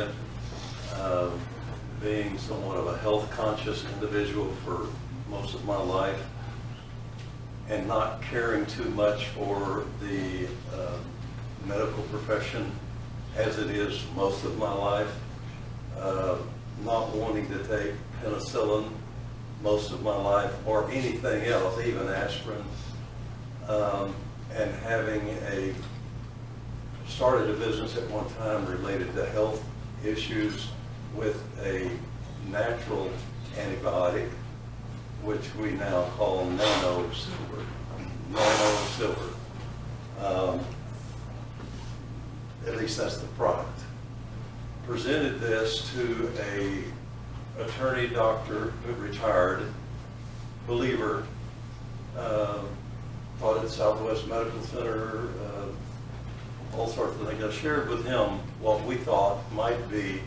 media, being somewhat of a health conscious individual for most of my life, and not caring too much for the medical profession as it is most of my life, not wanting to take penicillin most of my life or anything else, even aspirin, and having started a business at one time related to health issues with a natural antibiotic, which we now call nano silver. At least that's the product. Presented this to a attorney doctor who retired, believer, taught at Southwest Medical Center, all sorts of things. I shared with him what we thought might be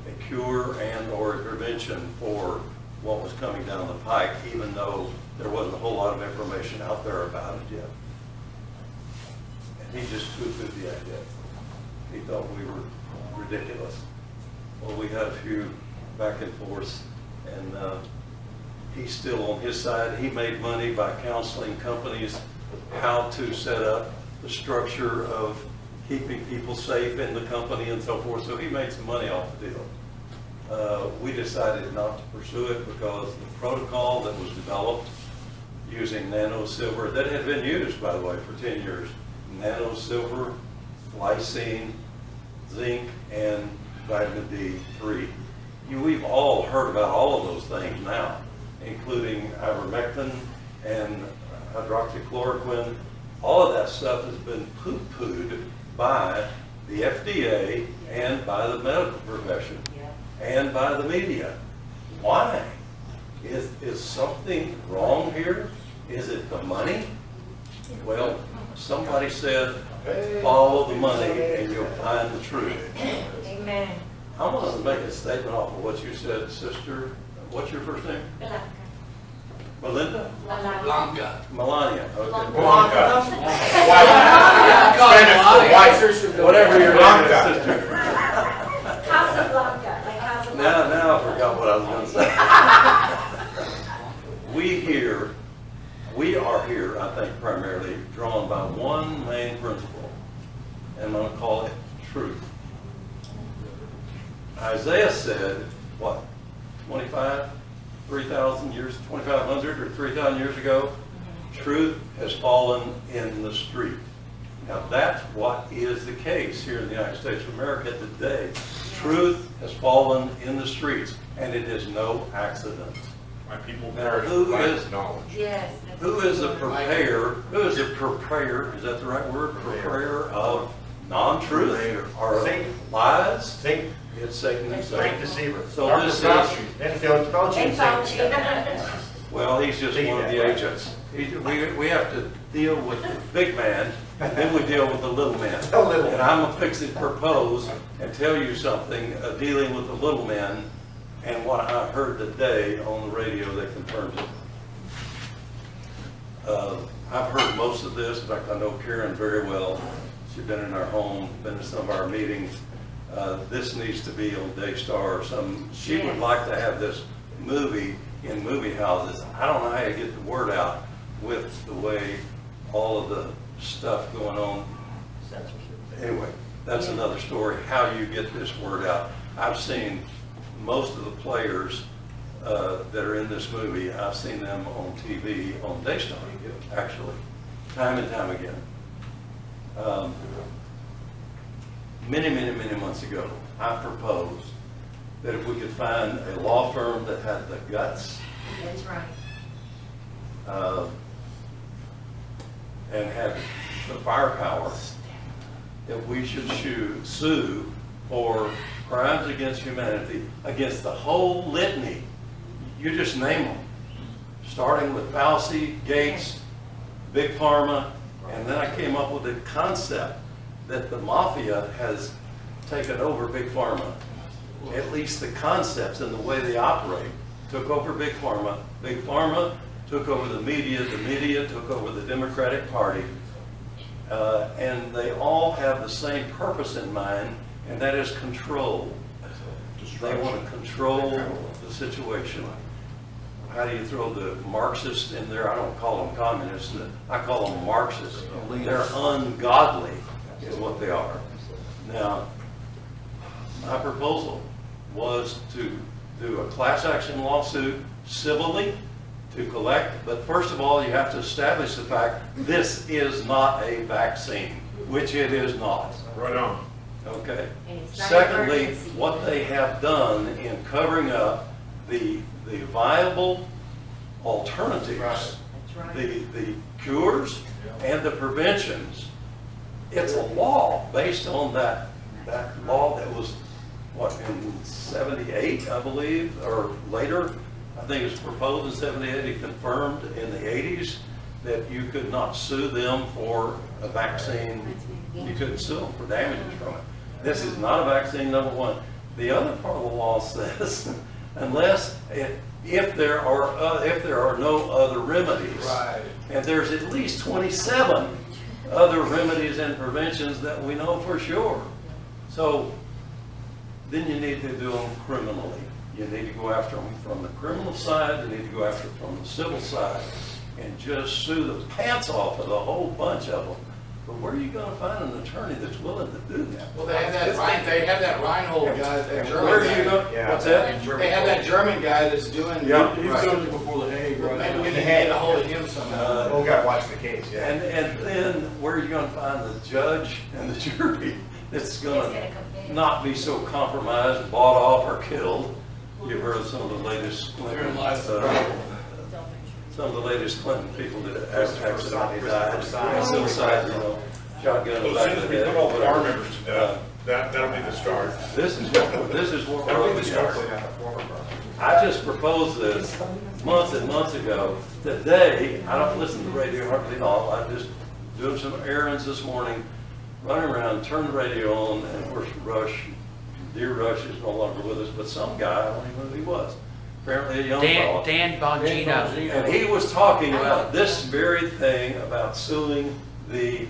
a cure and or a prevention for what was coming down the pike, even though there wasn't a whole lot of information out there about it yet. And he just poo-pooed the idea. He thought we were ridiculous. Well, we had a few back and forth, and he's still on his side. He made money by counseling companies how to set up the structure of keeping people safe in the company and so forth. So he made some money off the deal. We decided not to pursue it because the protocol that was developed using nano silver, that had been used, by the way, for 10 years, nano silver, glycine, zinc, and vitamin D3. We've all heard about all of those things now, including ivermectin and hydroxychloroquine. All of that stuff has been poo-pooed by the FDA and by the medical profession and by the media. Why? Is something wrong here? Is it the money? Well, somebody said, follow the money and you'll find the truth. Amen. I want to make a statement off of what you said, sister. What's your first name? Melinda? Blanca. Melania. Okay. Blanca. Whatever your name is, sister. Casablanca. Like Casablanca. Now I forgot what I was going to say. We are here, I think, primarily drawn by one main principle, and I'm going to call it truth. Isaiah said, what, 3,000 years, 2,500 or 3,000 years ago, truth has fallen in the street. Now that's what is the case here in the United States of America today. Truth has fallen in the streets, and it is no accident. My people Now, perish who for lack is- of knowledge. Yes. Who is a purveyor, is that the right word? Purveyor of non-truth or Satan. lies? Satan, It's Satan great himself. deceiver. So Dr. this Fauci, is- then Fauci And and Satan. Fauci. Well, he's just one of the agents. We have to deal with the big man, and then we deal with the little man. The little And man. I'm going to fix it, propose, and tell you something, dealing with the little man, and what I heard today on the radio that confirms it. I've heard most of this. In fact, I know Karen very well. She's been in our home, been to some of our meetings. This needs to be on Daystar or some. She would like to have this movie in movie houses. I don't know how you get the word out with the way all of the stuff going on. Anyway, that's another story, how you get this word out. I've seen most of the players that are in this movie, I've seen them on TV, on Daystar, actually, time and time again. Many months ago, I proposed that if we could find a law firm that had the guts That's right. and had the firepower, that we should sue for crimes against humanity, against the whole litany. You just name them, starting with Fauci, Gates, Big Pharma, and then I came up with the concept that the mafia has taken over Big Pharma. At least the concepts and the way they operate took over Big Pharma. Big Pharma took over the media took over the Democratic Party, and they all have the same purpose in mind, and that is control. They want to control the situation. How do you throw the Marxists in there? I don't call them communists. I call them Marxists. They're ungodly is what they are. Now, my proposal was to do a class action lawsuit civilly to collect, but first of all, you have to establish the fact this is not a vaccine, which it is not. Right on. Okay. And it's not Secondly, emergency. what they have done in covering up the viable alternatives, That's right. the cures and the preventions, it's a law based on that law that was, what, in 78, I believe, or later. I think it was proposed in 78, it confirmed in the 80s that you could not sue them for a vaccine. You couldn't sue them for damages from it. This is not a vaccine, number one. The other part of the law says, if there are no other remedies, Right. and there's at least 27 other remedies and preventions that we know for sure. So then you need to do them criminally. You need to go after them from the criminal side, you need to go after them from the civil side, and just sue the pants off of a whole bunch of them. But where are you going to find an attorney that's willing to do that? Well, they have that Reinhold guy, that And German where are you guy. going? What's that? They have that German guy that's doing. Yeah. He's Right. going before the Hague right Maybe now. we can get a hold of him somehow. We gotta watch the case, yeah. And then where are you going to find the judge and the jury that's going It's gonna to compare. not be so compromised, bought off, or killed? You've heard of some of the latest Clinton, some of the latest Clinton people that accidentally died. Suicide, shotgun in the Well, back as soon of as the we head. put all the bar members to death, that'll be the start. This is what we're That'll up be the against. start. I just proposed this months and months ago. Today, I don't listen to the radio hardly at all. I just doing some errands this morning, running around, turned the radio on, and of course Dear Rush is no longer with us, but some guy, I don't even know who he was, apparently a young fellow. Dan Bongino. And he was talking about this very thing, about suing the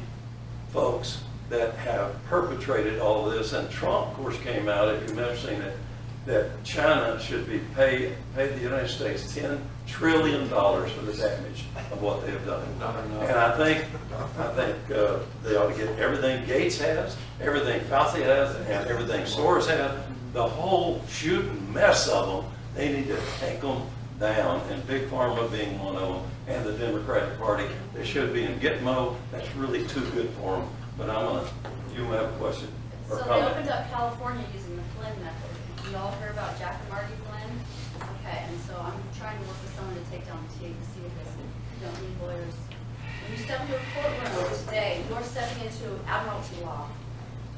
folks that have perpetrated all of this. And Trump, of course, came out, if you've never seen it, that China should be pay the United States $10 trillion for the damage of what they have done. And I think they ought to get everything Gates has, everything Fauci has, and everything Soros has, the whole shooting mess of them. They need to take them down, and Big Pharma being one of them, and the Democratic Party. They should be in Gitmo. That's really too good for them. But you have a question or So they comment? opened up California using the Flynn method. You all heard about Jack and Marty Flynn? Okay, and so I'm trying to work with someone to take down the tape to see if this, you don't need lawyers. When you step into a courtroom today, you're stepping into admiralty law.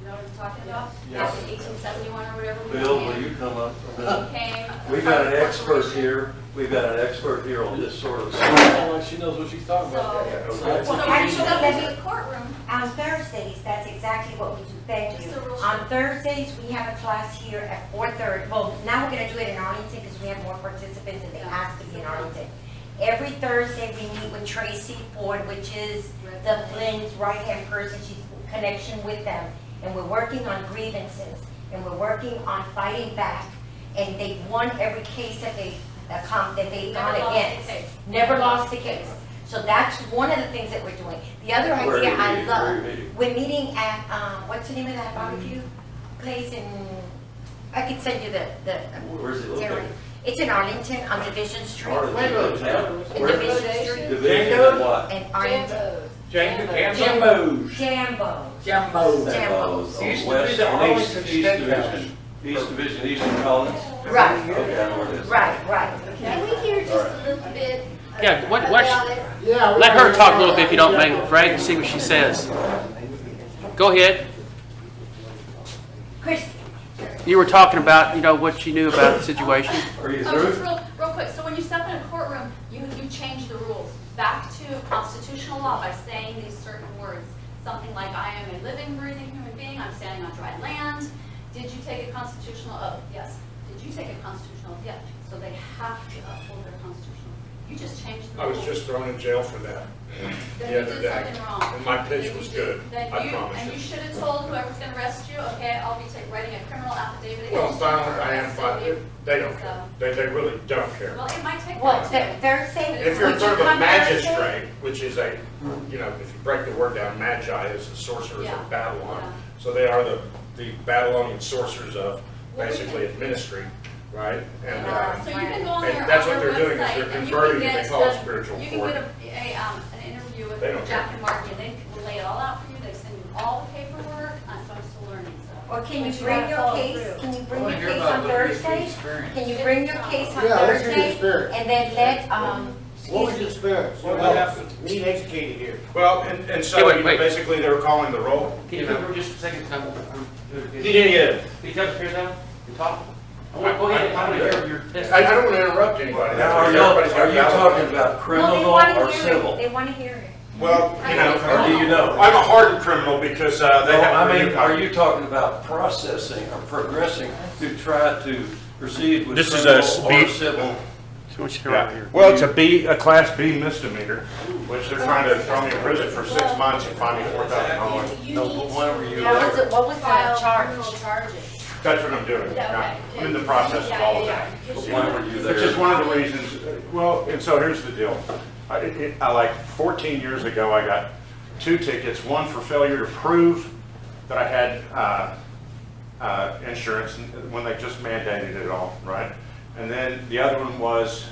You know what I'm talking about? Back in 1871 or whatever. we Bill, came. will you come up? We came. We've got an expert here. We've got an expert here on this sort of stuff. Like she knows what she's talking about. So, Okay. so when you step into the courtroom, On Thursdays, that's exactly what we do. Thank you. Just a real On short- Thursdays, we have a class here at 4:30. Well, now we're gonna do it in Arlington because we have more participants and they ask to be in Arlington. Every Thursday, we meet with Tracy Ford, which is the Flynn's right-hand person. She's in connection with them. And we're working on grievances and we're working on fighting back. And they've won every case that they've gone Never lost a against. case. Never lost a case. So that's one of the things that we're doing. The other Where are idea you I meeting? Where are you love, meeting? we're meeting at, what's the name of that barbecue place in, I could send you the. Where's it located? It's in Arlington on Division Street. Arlington. In Where- Division Street Division of what? and Arlington. Jambos. Jambo. Jambos. Jambos. Used to West- be the on Arlington East Steakhouse. Division. East Division, Eastern Collins? Right, Okay, I know where it is. right. can we hear just a little bit? Yeah, what- about it? Yeah. Let her talk a little bit if you don't mind, Frank, see what she says. Go ahead. Chris, You were talking about, what you knew about the situation. Are you So just through? real quick, so when you step in a courtroom, you change the rules back to constitutional law by saying these certain words. Something like, I am a living, breathing human being, I'm standing on dry land. Did you take a constitutional oath? Yes. Did you take a constitutional oath? Yes. So they have to uphold their constitutional. You just changed the I rules. was just thrown in jail for that Then the you other did day. something wrong. And my pitch Then you was did- good, then I you- promise And you. you should have told whoever's gonna arrest you, okay, I'll be writing a criminal affidavit against you. Well, fine, I am for fine. arresting They don't So- care. They really don't care. Well, it might take Well, that too. Thursday, If you're in would you front of a come Thursday? magistrate, which is a, you know, if you break the word down, magi is the sorcerers Yeah. of Babylon. Yeah. So they are the Babylonian sorcerers of basically administry, right? And, So you can go on and their, that's on what their they're doing, is website they're and you converting, can they get call it a- spiritual You can court. get an interview with They don't Jack care. and Marty, and they will lay it all out for you, they send you all the paperwork, so I'm still learning, so. Or can you But bring gotta your follow case, through. can you bring I wanna your hear case about on the Thursday? experience. Can you bring your case on Yeah, let's hear the Thursday? experience. And then let, What was your experience? What happened? We need educated here. Well, and so Hey, wait, you know, wait. basically they were calling the roll. Can you come for just a second? Come. You didn't get it. Can you come up here now and talk? Go ahead, I want to hear your I testimony. don't want to interrupt anybody. Now, are Everybody's you, got are you valid- talking about no, they criminal wanna or hear civil? it, they wanna hear it. Well, you know. Or do you know? I'm a hardened criminal because they No, have. I mean, are you talking about processing or progressing to try to proceed with This is a criminal or speed- civil? So what you hear over Yeah, here? well, it's a Class B misdemeanor, which they're trying to throw me in prison for 6 months and fine me $4,000. You No, need but when were you What was there? it, what was file the charge? criminal charges. That's what I'm doing. Yeah, Yeah. okay. I'm in the process of all of that. But when were you Which is there? one of the reasons, well, and so here's the deal. I like 14 years ago, I got 2 tickets, one for failure to prove that I had insurance when they just mandated it all, right? And then the other one was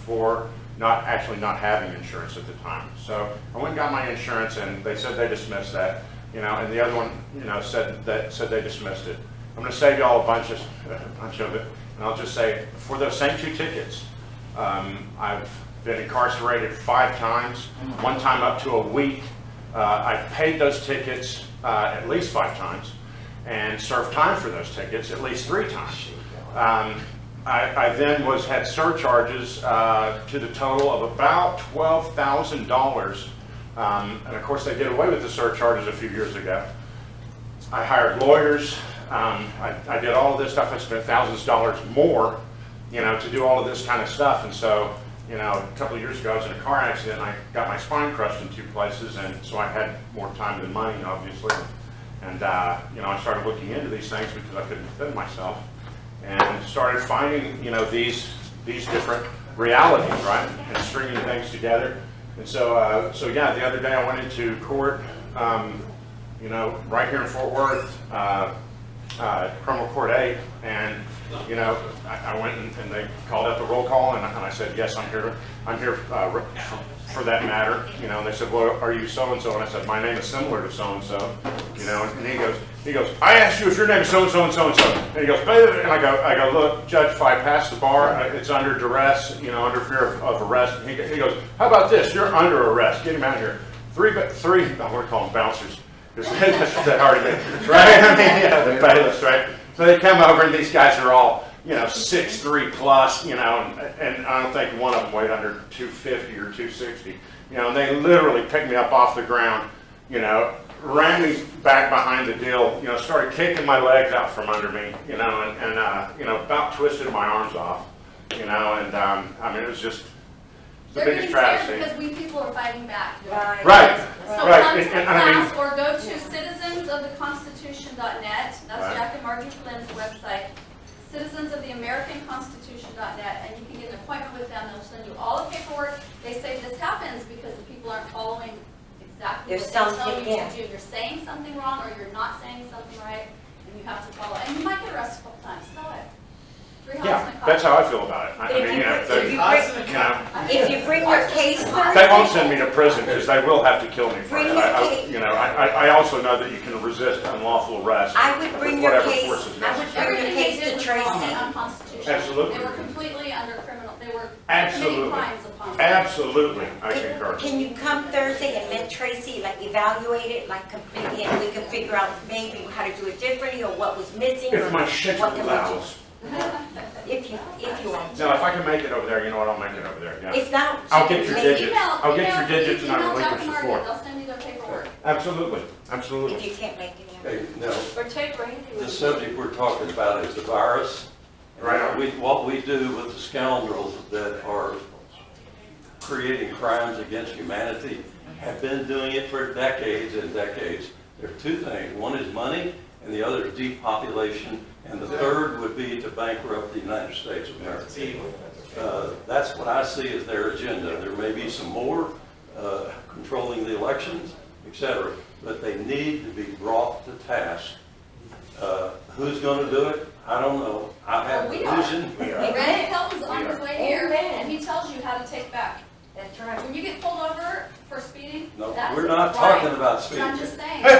for not having insurance at the time. So I went and got my insurance and they said they dismissed that, you know, and the other one, you know, said they dismissed it. I'm gonna save you all a bunch of it, and I'll just say, for those same 2 tickets, I've been incarcerated 5 times, one time up to a week. I've paid those tickets at least 5 times, and served time for those tickets at least 3 times. I then had surcharges to the total of about $12,000, and of course they did away with the surcharges a few years ago. I hired lawyers. I did all of this stuff. I spent thousands of dollars more, you know, to do all of this kind of stuff. And so, you know, a couple of years ago, I was in a car accident. And I got my spine crushed in 2 places, and so I had more time than money, obviously. And you know, I started looking into these things because I couldn't defend myself, and started finding, you know, these different realities, right, and stringing things together. And so, yeah, the other day I went into court, you know, right here in Fort Worth, Criminal Court 8, and you know, I went and they called out the roll call, and I said, yes, I'm here for that matter, you know. And they said, well, are you so and so? And I said, my name is similar to so and so, you know. And he goes, I asked you if your name is so and so and so and so. And he goes, and I go, look, Judge, if I pass the bar, it's under duress, you know, under fear of arrest. And he goes, how about this? You're under arrest. Get him out of here. Three, I want to call them bouncers. That's what they already did, right? I mean, yeah, the bailiffs, right? So they come over, and these guys are all, you know, 6'3" plus, you know, and I don't think one of them weighed under 250 or 260, you know. And they literally picked me up off the ground, you know, ran me back behind the deal, you know, started kicking my legs out from under me, you know, and you know, about twisted my arms off, you know. And I mean, it was just the They're biggest getting scared travesty. because we people are fighting back. Right. So Right, come to the and I mean- class or go to citizensoftheconstitution.net. That's Right. Jack and Margie Flynn's website. Citizensoftheamericanconstitution.net, and you can get an appointment with them. They'll send you all the paperwork. They say this happens because the people aren't following exactly There's what they tell something, you yeah. to do. You're saying something wrong or you're not saying something right, and you have to follow. And you might get arrested a couple times. So what? 3 hours Yeah, in a car. that's how I feel about it. I If mean, you you know, bring- they, if you you bring- know, If you bring your case Thursday. they won't send me to prison because they will have to kill me for Bring it. your I, case. you know, I also know that you can resist unlawful arrest I would with bring your whatever case, force is I would necessary. bring your Everything they case did to was wrong Tracy. and unconstitutional. Absolutely. They were completely under criminal, they were Absolutely. committing crimes upon them. Absolutely, I concur. Can you come Thursday and let Tracy like evaluate it like completely, and we can figure out maybe how to do it differently or what was missing? If or my schedule what can we do? allows. If you want No, to. if I can make it over there, you know what, I'll make it over there, yeah. If not. I'll get your maybe- digits. I'll get your digits and I'll Email Jack relinquish and the Margie, floor. they'll send you their paperwork. Absolutely, absolutely. If you can't make it. Hey, no, Or take Randy the with you. subject we're talking about is the virus. Right on. What we do with the scoundrels that are creating crimes against humanity have been doing it for decades and decades. There are two things. One is money, and the other is depopulation, and the third would be to bankrupt the United States of America. That's what I see as their agenda. There may be some more, controlling the elections, etc., but they need to be brought to task. Who's going to do it? I don't know. I have We a are. vision. Red Hilton's on his way here, Amen. and he tells you how to take back. That's right. When you get pulled over for speeding, No, that's we're not right. talking about But speeding. I'm just saying, we're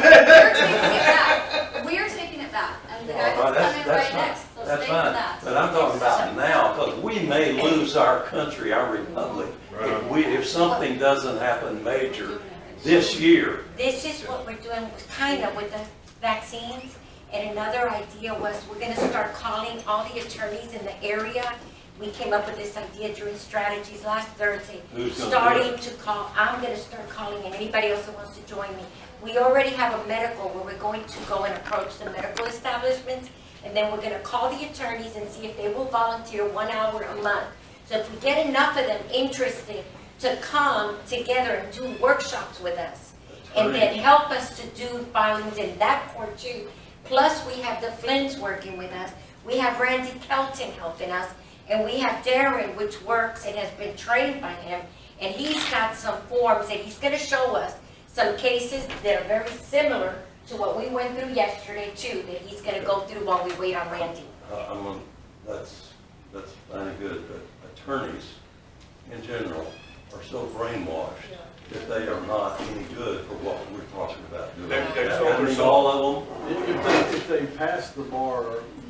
taking it back. We're taking it back, and the guy All right, that's coming right fine. next, so That's stay for fine. that. But I'm talking about now, because we may lose our country, our republic, if something doesn't happen major this year. This is what we're doing, kind of with the vaccines. And another idea was we're gonna start calling all the attorneys in the area. We came up with this idea during strategies last Thursday. Who's gonna do Starting it? to call, I'm gonna start calling, and anybody else who wants to join me. We already have a medical where we're going to go and approach the medical establishments, and then we're gonna call the attorneys and see if they will volunteer 1 hour a month. So if we get enough of them interested to come together and do workshops with us, and then help us to do filings in that court too. Plus, we have the Flynn's working with us. We have Randy Kelton helping us. And we have Darren, which works and has been trained by him. And he's got some forms that he's going to show us. Some cases that are very similar to what we went through yesterday too, that he's going to go through while we wait on Randy. That's kind of good, but attorneys in general are so brainwashed that they are not any good for what we're talking about doing. They've I sold their mean, soul. all of them. If they pass the bar,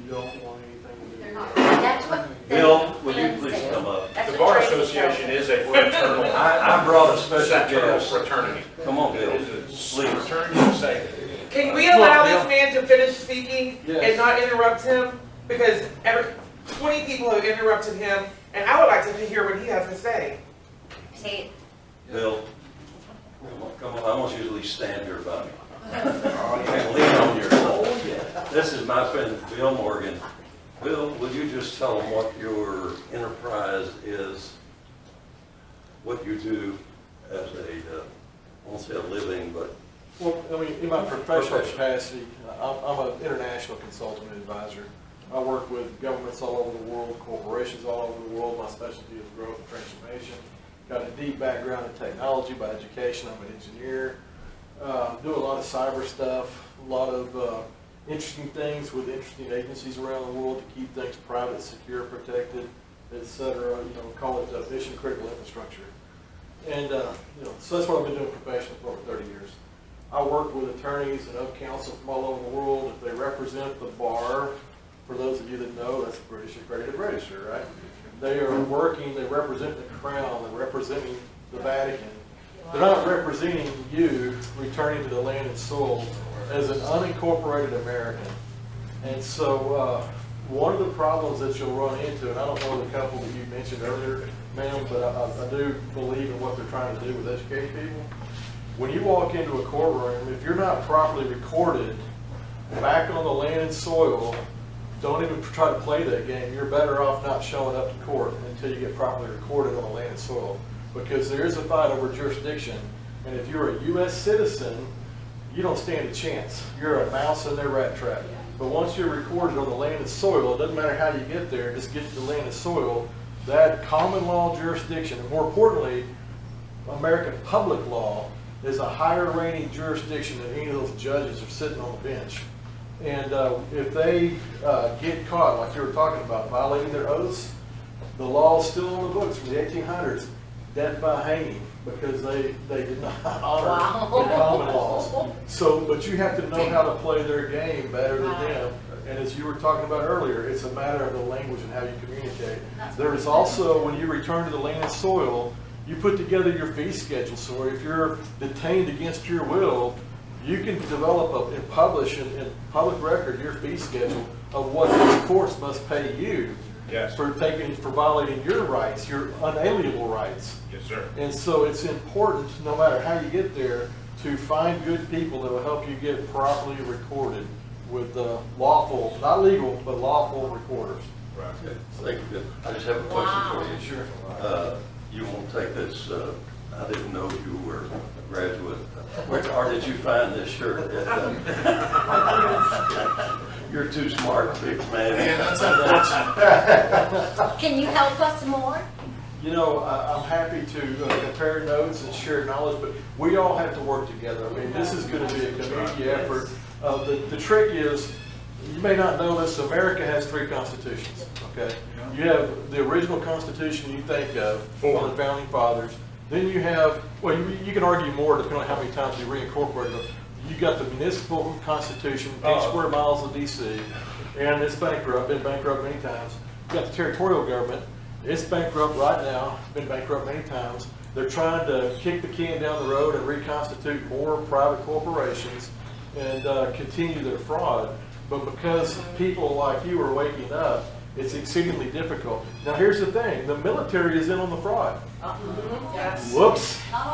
you don't want anything to do They're with not. it. That's what Bill, will you Flynn please said. come up? That's The what Bar Tracy Association said. is a fraternal, I brought a special fraternal guest. fraternity. Come on, Bill. Is it Please. fraternity, say it. Can we allow this man to finish speaking Yes. and not interrupt him? Because 20 people have interrupted him, and I would like to hear what he has to say. Say Bill, come on, I want you to at least stand here by me. You can lean on yourself. This is my friend Bill Morgan. Bill, would you just tell them what your enterprise is, what you do as a, I won't say a living, but Well, I mean, in my professional Professional. capacity, I'm an international consultant and advisor. I work with governments all over the world, corporations all over the world. My specialty is growth and transformation. Got a deep background in technology by education. I'm an engineer. Do a lot of cyber stuff, a lot of interesting things with interesting agencies around the world to keep things private, secure, protected, etc. You know, call it mission critical infrastructure. And so that's what I've been doing professionally for over 30 years. I work with attorneys and of counsel from all over the world. If they represent the bar, for those of you that know, that's British accredited register, right? They are working, they represent the crown, they're representing the Vatican. They're not representing you returning to the land and soil as an unincorporated American. And so one of the problems that you'll run into, and I don't know the couple that you mentioned earlier, ma'am, but I do believe in what they're trying to do with educating people. When you walk into a courtroom, if you're not properly recorded back on the land and soil, don't even try to play that game. You're better off not showing up to court until you get properly recorded on the land and soil. Because there is a fight over jurisdiction, and if you're a U.S. citizen, you don't stand a chance. You're a mouse in their rat trap. But once you're recorded on the land and soil, it doesn't matter how you get there, just get to the land and soil, that common law jurisdiction, and more importantly, American public law, is a higher rating jurisdiction than any of those judges are sitting on the bench. And if they get caught, like you were talking about, violating their oaths, the law is still on the books from the 1800s, death by hanging, because they did not honor the common laws. So, but you have to know how to play their game better than them. And as you were talking about earlier, it's a matter of the language and how you communicate. There is also, when you return to the land and soil, you put together your fee schedule. So if you're detained against your will, you can develop and publish in public record your fee schedule of what these courts must pay you for violating your rights, your unalienable rights. Yes, sir. And so it's important, no matter how you get there, to find good people that will help you get properly recorded with lawful, not legal, but lawful recorders. Right. Okay, thank you, Bill. I just have a question for you. Sure. you won't take this, I didn't know you were a graduate. Or did you find this shirt? You're too smart, big man. Can you help us more? You know, I'm happy to compare notes and share knowledge, but we all have to work together. I mean, this is going to be a community effort. The trick is, you may not know this, America has 3 constitutions, okay? You have the original constitution you think of, from the founding fathers. Then you have, well, you can argue more depending on how many times you reincorporate them. You got the municipal constitution, 8 square miles of DC, and it's bankrupt, been bankrupt many times. You got the territorial government. It's bankrupt right now, been bankrupt many times. They're trying to kick the can down the road and reconstitute more private corporations and continue their fraud. But because people like you are waking up, it's exceedingly difficult. Now here's the thing, the military is in on the fraud. Yes. Whoops. Not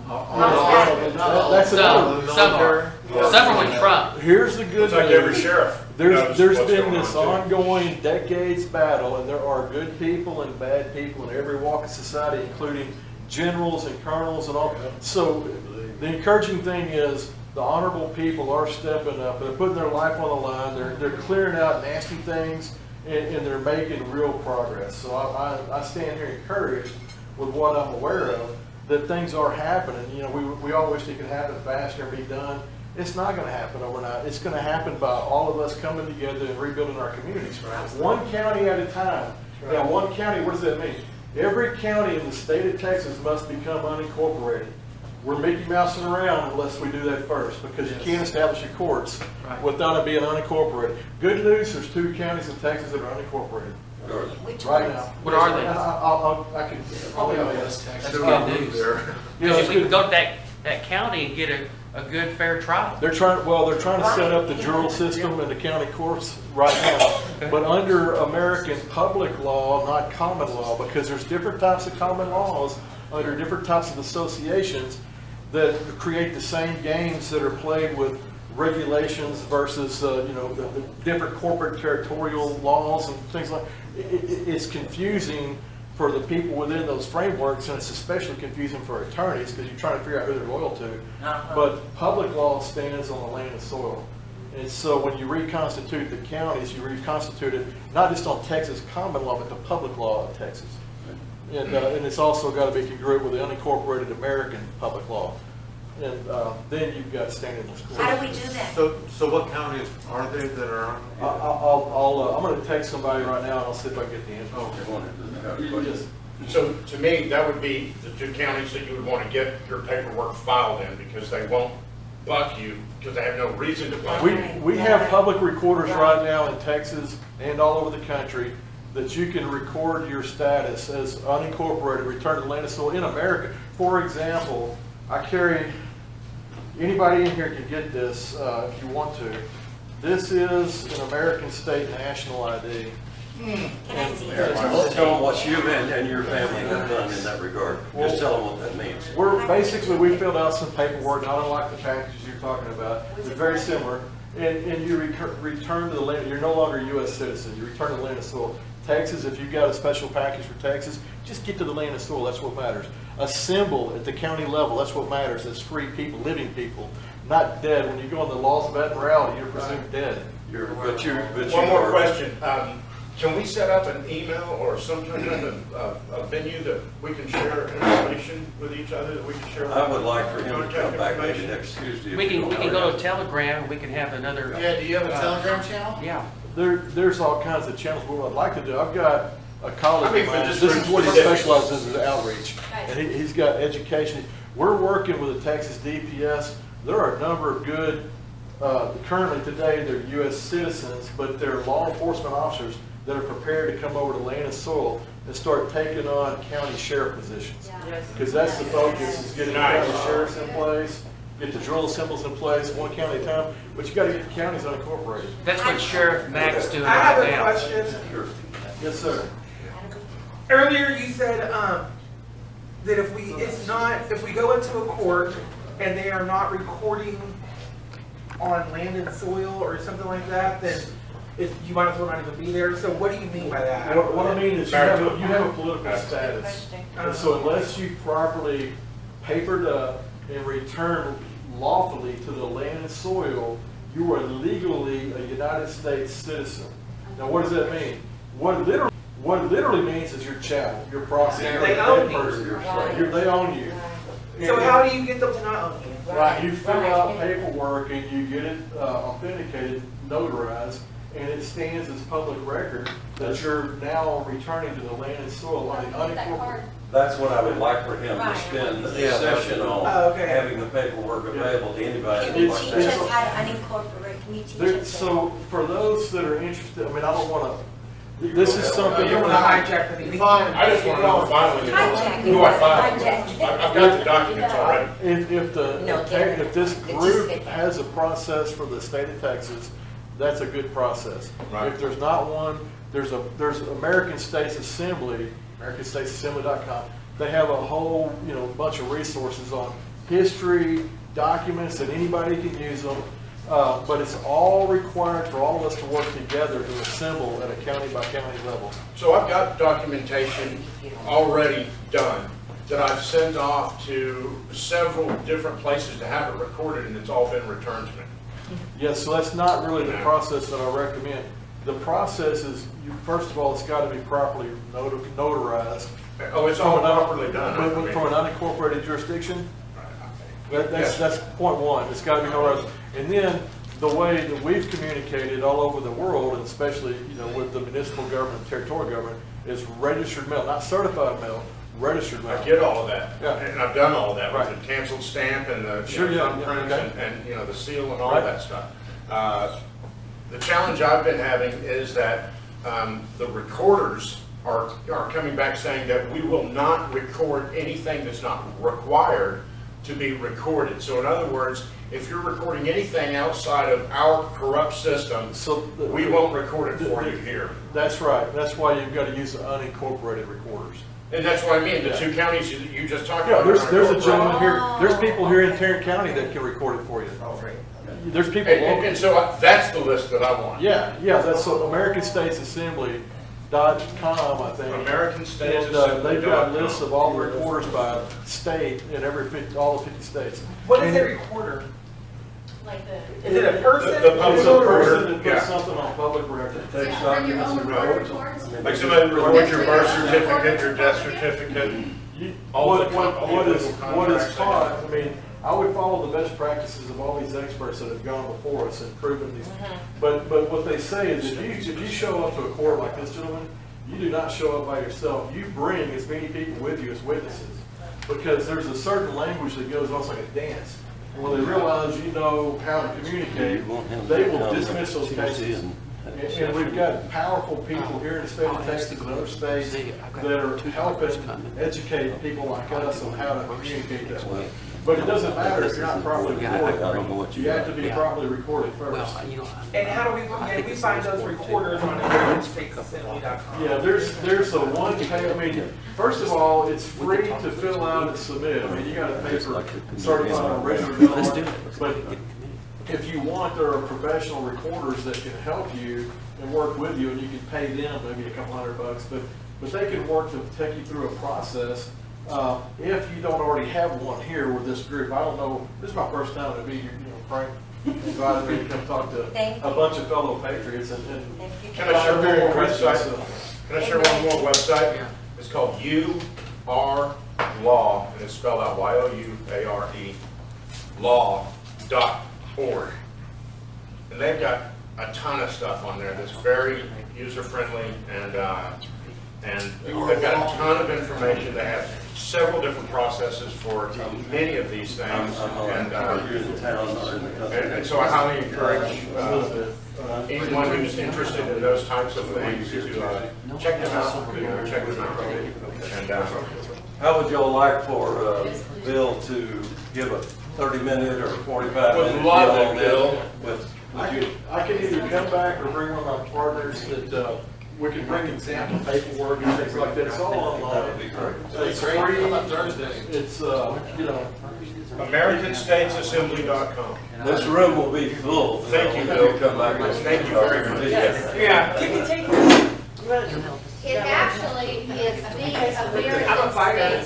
all of them. That's another. Some are with Trump. Here's the good It's like every news. sheriff. There's knows what's been going this on, too. ongoing decades battle, and there are good people and bad people in every walk of society, including generals and colonels and all. So the encouraging thing is the honorable people are stepping up. They're putting their life on the line. They're clearing out nasty things, and they're making real progress. So I stand here encouraged with what I'm aware of, that things are happening. You know, we all wish it could happen faster and be done. It's not going to happen overnight. It's going to happen by all of us coming together and rebuilding our communities. One county at a time. Now, one county, what does that mean? Every county in the state of Texas must become unincorporated. We're Mickey Mousing around unless we do that first, because you can't establish your courts without it being unincorporated. Good news, there's 2 counties in Texas that are unincorporated. Which Right ones? now. What are they? I can. That's good news. Because we can go to that county and get a good, fair trial. They're trying to set up the jural system in the county courts right now, but under American public law, not common law, because there's different types of common laws under different types of associations that create the same games that are played with regulations versus the different corporate territorial laws and things like. It's confusing for the people within those frameworks, and it's especially confusing for attorneys because you're trying to figure out who they're loyal to. But public law stands on the land and soil. And so when you reconstitute the counties, you reconstitute it not just on Texas common law, but the public law of Texas. And it's also got to be congruent with the unincorporated American public law. And then you've got standing in the schools. How do we do that? So what counties are they that are on? I'm going to text somebody right now and I'll see if I can get the answer. Yes. So to me, that would be the 2 counties that you would want to get your paperwork filed in, because they won't buck you, because they have no reason to buck you. We have public recorders right now in Texas and all over the country that you can record your status as unincorporated, returned to land and soil in America. For example, anybody in here can get this if you want to. This is an American state national ID. Can I see it? Tell them what you and your family have done in that regard. Just tell them what that means. We filled out some paperwork, not unlike the packages you're talking about. It's very similar. And you return to the land. You're no longer a U.S. citizen. You return to the land and soil. Texas, if you've got a special package for Texas, just get to the land and soil. That's what matters. A symbol at the county level, that's what matters. That's free people, living people, not dead. When you go on the laws of admiralty, you're presumed dead. One more question. Can we set up an email or some kind of a venue that we can share information with each other, that we can share? I would like for him to contact come back maybe information? next Tuesday. We can go to Telegram, we can have another. Yeah, do you have a Telegram channel? Yeah. There's all kinds of channels. What I'd like to do, I've got a colleague I mean, of for mine, just this is what he for- specializes in, is outreach. And he's got education. We're working with the Texas DPS. There are a number of good, currently today they're U.S. citizens, but they're law enforcement officers that are prepared to come over to land and soil and start taking on county sheriff positions. Because that's the focus, is getting the county sheriffs in place, get the drill symbols in place, one county at a time, but you got to get the counties unincorporated. That's what Sheriff Mack's doing I have right a now. question. Yes, sir. Earlier you said that if we go into a court and they are not recording on land and soil or something like that, then you might as well not even be there. So what do you mean by that? What I mean is you have a political status. And so unless you properly papered up and returned lawfully to the land and soil, you are legally a United States citizen. Now, what does that mean? What it literally means is your chattel, your property. They own you. They own you. So how do you get them to not own you? Right, you fill out paperwork and you get it authenticated, notarized, and it stands as public record that you're now returning to the land and soil on the unincorporated. That's what I would like for him to spend a session on, Oh, okay. having the paperwork available to anybody. Can who you wants teach that. us how to unincorporate? Can you teach us that? So for those that are interested, I mean, I don't want to, this is something. You don't want to hijack the meeting. Fine. I just want to know finally Hijack. who I filed with. Hijack. I've got the documents already. If this Just group skip it. has a process for the state of Texas, that's a good process. Right. If there's not one, there's American States Assembly, AmericanStatesAssembly.com. They have a whole, bunch of resources on history, documents, and anybody can use them. But it's all required for all of us to work together to assemble at a county by county level. So I've got documentation already done that I've sent off to several different places to have it recorded, and it's all been returned to me. Yes, so that's not really the process that I recommend. The process is, first of all, it's got to be properly notarized. Oh, it's all properly done. From an unincorporated jurisdiction? That's point one. It's got to be notarized. And then the way that we've communicated all over the world, and especially with the municipal government, territorial government, is registered mail, not certified mail, registered mail. I get all of that, Yeah. and I've done all of that with Right. the canceled stamp and the Sure, yeah, thumbprints okay. and the seal and all Right. that stuff. The challenge I've been having is that the recorders are coming back saying that we will not record anything that's not required to be recorded. So in other words, if you're recording anything outside of our corrupt system, we won't record it for you here. That's right. That's why you've got to use the unincorporated recorders. And that's what I mean, the Yeah. two counties you just talked Yeah, about. there's a gentleman here, there's people here in Tarrant County that can record it for you. There's people. And so that's the list that I want. Yeah, that's so AmericanStatesAssembly.com, I think. American States And Assembly. they've got lists of all the recorders by state in all the 50 states. What is And a recorder? Like the. Is it a person? The public It's a person recorder, that yeah. puts something on public record. Takes Yeah, bring your documents own and recorded records. reports. Like somebody records your birth certificate, your death certificate. What is taught, I mean, I would follow the best practices of all these experts that have gone before us and proven these. But what they say is if you show up to a court like this, gentleman, you do not show up by yourself. You bring as many people with you as witnesses. Because there's a certain language that goes on, it's like a dance. And when they realize you know how to communicate, they will dismiss those cases. And we've got powerful people here in the state of Texas and other states that are helping educate people like us on how to communicate that way. But it doesn't matter if you're not properly recorded. You have to be properly recorded first. And how do we find those recorders on AmericanStatesAssembly.com? Yeah, there's a one page, I mean, first of all, it's free to fill out and submit. I mean, you gotta pay for certified original. But if you want, there are professional recorders that can help you and work with you, and you can pay them maybe a couple $100, but they can work to take you through a process. If you don't already have one here with this group, I don't know, this is my first time to be here, Frank invited me to come talk to a bunch of fellow patriots and Can I share one more website? Can I share one more website? It's called UR-Law, and it's spelled out Y-O-U-A-R-E, law.org. And they've got a ton of stuff on there that's very user-friendly, and they've got a ton of information. They have several different processes for many of these things. And so I highly encourage anyone who's interested in those types of things to check them out. And How would y'all like for Bill to give a 30-minute or 45-minute Would love deal it, on Bill. this? I can either come back or bring one of my partners that we can bring example paperwork and things like that. It's all online. That would be great. It's free. It's, you know, AmericanStatesAssembly.com. This room will be full. Thank you, Bill. Bill. Come back. Thank you very much. Yeah, you can take It actually is the I'm a fighter.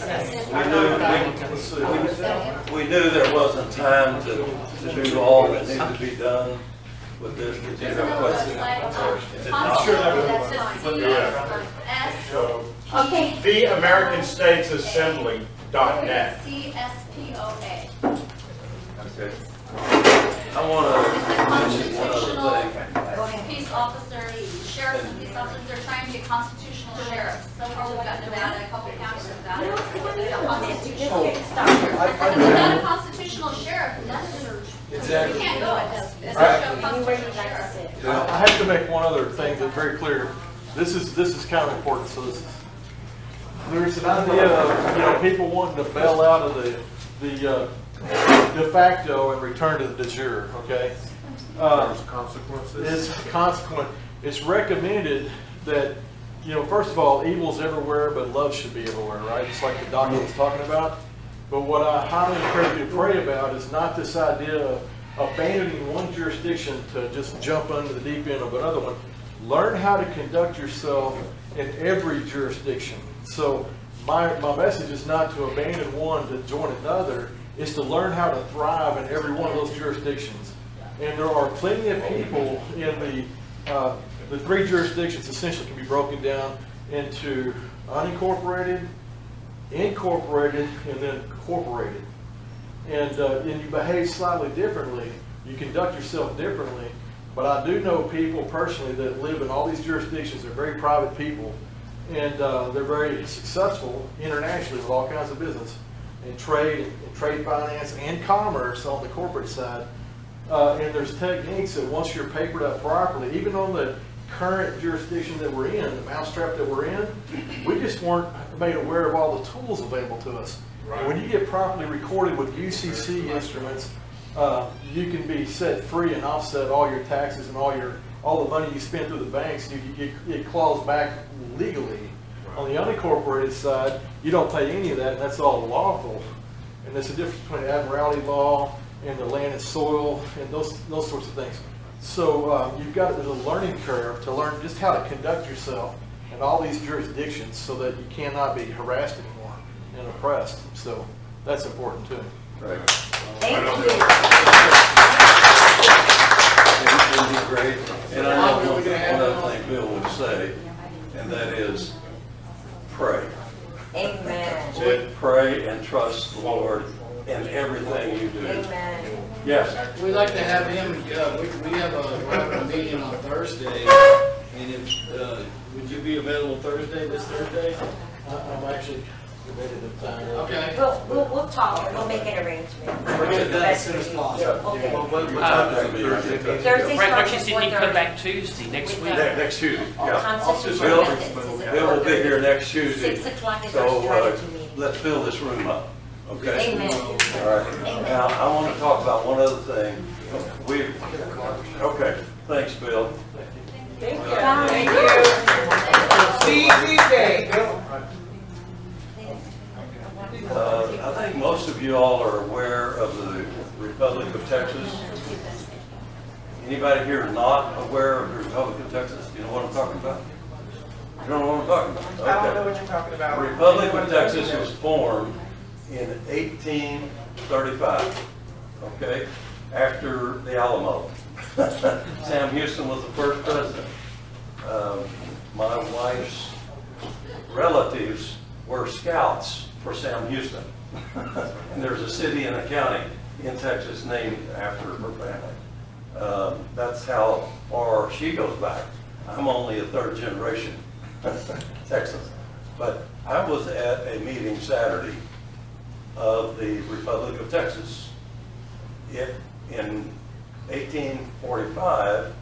We knew there wasn't time to do all that needed to be done with this. Did you have questions? Okay. TheAmericanStatesAssembly.net. CSPOA. Okay. I want to mention one other thing. Peace officers, sheriffs and peace officers, they're trying to be constitutional sheriffs. So far, we've got Nevada, a couple counties have got it. Constitutional. If you're not a constitutional sheriff, that's, you exactly. can't go. It's a constitutional sheriff. I have to make one other thing that's very clear. This is kind of important. So there's an idea of people wanting to bail out of the de facto and return to the de jure. Okay. There's consequences. It's consequent. It's recommended that first of all, evil's everywhere, but love should be everywhere, right? Just like the doctor was talking about. But what I highly encourage you to pray about is not this idea of abandoning one jurisdiction to just jump under the deep end of another one. Learn how to conduct yourself in every jurisdiction. So my message is not to abandon one to join another. It's to learn how to thrive in every one of those jurisdictions. And there are plenty of people in the three jurisdictions essentially can be broken down into unincorporated, incorporated, and then corporated. And you behave slightly differently. You conduct yourself differently. But I do know people personally that live in all these jurisdictions. They're very private people. And they're very successful internationally with all kinds of business and trade finance and commerce on the corporate side. And there's techniques that once you're papered up properly, even on the current jurisdiction that we're in, the mousetrap that we're in, we just weren't made aware of all the tools available to us. Right. And when you get properly recorded with UCC instruments, you can be set free and offset all your taxes and all the money you spend through the banks. It claws back legally. Right. On the unincorporated side, you don't pay any of that, and that's all lawful. And there's a difference between admiralty law and the land and soil and those sorts of things. So there's a learning curve to learn just how to conduct yourself in all these jurisdictions so that you cannot be harassed anymore and oppressed. So that's important too. Right. Thank you. It'd be great. And I know one other thing Bill would say, and that is pray. Amen. Pray and trust the Lord in everything you do. Amen. Yes. We'd like to have him, we have a meeting on Thursday, and if, would you be available this Thursday? I'm actually committed to time. Okay. We'll talk and we'll make an arrangement. We'll get it done as soon as possible. Okay. What time is it? Thursday Frank, what starts you at said, you come back Tuesday, next week. Next Tuesday, yeah. Constitutional methods. Bill will be here next Tuesday. 6 o'clock is So our strategy meeting. let's fill this room up, okay? Amen. All right. Now, I want to talk about one other thing. Okay, thanks, Bill. Thank you. Thank you. See you Tuesday. I think most of you all are aware of the Republic of Texas. Anybody here not aware of the Republic of Texas? Do you know what I'm talking about? You don't know what I'm talking about? I don't know what you're talking about. The Republic of Texas was formed in 1835, okay, after the Alamo. Sam Houston was the first president. My wife's relatives were scouts for Sam Houston. And there's a city and a county in Texas named after her family. That's how far she goes back. I'm only a third generation Texan. But I was at a meeting Saturday of the Republic of Texas. In 1845,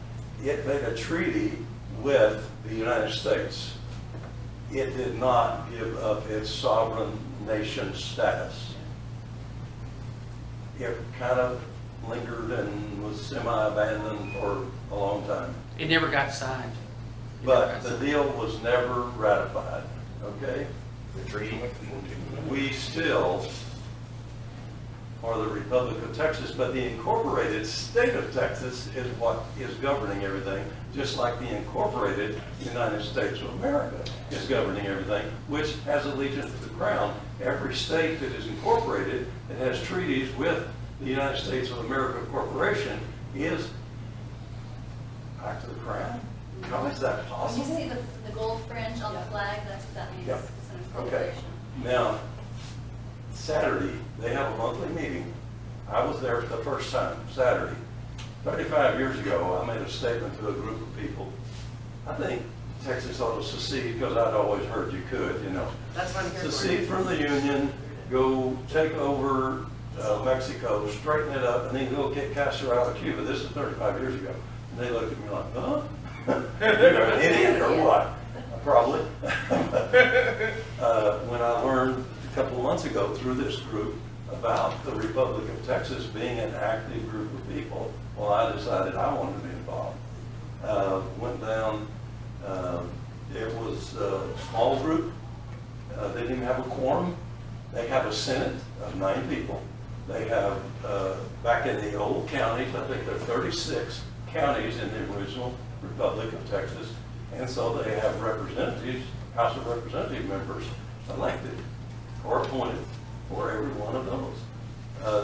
it made a treaty with the United States. It did not give up its sovereign nation status. It kind of lingered and was semi-abandoned for a long time. It never got signed. but the deal was never ratified, okay? The treaty. We still are the Republic of Texas, but the incorporated state of Texas is what is governing everything, just like the incorporated United States of America is governing everything, which has allegiance to the crown. Every state that is incorporated that has treaties with the United States of America Corporation is back to the crown. How is that When you possible? see the gold fringe on the flag, that's what that means. Yeah. It's an Okay. incorporation. Now, Saturday, they have a monthly meeting. I was there for the first time, Saturday. 35 years ago, I made a statement to a group of people. I think Texas ought to secede, because I'd always heard you could, you know. That's what I'm here for. Secede from the Union, go take over Mexico, straighten it up, and then go get Castro out of Cuba. This is 35 years ago. And they looked at me like, huh? You're an idiot or what? Probably. When I learned a couple of months ago through this group about the Republic of Texas being an active group of people, well, I decided I wanted to be involved. Went down, it was a small group. They didn't even have a quorum. They have a Senate of 9 people. They have, back in the old counties, I think there are 36 counties in the original Republic of Texas. And so they have representatives, House of Representative members elected or appointed for every one of those.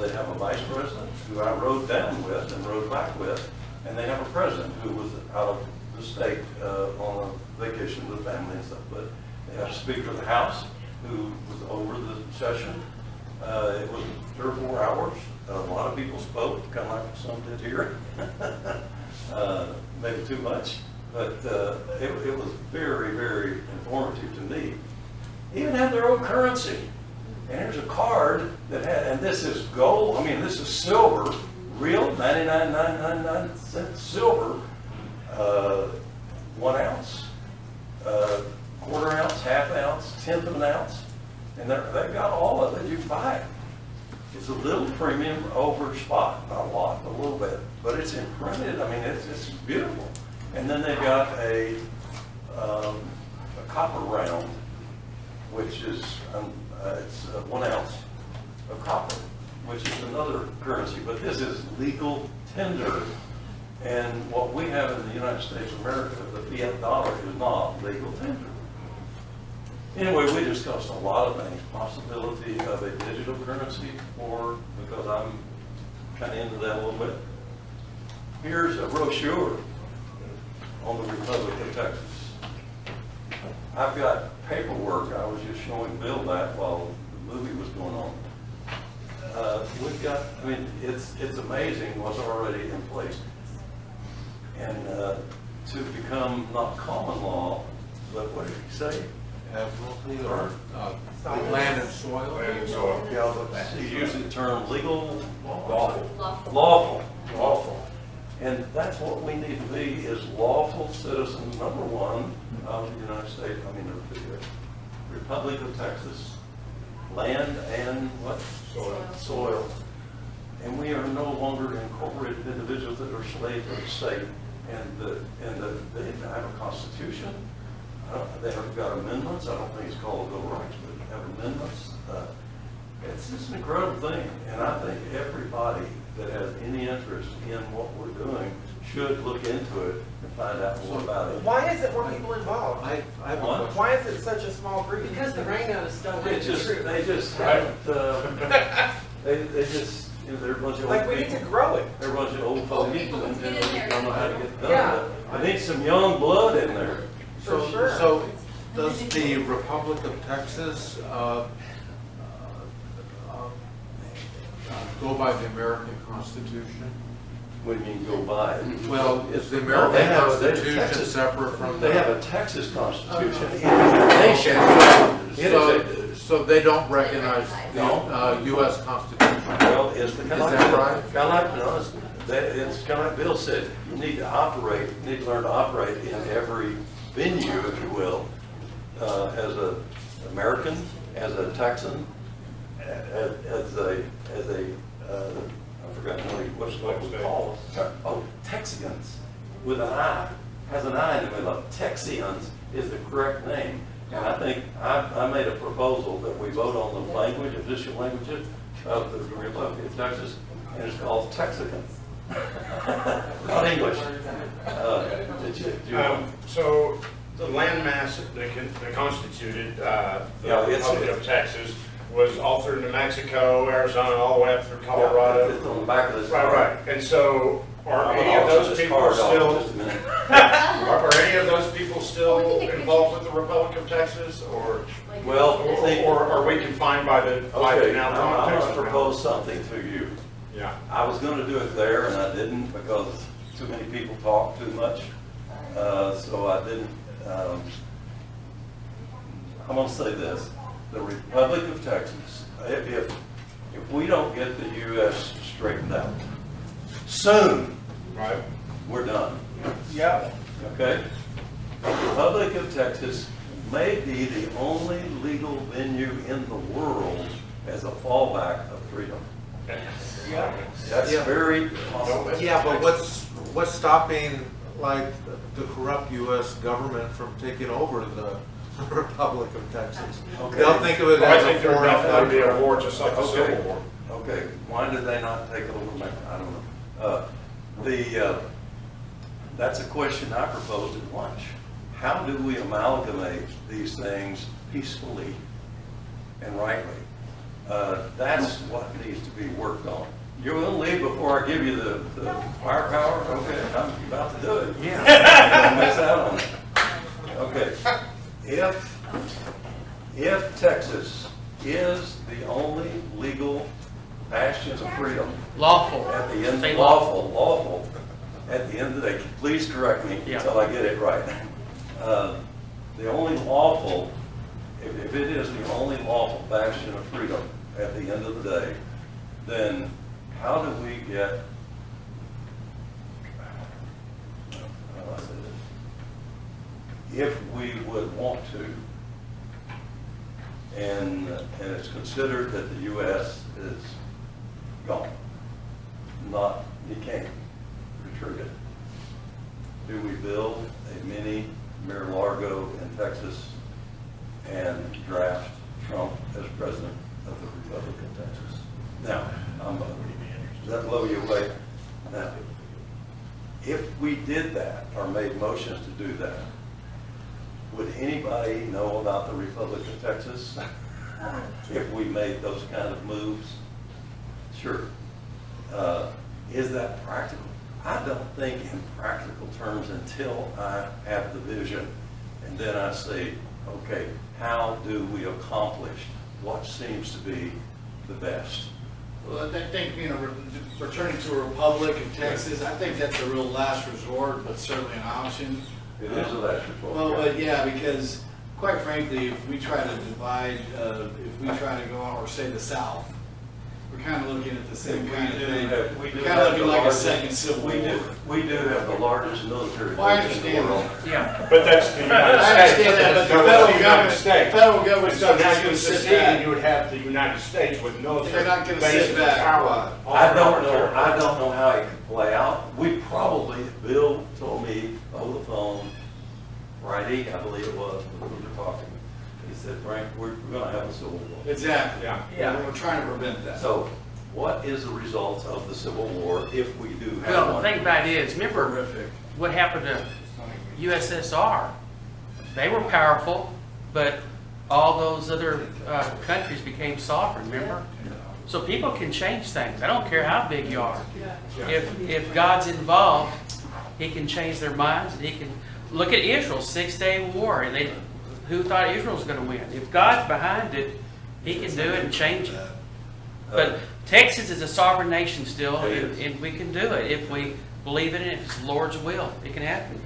They have a vice president who I rode down with and rode back with, and they have a president who was out of the state on a vacation with family and stuff. But they have a Speaker of the House who was over the session. It was 3 or 4 hours. A lot of people spoke, kind of like some did here. Maybe too much, but it was very, very informative to me. Even have their own currency. And here's a card that had, and this is gold, I mean, this is silver, real 99.999 cents silver, 1 ounce, quarter ounce, half ounce, 1/10 of an ounce. And they've got all of it, you can buy it. It's a little premium over spot, not a lot, but a little bit, but it's imprinted. I mean, it's beautiful. And then they've got a copper round, which is it's 1 ounce of copper, which is another currency. But this is legal tender, and what we have in the United States of America, the fiat dollar, is not legal tender. Anyway, we discussed a lot of things, possibility of a digital currency, or because I'm kind of into that a little bit. Here's a brochure on the Republic of Texas. I've got paperwork. I was just showing Bill that while the movie was going on. We've got, I mean, it's amazing what's already in place. And to become not common law, but what did he say? Admiralty or land and soil? Land and soil. Yeah, but he used the term legal, Lawful. lawful. And that's what we need to be, is lawful citizens, number one, of the United States, I mean, the Republic of Texas, land and what? Soil. And we are no longer incorporated individuals that are slaves of the state. And they have a constitution. They have got amendments. I don't think it's called Bill of Rights, but they have amendments. It's just an incredible thing. And I think everybody that has any interest in what we're doing should look into it and find out more about it. Why is it more people involved? I have a What? question. Why is it such a small group? Because the Rhino is still They running the just, troop. they just haven't, they just, you know, they're a bunch of Like, old we need to people. grow it. They're a bunch of old folks and Let's get in there. don't know how to get it done. Yeah. But I need some young blood in there. For sure. So does the Republic of Texas go by the American Constitution? When you go by it. Well, is the No, American they have a Constitution Texas- separate from the? They have a Texas Constitution. It is a nation. It is a- So they don't recognize the No. US Constitution? Well, it's the kind Is of that like, right? kind of like, no, it's kind of like Bill said, you need to operate, you need to learn to operate in every venue, if you will, as a American, as a Texan, as a, I forgot what's it called. Oh, Texans with an I. has an I in the middle of it. Texians is the correct name. And I think I made a proposal that we vote on the language, official languages of the Republic of Texas, and it's called Texican. Not English. So the landmass that constituted the Republic of Texas was all through New Mexico, Arizona, all the way up through Colorado. It's on the back of this. Right. And so are any of those people still, are any of those people still involved with the Republic of Texas, or? Well, Or are we confined by the okay, now I'm Texas? going to propose something to you. Yeah. I was going to do it there, and I didn't because too many people talk too much. So I didn't. I'm going to say this: the Republic of Texas. If we don't get the U.S. straightened out soon, Right. we're done. Yeah. Okay? The Republic of Texas may be the only legal venue in the world as a fallback of freedom. Yeah. That's very possible. Yeah, but what's stopping, like, the corrupt U.S. government from taking over the Republic of Texas? Okay. They'll think of it I as think a there foreign definitely be a country. war, just like the Okay. Civil War. Okay, why did they not take over Mexico? I don't know. That's a question I proposed at lunch. How do we amalgamate these things peacefully and rightly? That's what needs to be worked on. You're going to leave before I give you the firepower? Okay, I'm about to do it. Yeah. Don't miss out on it. Okay, if Texas is the only legal bastion of freedom Lawful. at the end, Say lawful, at the end of the day, please correct me Yeah. until I get it right. The only lawful, if it is the only lawful bastion of freedom at the end of the day, then how do we get, how do I say this? If we would want to, and it's considered that the U.S. is gone, not became retreated, do we build a mini Mar-a-Lago in Texas and draft Trump as president of the Republic of Texas? Now, does that blow you away? Now, if we did that or made motions to do that, would anybody know about the Republic of Texas if we made those kind of moves? Sure. Is that practical? I don't think in practical terms until I have the vision. And then I say, okay, how do we accomplish what seems to be the best? Well, I think, returning to a Republic of Texas, I think that's a real last resort, but certainly an option. It is a last resort. Well, but yeah, because quite frankly, if we try to divide, if we try to go out, or say the South, we're kind of looking at the same kind of thing. We're kind of looking like a second Civil War. We do have the largest military Well, I base in the understand world. that. Yeah. But that's the United States. I understand that, but the No, that's federal the United government, States. federal government's So not now just you gonna would sit secede, and back. you would have the United States with military. They're not gonna bases sit and back. power all I don't throughout know. the I don't know how it could play out. We probably, Bill told me over the phone Friday, I believe it was, when we were talking. He said, Frank, we're going to have a civil war. Exactly. Yeah. We're trying to prevent that. So, what is the result of the Civil War if we do have Well, the one? thing about it is, remember Horrific. what happened to USSR? They were powerful, but all those other countries became sovereign, remember? So people can change things. I don't care how big you are. If God's involved, He can change their minds, and He can look at Israel, 6-day war, and who thought Israel was going to win? If God's behind it, He can do it and change it. But Texas is a sovereign nation still, and we can do it if we believe in it. If it's the Lord's will, it can happen.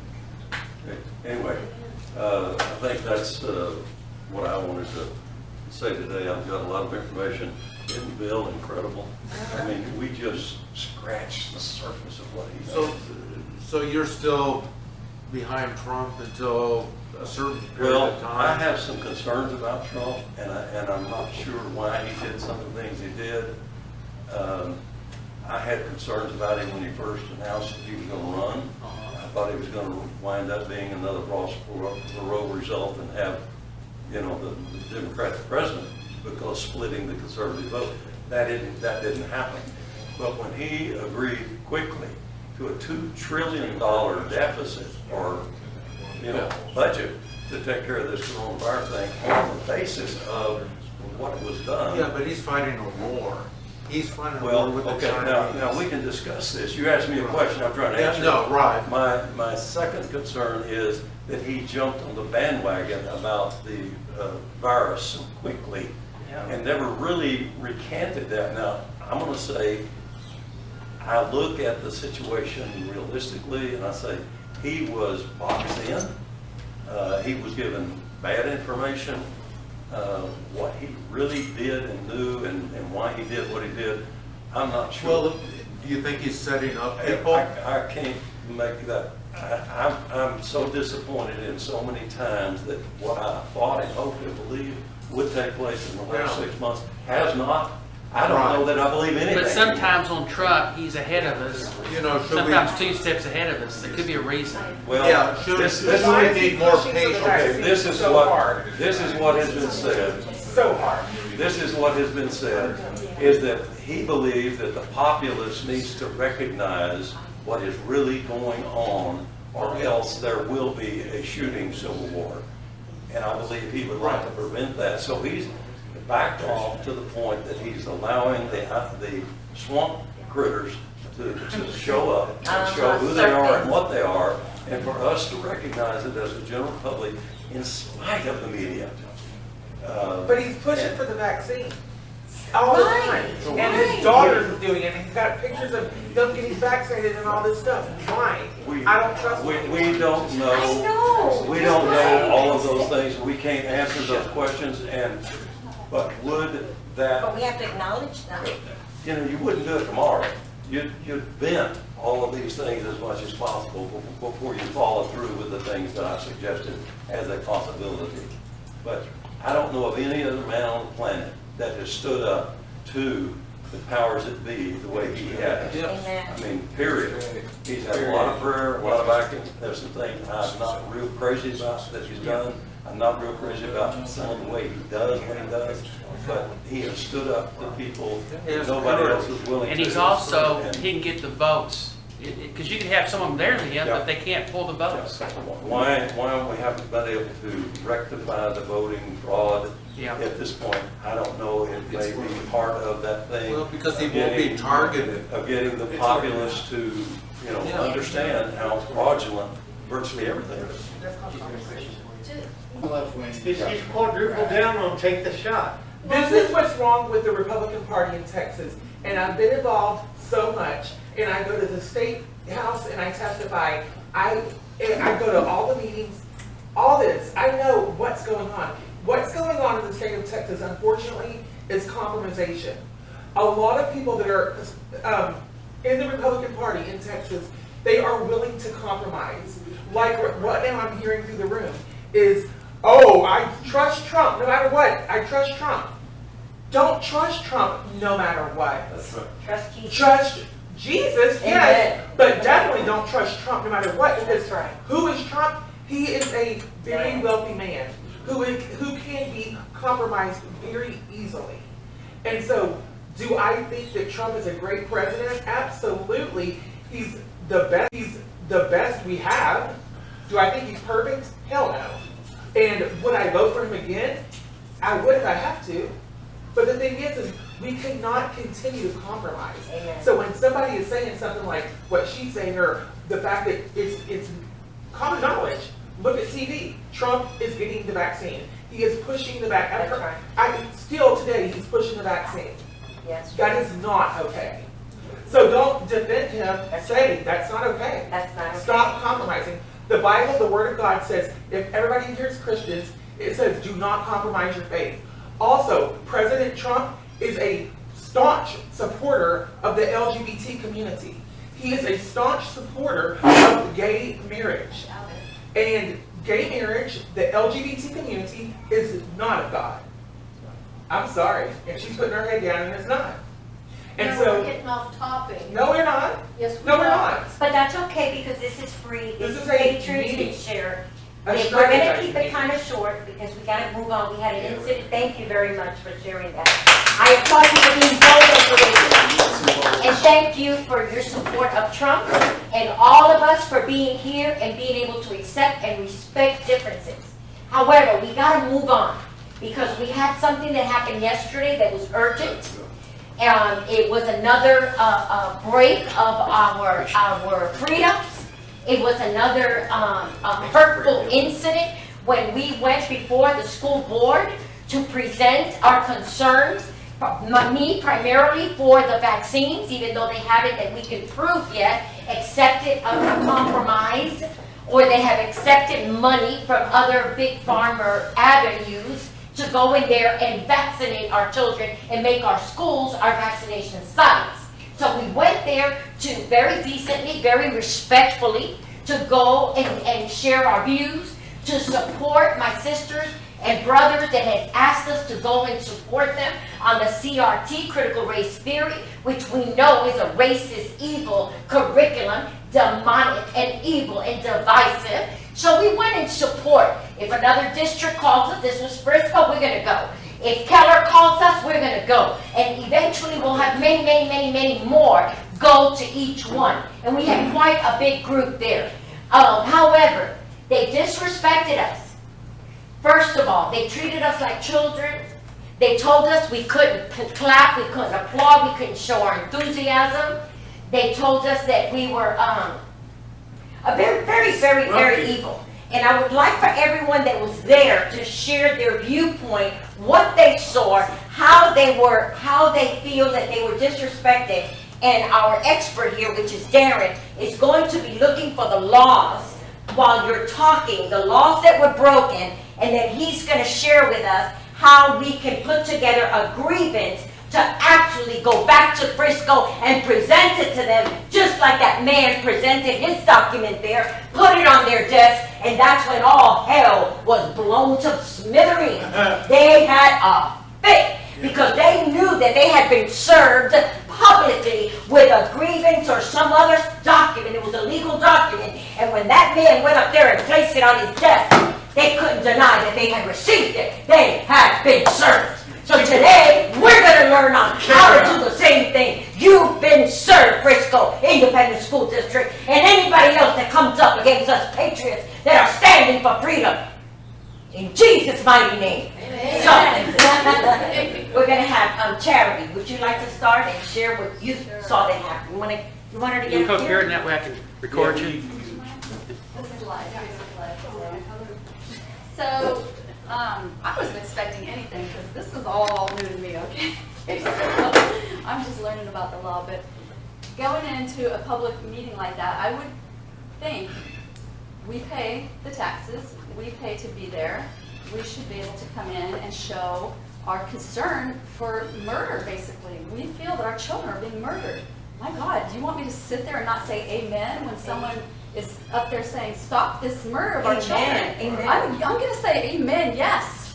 Anyway, I think that's what I wanted to say today. I've got a lot of information. Isn't Bill incredible? I mean, we just scratched the surface of what he knows. So you're still behind Trump until a certain period Well, of time? I have some concerns about Trump, and I'm not sure why he did some of the things he did. I had concerns about him when he first announced that he was going to run. I thought he was gonna wind up being another Ross Perot result and have, you know, the Democratic president, because splitting the conservative vote. That didn't happen. But when he agreed quickly to a $2 trillion deficit or, you know, budget to take care of this coronavirus thing on the basis of what was done. Yeah, but he's fighting a war. He's fighting a war Well, with the okay, Chinese. now we can discuss this. You asked me a question, I'm trying to Yeah, answer. no, right. My second concern is that he jumped on the bandwagon about the virus so quickly and never really recanted that. Now, I'm gonna say, I look at the situation realistically and I say, he was boxed in. He was given bad information. What he really did and knew and why he did what he did, I'm not sure. Well, do you think he's setting up people? I can't make that. I'm so disappointed in so many times that what I thought and hoped and believed would take place in the last 6 months has not. I don't know that I believe anything. But sometimes on Trump, he's ahead of us. You know, should we? Sometimes 2 steps ahead of us. There could be a reason. Well, Yeah, should this Why we is he need more pushing for the patience. vaccine this is so what hard? this is what has been said. So hard. This is what has been said, is that he believes that the populace needs to recognize what is really going on, or else there will be a shooting civil war. And I believe he would like to prevent that. So he's backed off to the point that he's allowing the swamp critters to show up, and show who they are and what they are, and for us to recognize it as a general public in spite of the media. But he's pushing for the vaccine all the time. Right, And right. his daughter's doing it, and he's got pictures of them getting vaccinated and all this stuff. Why? I don't trust him. We don't know. I know. We don't know all of those things. We can't answer those questions, but would But that, we have to acknowledge them. you know, you wouldn't do it tomorrow. You'd vent all of these things as much as possible before you follow through with the things that I suggested as a possibility. But I don't know of any other man on the planet that has stood up to the powers that be the way he has. Amen. I mean, period. He's had a lot of prayer, a lot of acting. There's some things I'm not real crazy about that he's done. I'm not real crazy about some of the way he does what he does. But he has stood up to people that nobody else is willing to. And he's also, he can get the votes. Because you can have someone there to him, but they can't pull the votes. Why we haven't been able to rectify the voting fraud Yeah. at this point, I don't know. It may be part of that thing. Well, because he of won't be getting- targeted. Of getting the populace to, you know, understand how fraudulent virtually everything is. Left wing. He's quadrupled down on take the shot. This is what's wrong with the Republican Party in Texas. And I've been involved so much, and I go to the state house and I testify. I go to all the meetings, all this. I know what's going on. What's going on in the state of Texas, unfortunately, is compromisation. A lot of people that are in the Republican Party in Texas, they are willing to compromise. Like what now I'm hearing through the room is, oh, I trust Trump no matter what. I trust Trump. Don't trust Trump no matter what. That's right. Trust Jesus. Trust Jesus, yes, Amen. but definitely don't trust Trump no matter what. Because That's right. who is Trump? He is a very wealthy man who can be compromised very easily. And so, do I think that Trump is a great president? Absolutely. He's the best. He's the best we have. Do I think he's perfect? Hell no. And would I vote for him again? I would if I have to. But the thing is we cannot continue to compromise. Amen. So when somebody is saying something like what she's saying, or the fact that it's common knowledge, look at TV. Trump is getting the vaccine. He is pushing the vaccine. That's right. Still today, he's pushing the vaccine. Yes. That is not okay. So don't defend him and say that's not okay. That's not okay. Stop compromising. The Bible, the Word of God says, if everybody here is Christians, it says do not compromise your faith. Also, President Trump is a staunch supporter of the LGBT community. He is a staunch supporter of gay marriage. And gay marriage, the LGBT community, is not of God. I'm sorry. And she's putting her head down and it's not. And No, we're so, getting off topic. no, we're not. Yes, we No, we're are. not. But that's okay, because this is free, This this is is a Patriots meeting. and Share. A We're gonna strategic keep it meeting. kind of short, because we gotta move on, we had an incident, thank you very much for sharing that. I applaud you for being bold and courageous. And thank you for your support of Trump, and all of us for being here and being able to accept and respect differences. However, we gotta move on, because we had something that happened yesterday that was urgent. It was another break of our freedoms. It was another hurtful incident when we went before the school board to present our concerns, me primarily for the vaccines, even though they haven't, that we can prove yet, accepted a compromise, or they have accepted money from other big pharma avenues to go in there and vaccinate our children and make our schools our vaccination sites. So we went there to very decently, very respectfully, to go and share our views, to support my sisters and brothers that had asked us to go and support them on the CRT, critical race theory, which we know is a racist, evil curriculum, demonic and evil and divisive. So we went in support. If another district calls us, this was Frisco, we're gonna go. If Keller calls us, we're gonna go. And eventually we'll have many, many, many, many more go to each one. And we had quite a big group there. However, they disrespected us. First of all, they treated us like children. They told us we couldn't clap, we couldn't applaud, we couldn't show our enthusiasm. They told us that we were very, very, very, very evil. And I would like for everyone that was there to share their viewpoint, what they saw, how they feel that they were disrespected. And our expert here, which is Darren, is going to be looking for the laws while you're talking, the laws that were broken, and then he's going to share with us how we can put together a grievance to actually go back to Frisco and present it to them, just like that man presented his document there, put it on their desk, and that's when all hell was blown to smithereens. They had a fit, because they knew that they had been served publicly with a grievance or some other document. It was a legal document, and when that man went up there and placed it on his desk, they couldn't deny that they had received it. They had been served. So today, we're going to learn on how to do the same thing. You've been served, Frisco Independent School District, and anybody else that comes up against us patriots that are standing for freedom. In Jesus' mighty name. So, we're going to have Charity. Would you like to start and share what you saw that happen? You want her to You get can up come here here? and that way I can record you. This is live, here's live. So, I wasn't expecting anything, because this is all new to me, okay? So, I'm just learning about the law, but going into a public meeting like that, I would think we pay the taxes, we pay to be there, we should be able to come in and show our concern for murder, basically. We feel that our children are being murdered. My God, do you want me to sit there and not say amen when someone is up there saying, stop this murder of our children? Amen. I'm going to say amen, yes.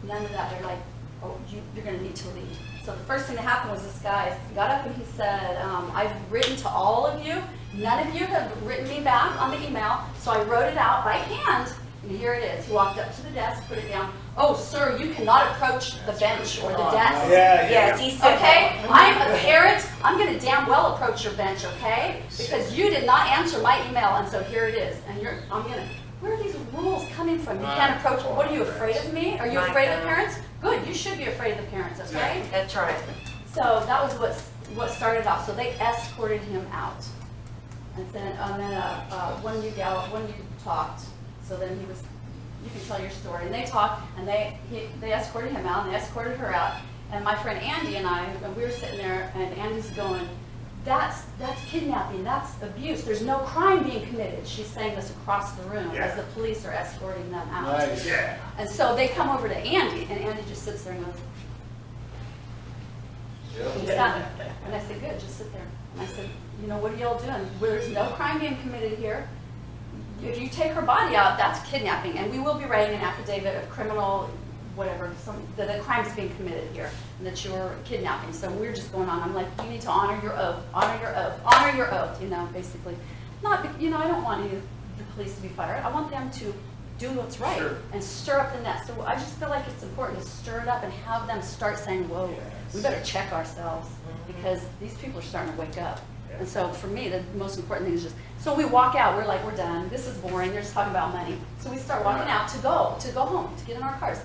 None of that. They're like, oh, you're going to need to leave. So the first thing that happened was this guy got up and he said, I've written to all of you. None of you have written me back on the email, so I wrote it out by hand. And here it is. He walked up to the desk, put it down. Oh, sir, you cannot approach the bench or the desk. Yes, he said Okay, that. I'm a parent. I'm going to damn well approach your bench, okay? Because you did not answer my email, and so here it is. And where are these rules coming from? You can't approach. What are you afraid of me? Are you My afraid of the God. parents? Good, you should be afraid of the parents, okay? That's right. So that was what started off. So they escorted him out, and then one you talked. So then you can tell your story. And they talked, and they escorted him out, and they escorted her out. And my friend Andy and I, we were sitting there, and Andy's going, that's kidnapping, that's abuse. There's no crime being committed. She's saying this across the room as the police are escorting them out. Nice. Yeah. And so they come over to Andy, and Andy just sits there and goes, "He's done." And I said, good, just sit there. And I said, what are y'all doing? There's no crime being committed here. If you take her body out, that's kidnapping. And we will be writing an affidavit of criminal whatever, that a crime's being committed here, and that you're kidnapping. So we're just going on. I'm like, you need to honor your oath, honor your oath, honor your oath, you know, basically. Not, you know, I don't want the police to be fired. I want them to do what's right and stir up the net. So I just feel like it's important to stir it up and have them start saying, whoa, we better check ourselves, because these people are starting to wake up. And so for me, the most important thing is just, so we walk out, we're like, we're done, this is boring, they're just talking about money. So we start walking out to go home, to get in our cars.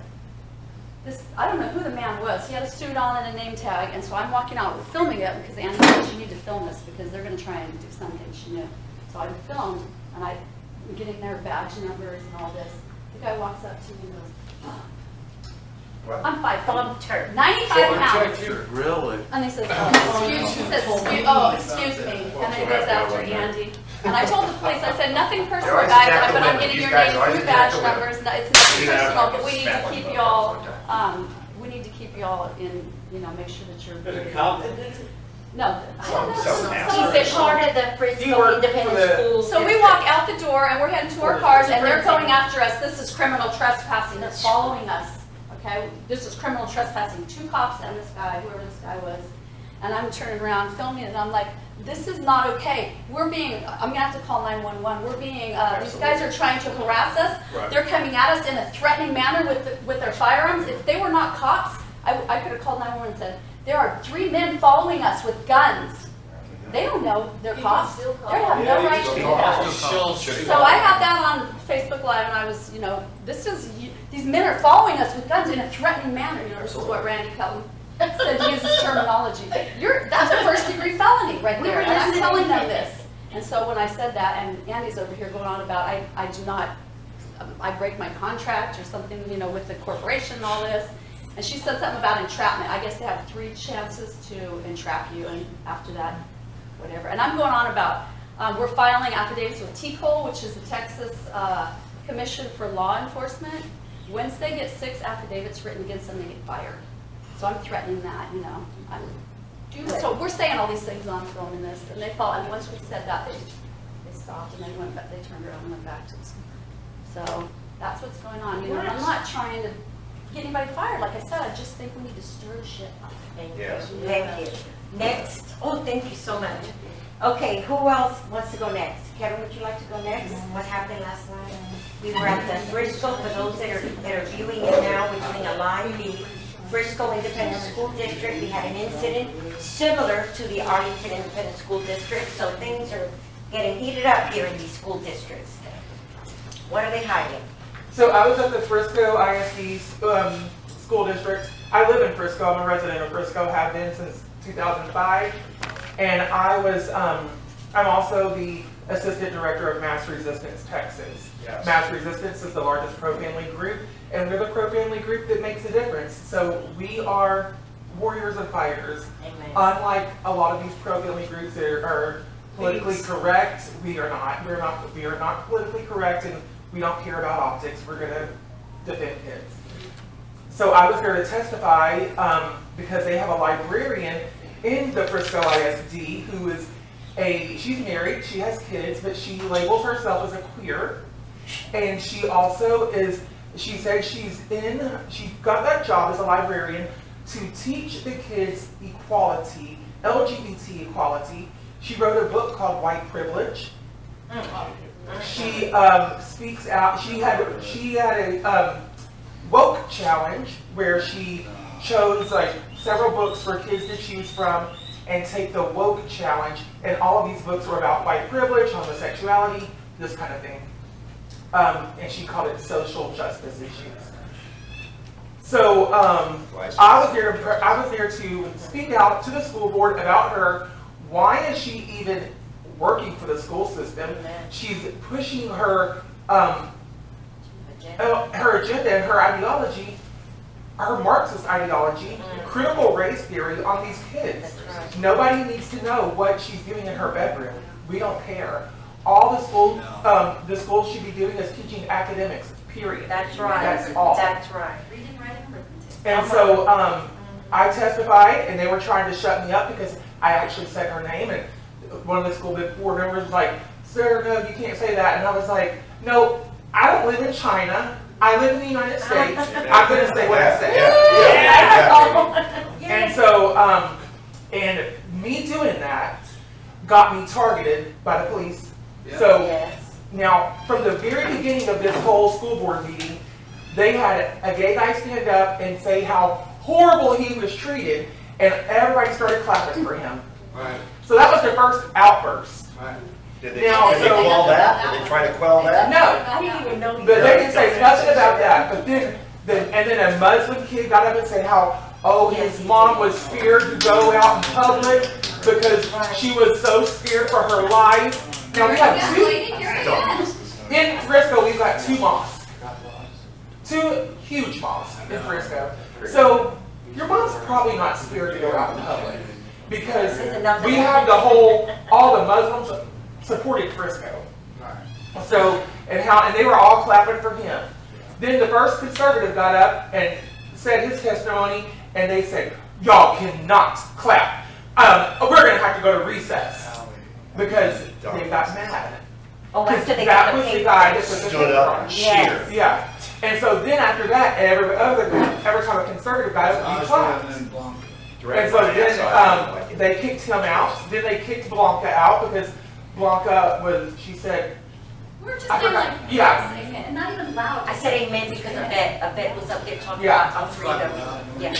This, I don't know who the man was, he had a suit on and a name tag, and so I'm walking out, filming it, because Annie said, you need to film this, because they're gonna try and do something, she knew. So I filmed, and I'm getting their badge numbers and all this. The guy walks up to me and goes, oh. I'm 5 foot, 95 pounds. Really? And he says, excuse me. And then he goes after Andy. And I told the police, I said, nothing personal, guys, but I'm getting your names through badge numbers. It's nothing personal, but we need to keep you all, in, you know, make sure that you're. No. He's a part of the Frisco Independent School. So we walk out the door and we're heading to our cars and they're going after us. This is criminal trespassing. They're following us. Okay, this is criminal trespassing. 2 cops and this guy, whoever this guy was. And I'm turning around, filming it, and I'm like, this is not okay. I'm gonna have to call 911. These guys are trying to harass us. Right. They're coming at us in a threatening manner with their firearms. If they were not cops, I could have called 911 and said, there are 3 men following us with guns. They don't know they're cops. They have no right to do that. So I had that on Facebook Live, and I was, you know, these men are following us with guns in a threatening manner. You know, this is what Randy Kelton said to use this terminology. That's a first-degree felony right there, and I'm telling them this. And so when I said that, and Andy's over here going on about I break my contract or something, you know, with the corporation and all this. And she said something about entrapment. I guess they have 3 chances to entrap you, and after that, whatever. And I'm going on about, we're filing affidavits with TCOL, which is the Texas Commission for Law Enforcement. Once they get 6 affidavits written against them, they get fired. So I'm threatening that, you know. So we're saying all these things on film in this, and they fall. And once we said that, they stopped and they turned around and went back to us. So that's what's going on. You know, I'm not trying to get anybody fired. Like I said, I just think we need to stir the shit up. Thank you. Next. Oh, thank you so much. Okay, who else wants to go next? Kevin, would you like to go next? What happened last night? We were at the Frisco, for those that are viewing it now, we're doing a live feed. Frisco Independent School District, we had an incident similar to the Arlington Independent School District, so things are getting heated up here in these school districts. What are they hiding? So I was at the Frisco ISD school district. I live in Frisco. I'm a resident of Frisco, have been since 2005. And I'm also the assistant director of Mass Resistance Texas. Yes. Mass Resistance is the largest pro-family group, and we're the pro-family group that makes a difference. So we are warriors and fighters. Amen. Unlike a lot of these pro-family groups that are politically correct, we are not. We are not politically correct, and we don't care about optics. We're going to defend kids. So I was there to testify because they have a librarian in the Frisco ISD who is she's married, she has kids, but she labels herself as a queer. And she also she said she got that job as a librarian to teach the kids equality, LGBT equality. She wrote a book called White Privilege. She speaks out. She had a woke challenge where she chose like several books for kids to choose from and take the woke challenge. And all of these books were about white privilege, homosexuality, this kind of thing. And she called it social justice issues. So I was there to speak out to the school board about her. Why is she even working for the school system? She's pushing her agenda and her ideology, her Marxist ideology, critical race theory on these kids. Right. Nobody needs to know what she's doing in her bedroom. We don't care. All the school should be doing is teaching academics, period. That's right. That's all. That's right. Reading, writing, arithmetic. And so I testified, and they were trying to shut me up because I actually said her name, and one of the school board members was like, "Sir, no, you can't say that." And I was like, "No, I don't live in China. I live in the United States. I'm gonna say what I say. And so, and me doing that got me targeted by the police. So Yes. now, from the very beginning of this whole school board meeting, they had a gay guy stand up and say how horrible he was treated, and everybody started clapping for him. Right, So that was the first outburst. right. Did they Now, did they so- quell that? Did they try to quell that? No, I didn't even know. but they didn't say nothing about that. But then a Muslim kid got up and said how, oh, his mom was scared to go out in public because she was so scared for her life. Now we have two, in Frisco, we've got 2 mosques. 2 huge mosques in Frisco. So your mom's probably not scared to go out in public because we have all the Muslims supported Frisco. So, and they were all clapping for him. Then the first conservative got up and said his testimony, and they said, y'all cannot clap. We're going to have to go to recess because they got mad. Oh, after they That got the was the paper. guy that was the Stood up and Yes. cheered. Yeah. And so then after that, every time a conservative got up, he clapped. And so then they kicked him out. Then they kicked Blanca out because Blanca she said, We're just I saying forgot. like, Yeah. and not even loud. I said amen because a vet was up there talking Yeah. about freedom. Yeah.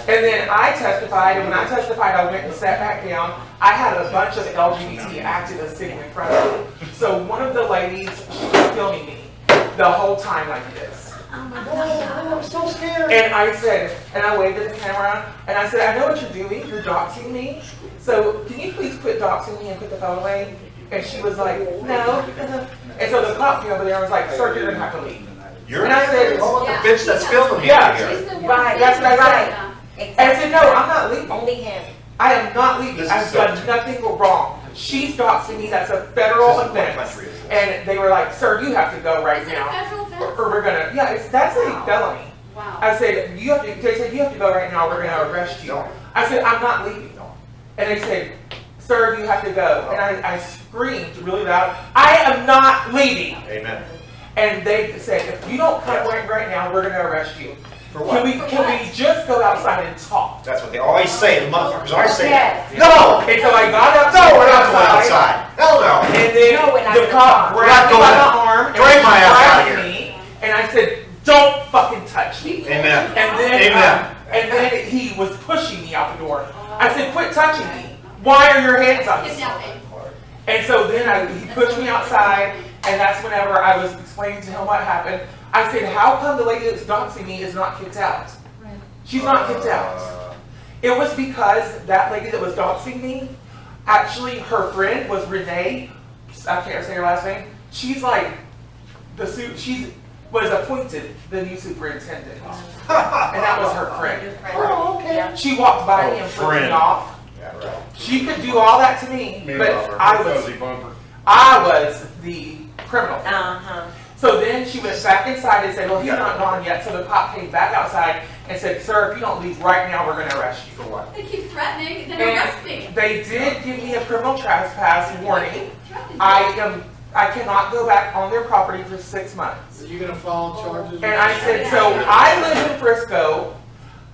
And then I testified, and when I testified, I went and sat back down. I had a bunch of LGBT activists sitting in front of me. So one of the ladies, she was filming me the whole time like this. Oh, I'm so scared. And I said, and I waved at the camera, and I said, I know what you're doing, you're doxing me. So can you please quit doxing me and put the phone away? And she was like, no. And so the cop came over there and was like, sir, you're gonna have to leave. You're And I said, oh, Yeah. the bitch that's filming me Yeah. here. She's the one Right, that's saying- right. Yeah. And I said, no, I'm not leaving. Only him. I am not leaving. This is I've so done true. nothing wrong. She's doxing me. That's a federal This is what offense. country is this? And they were like, sir, you have to go right Is it a now. federal offense? Or we're gonna, yeah, that's a felony. Wow. I said, they said, you have to go right now. We're gonna arrest you. I said, I'm not leaving. And they said, sir, you have to go. And I screamed really loud, I am not leaving. Amen. And they said, if you don't come right now, we're gonna arrest you. For what? Can we just go outside and talk? That's what they always say. The motherfuckers always say Yes. that. No! And so I got up. No, we're not going outside. Hell no. And then No, we're not the gonna cop talk. grabbed me We're by not the arm and Drag my ass out of grabbed here. me, and I said, "Don't fucking touch me." Amen. And then he was pushing me out the door. I said, "Quit touching me. Why are your hands up?" Kidnapping. And so then he pushed me outside, and that's whenever I was explaining to him what happened. I said, "How come the lady that's doxing me is not kicked out? She's not kicked out." It was because that lady that was doxing me, actually her friend was Renee, I can't say her last name. She's like, she was appointed the new superintendent. And that was her friend. Oh, okay. Yeah. She walked by me and flipped me friend. off. Yeah, right. She could do all that to me, but I was the criminal. Uh-huh. So then she went back inside and said, well, he's not gone yet. So the cop came back outside and said, sir, if you don't leave right now, we're gonna arrest you. For what? They keep threatening, then arrest me. And they did give me a criminal trespass warning. Threatening. I cannot go back on their property for 6 months. Are you gonna file charges? And I said, so I live in Frisco,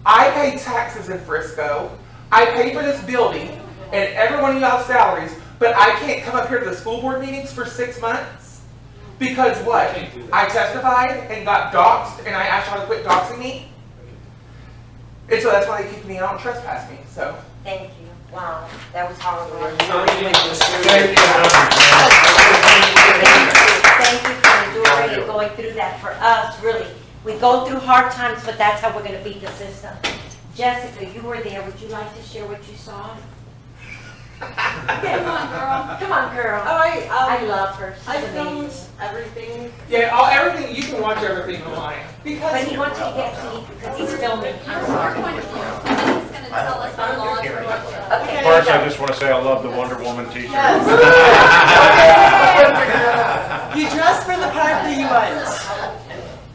I pay taxes in Frisco, I pay for this building and every one of y'all's salaries, but I can't come up here to the school board meetings for 6 months? Because what? I testified and got doxxed and I asked y'all to quit doxing me? And so that's why they kicked me out and trespassed me, so. Thank you. Wow, that was horrible. Thank you for enduring and going through that for us, really. We go through hard times, but that's how we're gonna beat the system. Jessica, you were there. Would you like to share what you saw? Come on, girl. Come on, girl. I love her. She's I filmed amazing. everything. Yeah, everything, you can watch everything online. But he wants you to get to me because he's filming. Your point of view. And then he's gonna tell us our laws for what. Okay. First, I just want to say I love the Wonder Woman t-shirt. Yes. You dress for the part that you want.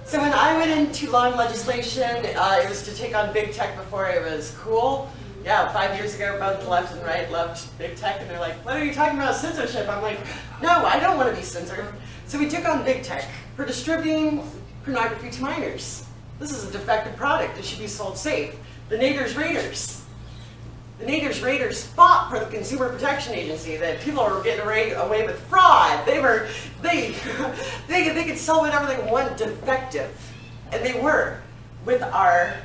So when I went into law and legislation, it was to take on big tech before it was cool. Yeah, 5 years ago, both left and right loved big tech, and they're like, what are you talking about censorship? I'm like, no, I don't want to be censored. So we took on big tech for distributing pornography to minors. This is a defective product. It should be sold safe. The Naders Raiders fought for the Consumer Protection Agency that people were getting away with fraud. They could sell whatever they want defective. And they were with our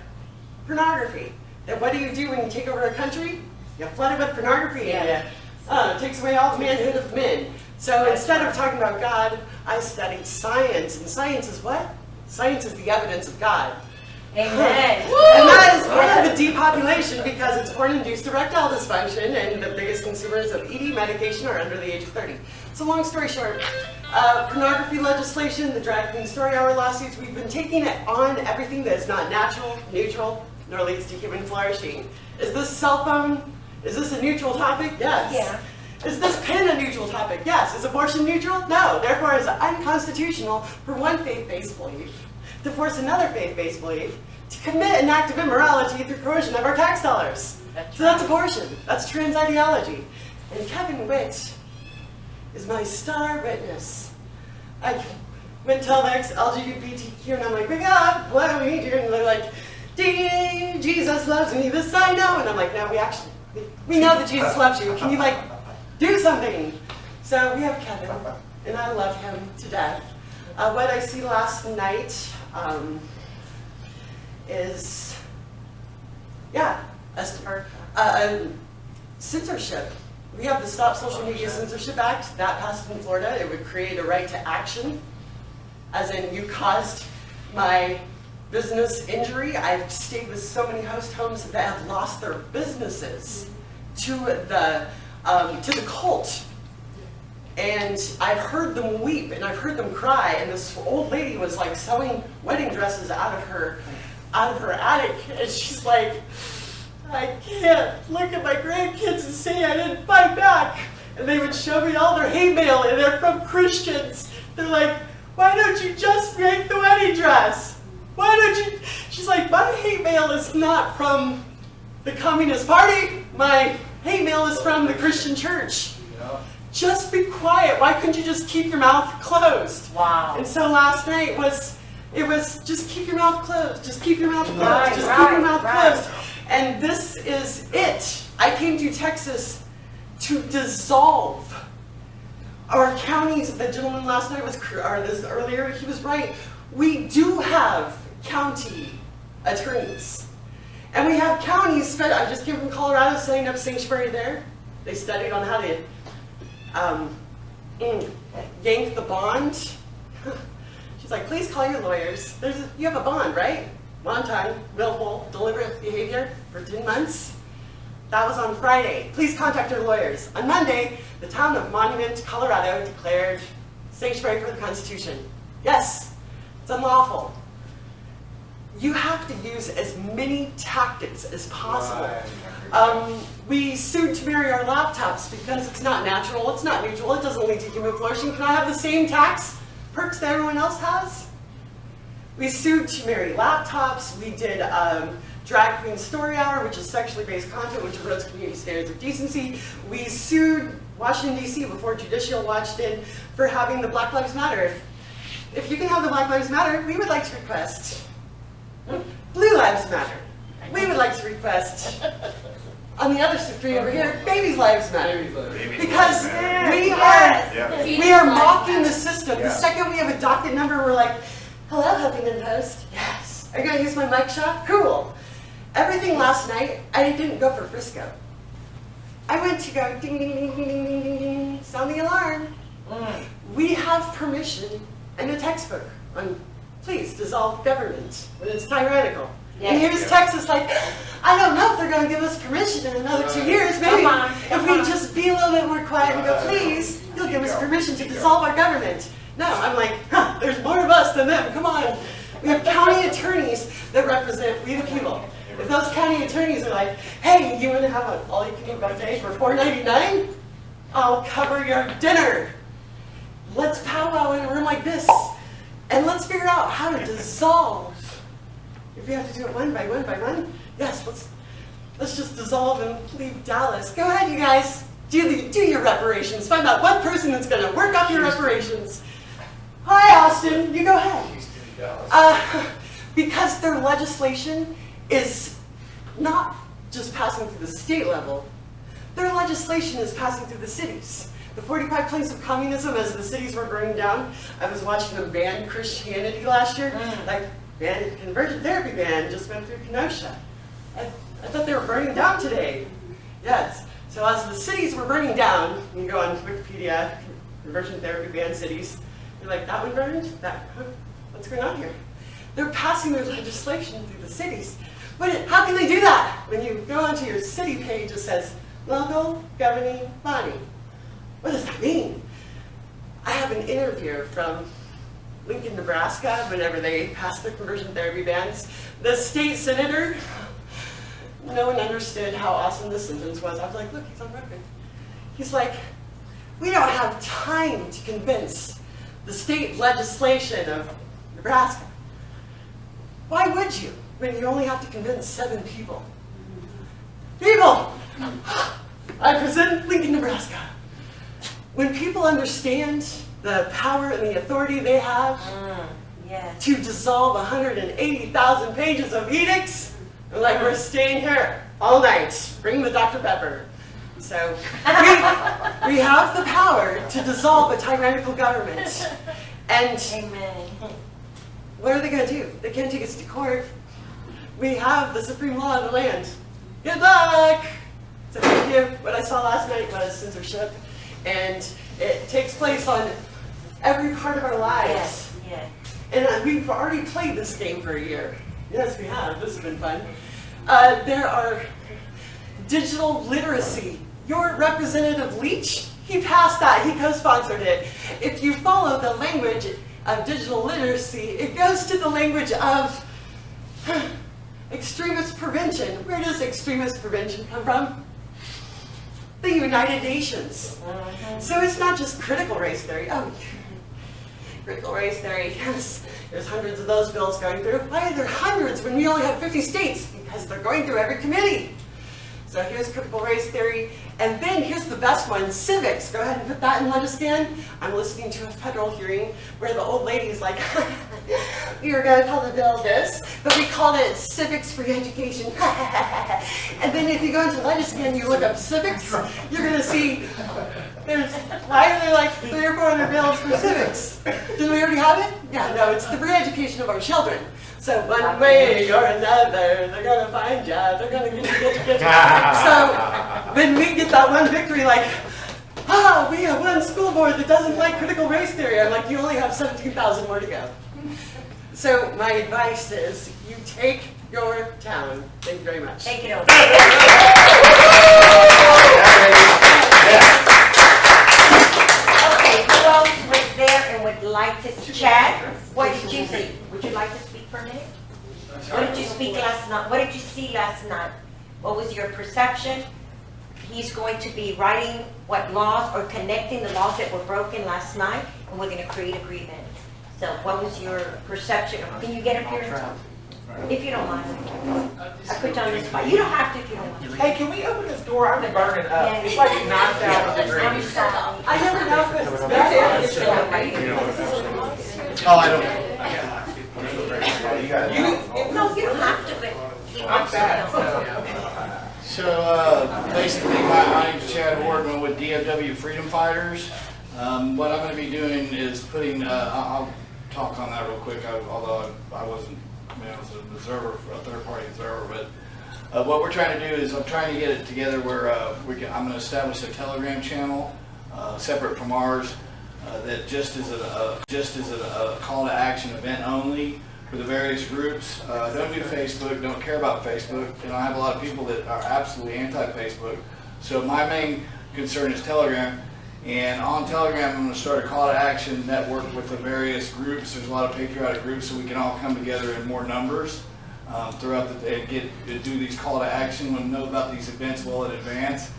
pornography. And what do you do when you take over a country? You flood it with pornography and it takes away all the manhood of men. So instead of talking about God, I studied science. And science is what? Science is the evidence of God. Amen. And that is part of the depopulation because it's porn-induced erectile dysfunction, and the biggest consumers of ED medication are under the age of 30. So long story short, pornography legislation, the drag queen story hour lawsuits, we've been taking it on everything that is not natural, neutral, nor leads to human flourishing. Is this cell phone, is this a neutral topic? Yes. Yeah. Is this pen a neutral topic? Yes. Is abortion neutral? No. Therefore, it's unconstitutional for one faith-based belief to force another faith-based belief to commit an act of immorality through coercion of our tax dollars. So that's abortion. That's trans ideology. And Kevin Witt is my star witness. I went to LGBTQ and I'm like, God, what are we doing? And they're like, Jesus loves me, this I know. And I'm like, no, we know that Jesus loves you. Can you do something? So we have Kevin, and I love him to death. What I see last night is, censorship. We have the Stop Social Media Censorship Act that passed in Florida. It would create a right to action, as in you caused my business injury. I've stayed with so many host homes that have lost their businesses to the cult. And I've heard them weep and I've heard them cry. And this old lady was like sewing wedding dresses out of her attic. And she's like, I can't look at my grandkids and say I didn't fight back. And they would show me all their hate mail and they're from Christians. They're like, why don't you just make the wedding dress? Why don't you? She's like, my hate mail is not from the Communist Party. My hate mail is from the Christian church. Just be quiet. Why couldn't you just keep your mouth closed? Wow. And so last night it was just keep your mouth closed. Just keep your mouth closed. Just keep your mouth closed. And this is it. I came to Texas to dissolve our counties. The gentleman last night earlier, he was right. We do have county attorneys. And we have counties, I just came from Colorado setting up sanctuary there. They studied on how to yank the bond. She's like, please call your lawyers. You have a bond, right? Bond time, willful, deliberate behavior for 10 months. That was on Friday. Please contact your lawyers. On Monday, the town of Monument, Colorado declared sanctuary for the Constitution. Yes, it's unlawful. You have to use as many tactics as possible. We sued to marry our laptops because it's not natural, it's not neutral, it doesn't lead to human flourishing. Can I have the same tax perks that everyone else has? We sued to marry laptops. We did Drag Queen Story Hour, which is sexually based content, which erodes community standards of decency. We sued Washington, D.C. before Judicial watched in for having the Black Lives Matter. If you can have the Black Lives Matter, we would like to request Blue Lives Matter. We would like to request, on the other street over here, Babies Lives Matter. Because we are mocking the system. The second we have a docket number, we're like, hello, Huffington Post. Yes. Are you gonna use my mic shot? Cool. Everything last night, I didn't go for Frisco. I went to go ding, ding, ding, ding, ding, ding, ding, ding, sound the alarm. We have permission and a textbook on please dissolve government when it's tyrannical. Yes. And here's Texas like, I don't know if they're going to give us permission in another 2 years. Maybe if we just be a little bit more quiet and go, please, you'll give us permission to dissolve our government. No, I'm like, there's more of us than them. Come on. We have county attorneys that represent we the people. If those county attorneys are like, hey, you want to have an all-you-can-eat buffet for $4.99? I'll cover your dinner. Let's powwow in a room like this. And let's figure out how to dissolve. If we have to do it one by one by one, yes, let's just dissolve and leave Dallas. Go ahead, you guys. Do your reparations. Find out one person that's going to work up your reparations. Hi, Austin. You go ahead. Because their legislation is not just passing through the state level, their legislation is passing through the cities. The 45 planks of communism, as the cities were burning down, I was watching them ban Christianity last year, like conversion therapy ban just went through Kenosha. I thought they were burning down today. Yes. So as the cities were burning down, you go on Wikipedia, conversion therapy ban cities, you're like, that one burned? What's going on here? They're passing their legislation through the cities. How can they do that? When you go onto your city page, it says, local governing body. What does that mean? I have an interview from Lincoln, Nebraska, whenever they passed the conversion therapy bans. The state senator, no one understood how awesome this sentence was. I was like, look, he's on record. He's like, we don't have time to convince the state legislation of Nebraska. Why would you, when you only have to convince 7 people? People! I present Lincoln, Nebraska. When people understand the power and the authority they have to dissolve 180,000 pages of edicts, they're like, we're staying here all night. Bring the Dr. Pepper. So we have the power to dissolve a tyrannical government. And what are they going to do? They can't take us to court. We have the supreme law of the land. Good luck! So thank you. What I saw last night was censorship. And it takes place on every part of our lives. Yes. And we've already played this game for a year. Yes, we have. This has been fun. There are digital literacy. Your representative Leach, he passed that. He co-sponsored it. If you follow the language of digital literacy, it goes to the language of extremist prevention. Where does extremist prevention come from? The United Nations. So it's not just critical race theory. Oh, critical race theory, yes. There's hundreds of those bills going through. Why are there hundreds when we only have 50 states? Because they're going through every committee. So here's critical race theory. And then here's the best one, civics. Go ahead and put that in Legiscan. I'm listening to a federal hearing where the old lady's like, we were going to call the bill this, but we called it civics for education. And then if you go into Legiscan, you look up civics, you're going to see why are there like 300 or 400 bills for civics? Didn't we already have it? Yeah, no, it's the free education of our children. So one way or another, they're going to find you. They're going to get you. So when we get that one victory, like, we have one school board that doesn't like critical race theory. I'm like, you only have 17,000 more to go. So my advice is, you take your town. Thank you very much. Take it over. Okay, who else was there and would like to chat? What did you see? Would you like to speak for a minute? What did you speak last night? What did you see last night? What was your perception? He's going to be writing what laws or connecting the laws that were broken last night, and we're going to create a grievance. So what was your perception? Can you get up here and talk? If you don't mind. I put you on the spot. You don't have to if you don't want to. Hey, can we open this door? I'm burning up. It's like 9,000 degrees. I'm sorry. I never know if it's That's it. Oh, I don't. No, you don't have to, but he I'm wants to bad. know. So basically, my name's Chad Wardman with DFW Freedom Fighters. What I'm going to be doing is putting, I'll talk on that real quick, although I wasn't, I was an observer, a third-party observer, but what we're trying to do is I'm trying to get it together where I'm going to establish a Telegram channel separate from ours that just is a call to action event only for the various groups. Don't do Facebook, don't care about Facebook. You know, I have a lot of people that are absolutely anti-Facebook. So my main concern is Telegram. And on Telegram, I'm going to start a call to action network with the various groups. There's a lot of patriotic groups, so we can all come together in more numbers throughout the day and do these call to action and know about these events well in advance.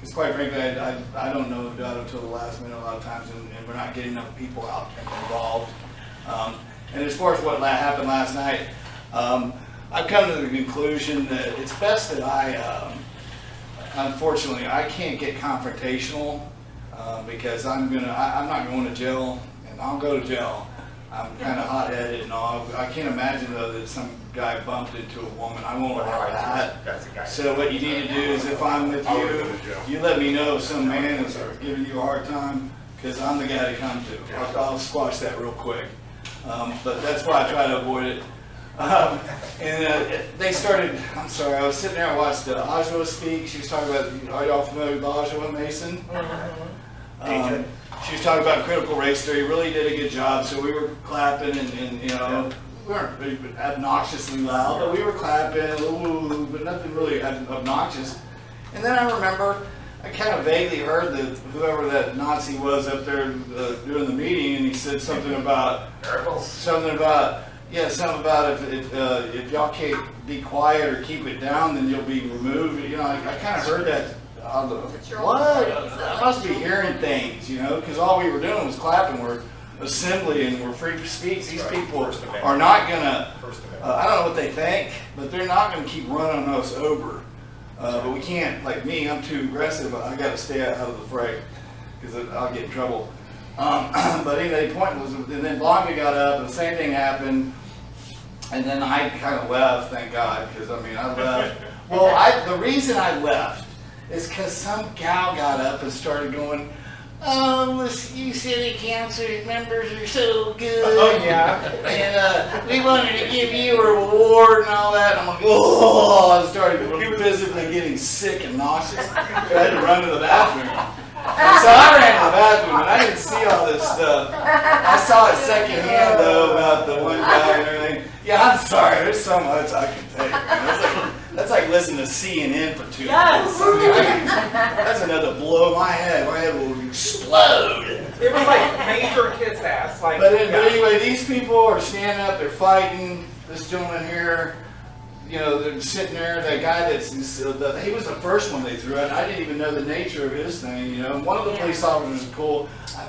Because quite frankly, I don't know about it until the last minute a lot of times, and we're not getting enough people out involved. And as far as what happened last night, I've come to the conclusion that it's best that unfortunately, I can't get confrontational because I'm not going to jail, and I'll go to jail. I'm kind of hot-headed and all. I can't imagine though that some guy bumped into a woman. I won't allow that. So what you need to do is if I'm with you, you let me know if some man is giving you a hard time, because I'm the guy to come to. I'll squash that real quick. But that's why I try to avoid it. They started, I'm sorry, I was sitting there, I watched Ajwa speak. She was talking about, are y'all familiar with Ajwa Mason? She was talking about critical race theory, really did a good job. So we were clapping and we weren't obnoxiously loud, but we were clapping, ooh, but nothing really obnoxious. And then I remember, I kind of vaguely heard that whoever that Nazi was up there doing the meeting, and he said something about if y'all can't be quiet or keep it down, then you'll be removed. I kind of heard that. What? I must be hearing things, because all we were doing was clapping. We're assembly and we're free to speak. These people are not gonna. I don't know what they think, but they're not gonna keep running us over. But we can't. Like me, I'm too aggressive. I got to stay out of the fray because I'll get in trouble. But anyway, the point was, and then Blanca got up, and the same thing happened. And then I kind of left, thank God, because I left. Well, the reason I left is because some gal got up and started going, "Oh, you city council members are so good. Oh, yeah. And we wanted to give you a reward and all that." And I'm like, oh, I started physically getting sick and nauseous. I had to run to the bathroom. So I ran to the bathroom and I didn't see all this stuff. I saw it secondhand though about the one guy and everything. Yeah, I'm sorry. There's so much I can take. That's like listening to CNN for 2 minutes. That's enough to blow my head. My head will explode. It was like major kiss ass. Like, But anyway, these people are standing up. They're fighting. This gentleman here, they're sitting there. That guy he was the first one they threw at. I didn't even know the nature of his thing. One of the police officers was cool.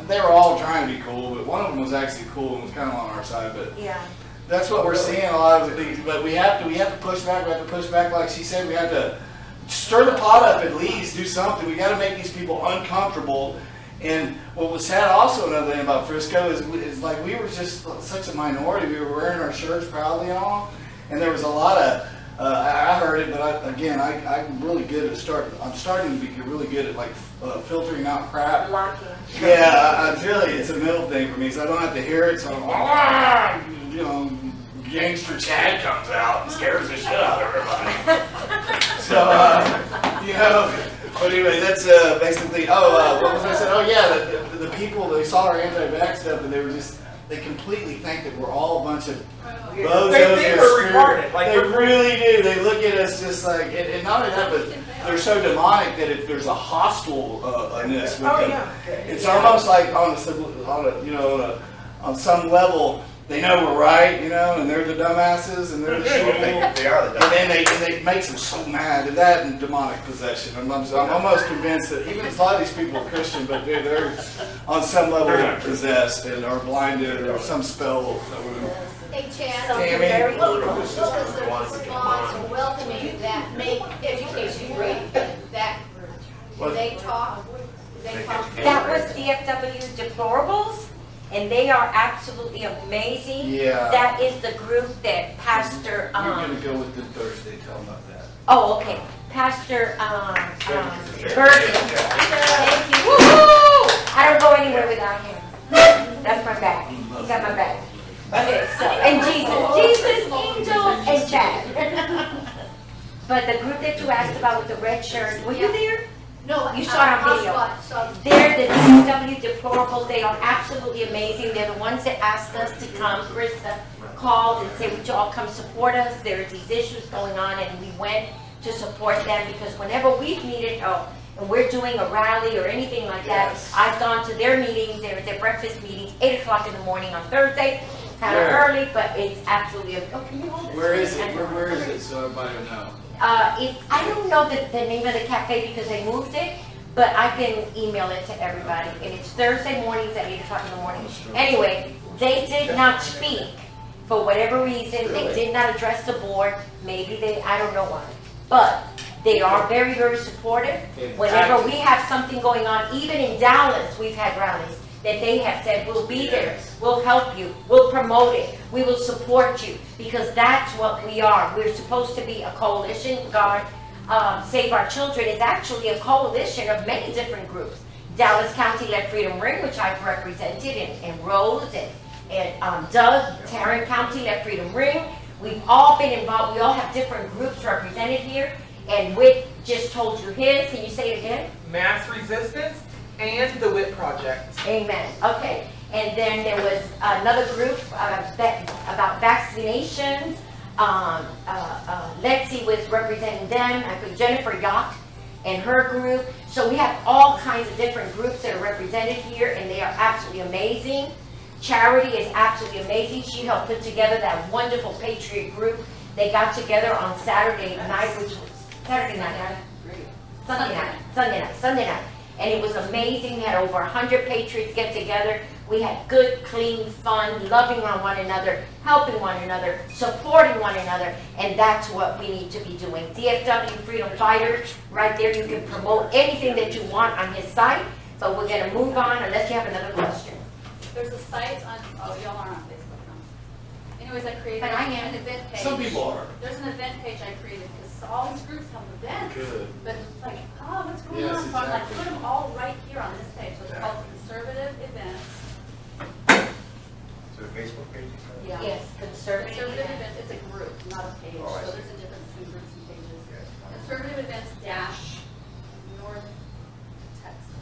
They were all trying to be cool, but one of them was actually cool and was kind of on our side. But Yeah. that's what we're seeing a lot of these. But we have to push back. We have to push back, like she said. We have to stir the pot up at least. Do something. We got to make these people uncomfortable. And what was sad also, another thing about Frisco is like we were just such a minority. We were wearing our shirts proudly and all. And there was a lot of, I heard it, but I'm really good at I'm starting to be really good at filtering out crap. Blocking. Yeah, it's a middle thing for me, so I don't have to hear it. So, gangster Chad comes out and scares the shit out of everybody. So, but anyway, that's basically, what was I saying? Oh yeah, the people, they saw our anti-vax stuff and they completely think that we're all a bunch of bozos. They think we're retarded. They really do. They look at us just like, and not only that, but they're so demonic that there's a hostileness with them. Yeah. It's almost like on some level, they know we're right, and they're the dumbasses, and they're the shit. They are the And then they makes them so mad at that and demonic possession. I'm almost convinced that even a lot of these people are Christian, but they're on some level possessed and are blinded or some spell. Hey, Chad. Something very What evil. was the response or welcoming that make education great, that group? Did they talk? That was DFW Deplorables, and they are absolutely amazing. Yeah. That is the group that Pastor, You're gonna go with them Thursday. Tell them about that. oh, okay, Pastor, Burton. Thank you. Woo-hoo! I don't go anywhere without him. That's my bag. He got my bag. Okay, so, and Jesus, angels, and Chad. But the group that you asked about with the red shirt, were you there? No, You saw it on video. They're the DFW Deplorables. They are absolutely amazing. They're the ones that asked us to come. Krista called and said, would you all come support us? There are these issues going on, and we went to support them because whenever we've needed help, and we're doing a rally or anything like that, I've gone to their meetings, their breakfast meetings, 8 o'clock in the morning on Thursday, kind of early, but it's absolutely, can you hold this? Where is it? Where is it? So everybody will know. I don't know the name of the cafe because they moved it, but I can email it to everybody. And it's Thursday mornings at 8 o'clock in the morning. Anyway, they did not speak for whatever reason. They did not address the board. Maybe I don't know why. But they are very, very supportive. Whenever we have something going on, even in Dallas, we've had rallies. that they have said, we'll be there, we'll help you, we'll promote it, we will support you, because that's what we are. We're supposed to be a coalition. God Save Our Children is actually a coalition of many different groups. Dallas County Let Freedom Ring, which I've represented, and Rose, and Doug, Tarrant County Let Freedom Ring. We've all been involved. We all have different groups represented here. And Whit just told you his. Can you say it again? Mass Resistance and the WIT Project. Amen. Okay. And then there was another group about vaccinations. Lexi was representing them. Jennifer Yacht and her group. So we have all kinds of different groups that are represented here, and they are absolutely amazing. Charity is absolutely amazing. She helped put together that wonderful Patriot group. They got together on Saturday night, which was Saturday night, Sunday night. And it was amazing. We had over 100 Patriots get together. We had good, clean fun, loving on one another, helping one another, supporting one another, and that's what we need to be doing. DFW Freedom Fighters, right there, you can promote anything that you want on his site, but we're gonna move on unless you have another question. There's a site on, oh, y'all aren't on Facebook now. Anyways, I created But I am. an event page. Some people are. There's an event page I created, because all these groups have events. Good. But it's like, oh, what's going Yes, on? So I'm like, exactly. put them all right here on this page. So it's called Conservative Events. So a Facebook page? Yeah. Yes, conservative. Conservative Events, it's a group, not a page. Oh, I So see. there's a difference between groups and pages. Conservative Events dash North Texas.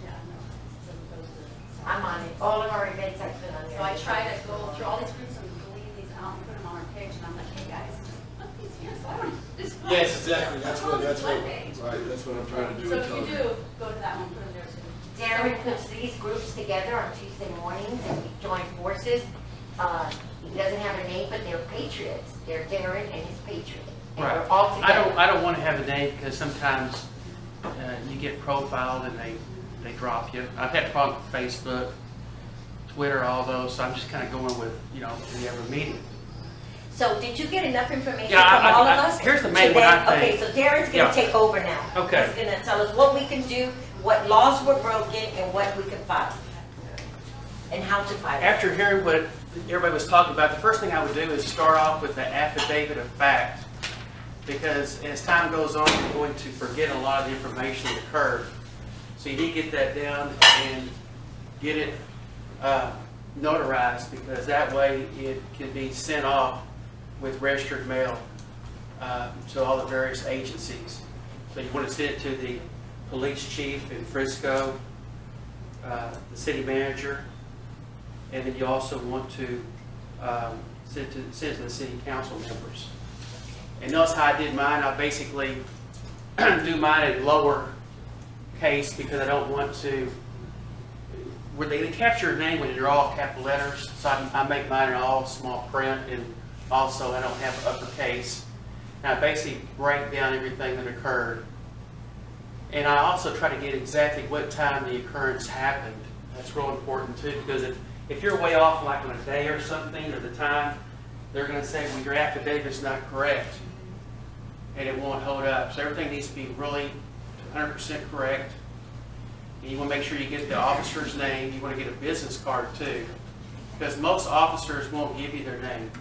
Yeah, no, as opposed to. I'm on it. All of our events I put on there. So I try to go through all these groups and delete these out and put them on our page, and I'm like, hey guys, just put these here, so I don't just. Yes, exactly, that's what, Put them on this one page. right, that's what I'm trying to do. So with if you television. do, go to that one, put them there too. Darren puts these groups together on Tuesday mornings, and we join forces. He doesn't have a name, but they're patriots. They're Darren and his patriots. And Right. we're all together. I don't want to have a name because sometimes you get profiled and they drop you. I've had problems with Facebook, Twitter, all those, so I'm just kind of going with, we have a meeting. So did you get enough information Yeah, from all of us? here's the main to one then- I think. Okay, so Darren's gonna Yeah. take over now. Okay. He's gonna tell us what we can do, what laws were broken, and what we can fight. And how to fight. After hearing what everybody was talking about, the first thing I would do is start off with the affidavit of fact. Because as time goes on, you're going to forget a lot of the information that occurred. So you need to get that down and get it notarized, because that way it can be sent off with registered mail to all the various agencies. So you want to send it to the police chief in Frisco, the city manager, and then you also want to send it to the city council members. And notice how I did mine. I basically do mine in lower case because I don't want to, where they capture your name when you're all capital letters. So I make mine in all small print, and also I don't have uppercase. And I basically break down everything that occurred. And I also try to get exactly what time the occurrence happened. That's real important too, because if you're way off like on a day or something or the time, they're going to say, well, your affidavit's not correct, and it won't hold up. So everything needs to be really 100% correct. And you want to make sure you get the officer's name. You want to get a business card too, because most officers won't give you their name.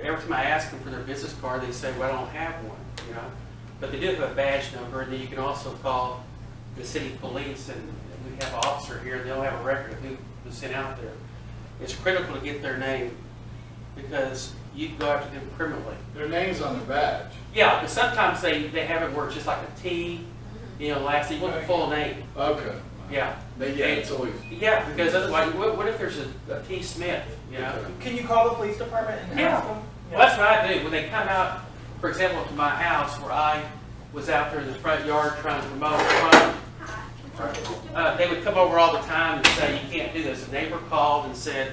Every time I ask them for their business card, they say, well, I don't have one, But they do have a badge number, and then you can also call the city police, and we have an officer here, and they'll have a record of who was sent out there. It's critical to get their name, because you can go after them criminally. Their name's on the badge. Yeah, but sometimes they have it where it's just like a T, last name, you want the full name. Okay. Yeah. It's always. Yeah, because otherwise, what if there's a T. Smith, Can you call the police department and Yeah. ask them? Well, that's what I do. When they come out, for example, to my house where I was out there in the front yard trying to promote fun, they would come over all the time and say, you can't do this. A neighbor called and said,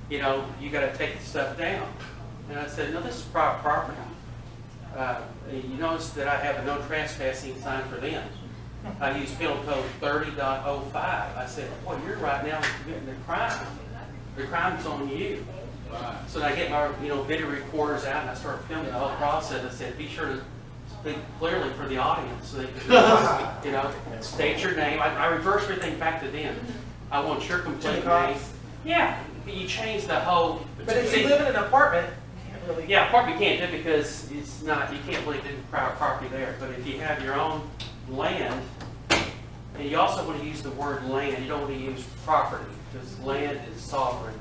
you got to take the stuff down. And I said, no, this is private property. You notice that I have a no trespassing sign for them. I use penal code 30.05. I said, boy, you're right now committing a crime. The crime's on you. So I get my video recorders out and I start filming the whole process. I said, be sure to think clearly for the audience, so they can, you know, state your name. I reverse everything back to them. I want your complete name. Yeah, you change the whole. But if you live in an apartment, you can't really. Yeah, apartment you can't do because it's not, you can't really do private property there. But if you have your own land, and you also want to use the word land, you don't want to use property, because land is sovereign.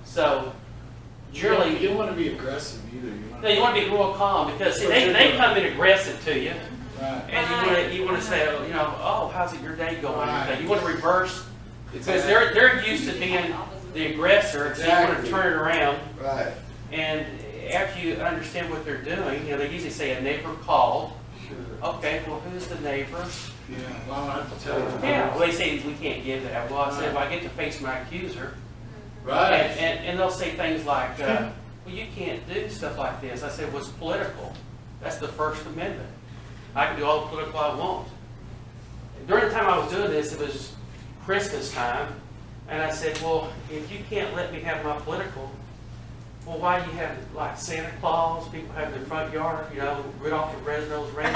So, generally. You don't want to be aggressive either. No, you want to be real calm, because see, they come in aggressive to you. Right. And you want to say, you know, oh, how's it your day going? Right. You want to reverse, because they're used to being the aggressor, so you want to turn it around. Right. And after you understand what they're doing, you know, they usually say a neighbor called. Okay, well, who's the neighbor? Yeah, well, I don't have to tell you. Yeah, well, they say we can't give that. Well, I said, well, I get to face my accuser. Right. And they'll say things like, well, you can't do stuff like this. I said, well, it's political. That's the First Amendment. I can do all the political I want. During the time I was doing this, it was Christmas time, and I said, well, if you can't let me have my political, well, why do you have, like, Santa Claus, people have their front yard, you know, Rudolph the Red-Nosed Reindeer?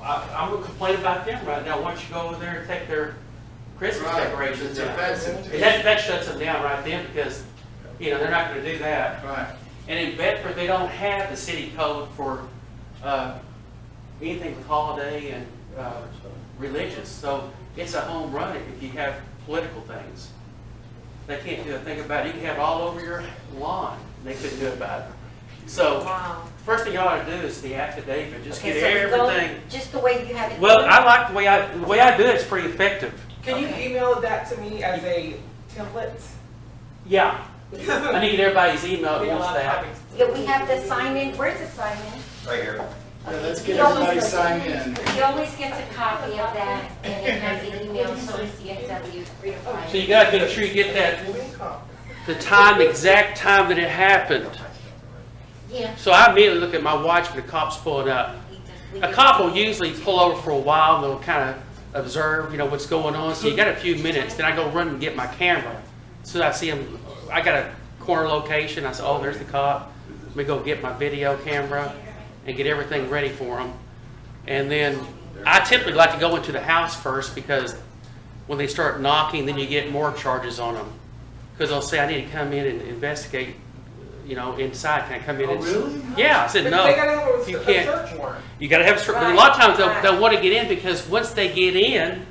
I'm going to complain about them right now. Why don't you go over there and take their Christmas decorations It's down? offensive. And that shuts them down right then, because, you know, they're not going to do that. Right. And in Bedford, they don't have the city code for anything with holiday and religious. So it's a home run if you have political things. They can't do a thing about it. You can have it all over your lawn. They couldn't do it about it. So Wow. first thing you ought to do is the affidavit. Just Okay, get so we go everything. just the way you have it. Well, I like the way I do it. It's pretty effective. Can you email that to me as a template? Yeah. I need everybody's email that wants that. Yeah, we have the sign in. Where's the sign in? Right here. Yeah, let's get everybody signed in. He always gets a copy of that, and it has an email, so it's CSW. So you gotta make sure you get that, the time, exact time that it happened. Yeah. So I immediately look at my watch when the cop's pulling up. A cop will usually pull over for a while and they'll kind of observe, you know, what's going on. So you got a few minutes, then I go run and get my camera. So I see him, I got a corner location. I say, oh, there's the cop. Let me go get my video camera and get everything ready for him. And then I typically like to go into the house first, because when they start knocking, then you get more charges on them. Because they'll say, I need to come in and investigate, you know, inside. Can I come in? Oh, and really? Yeah, I said, But no. they gotta have you a can't. search warrant. You got to have a search. But a lot of times they'll want to get in, because once they get in,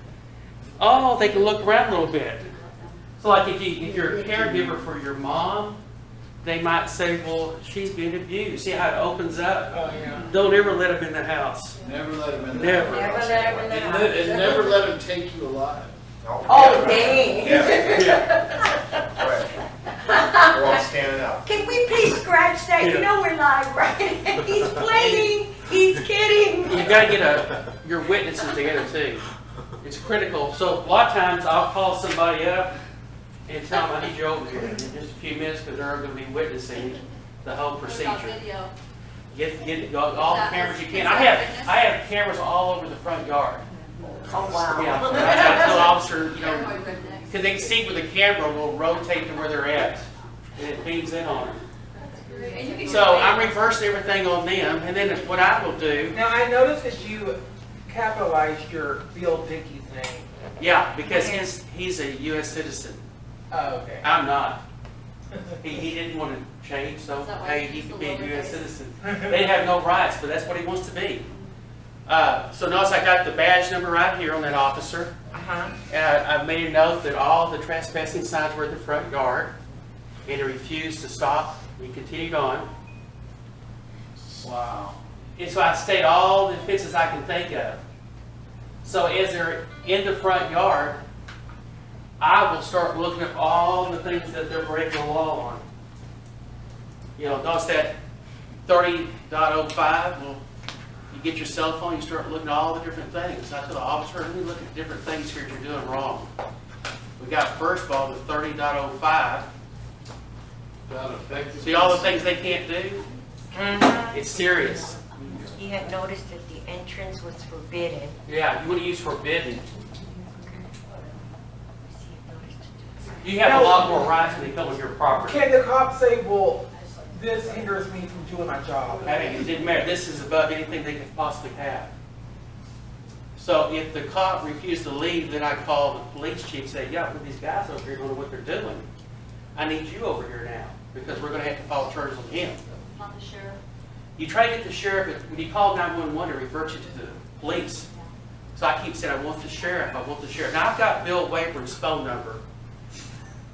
oh, they can look around a little bit. So like if you're a caregiver for your mom, they might say, well, she's being abused. See how it opens up? Oh, yeah. Don't ever let them in the house. Never let them in the Never. Never let him in the And house. and never let them take you alive. Oh, dang. We're all standing up. Can we please scratch that? You know we're live, right? He's playing. He's kidding. You got to get your witnesses together too. It's critical. So a lot of times I'll call somebody up and tell them I need you over here in just a few minutes, because they're going to be witnessing the whole What about procedure. video? Get all the cameras you can. I have cameras all over the front yard. Oh, wow. Yeah, I got to the officer, you know, Paranoid rednecks. because they can see where the camera will rotate to where they're at, and it beams in on them. And you can So get I'm away- reversing everything on them, and then what I will do, Now, I noticed that you capitalized your Bill Dickey's name. yeah, because he's a U.S. citizen. Oh, okay. I'm not. He didn't want to change, so Is that why hey, you he use could the be a U.S. lowercase? citizen. They have no rights, but that's what he wants to be. So notice I got the badge number right here on that officer. Uh-huh. And I made a note that all the trespassing signs were in the front yard, and he refused to stop. He continued on. Wow. And so I state all the offenses I can think of. So as they're in the front yard, I will start looking at all the things that they're breaking the law on. You know, notice that 30.05, well, you get your cell phone, you start looking at all the different things. I tell the officer, let me look at different things here you're doing wrong. We got, first of all, the 30.05. That affected. See all the things they can't do? It's serious. He had noticed that the entrance was forbidden. Yeah, you want to use forbidden. You have a lot more rights when they come on your property. Can the cop say, well, this hinders me from doing my job. Hey, it didn't matter, this is above anything they could possibly have. So if the cop refused to leave, then I call the police chief and say, yeah, but these guys over here don't know what they're doing. I need you over here now, because we're gonna have to file charges on him. Not the sheriff. You try to get the sheriff, but when you call 911, it reverts you to the police. So I keep saying, I want the sheriff, I want the sheriff. Now, I've got Bill Waburn's phone number.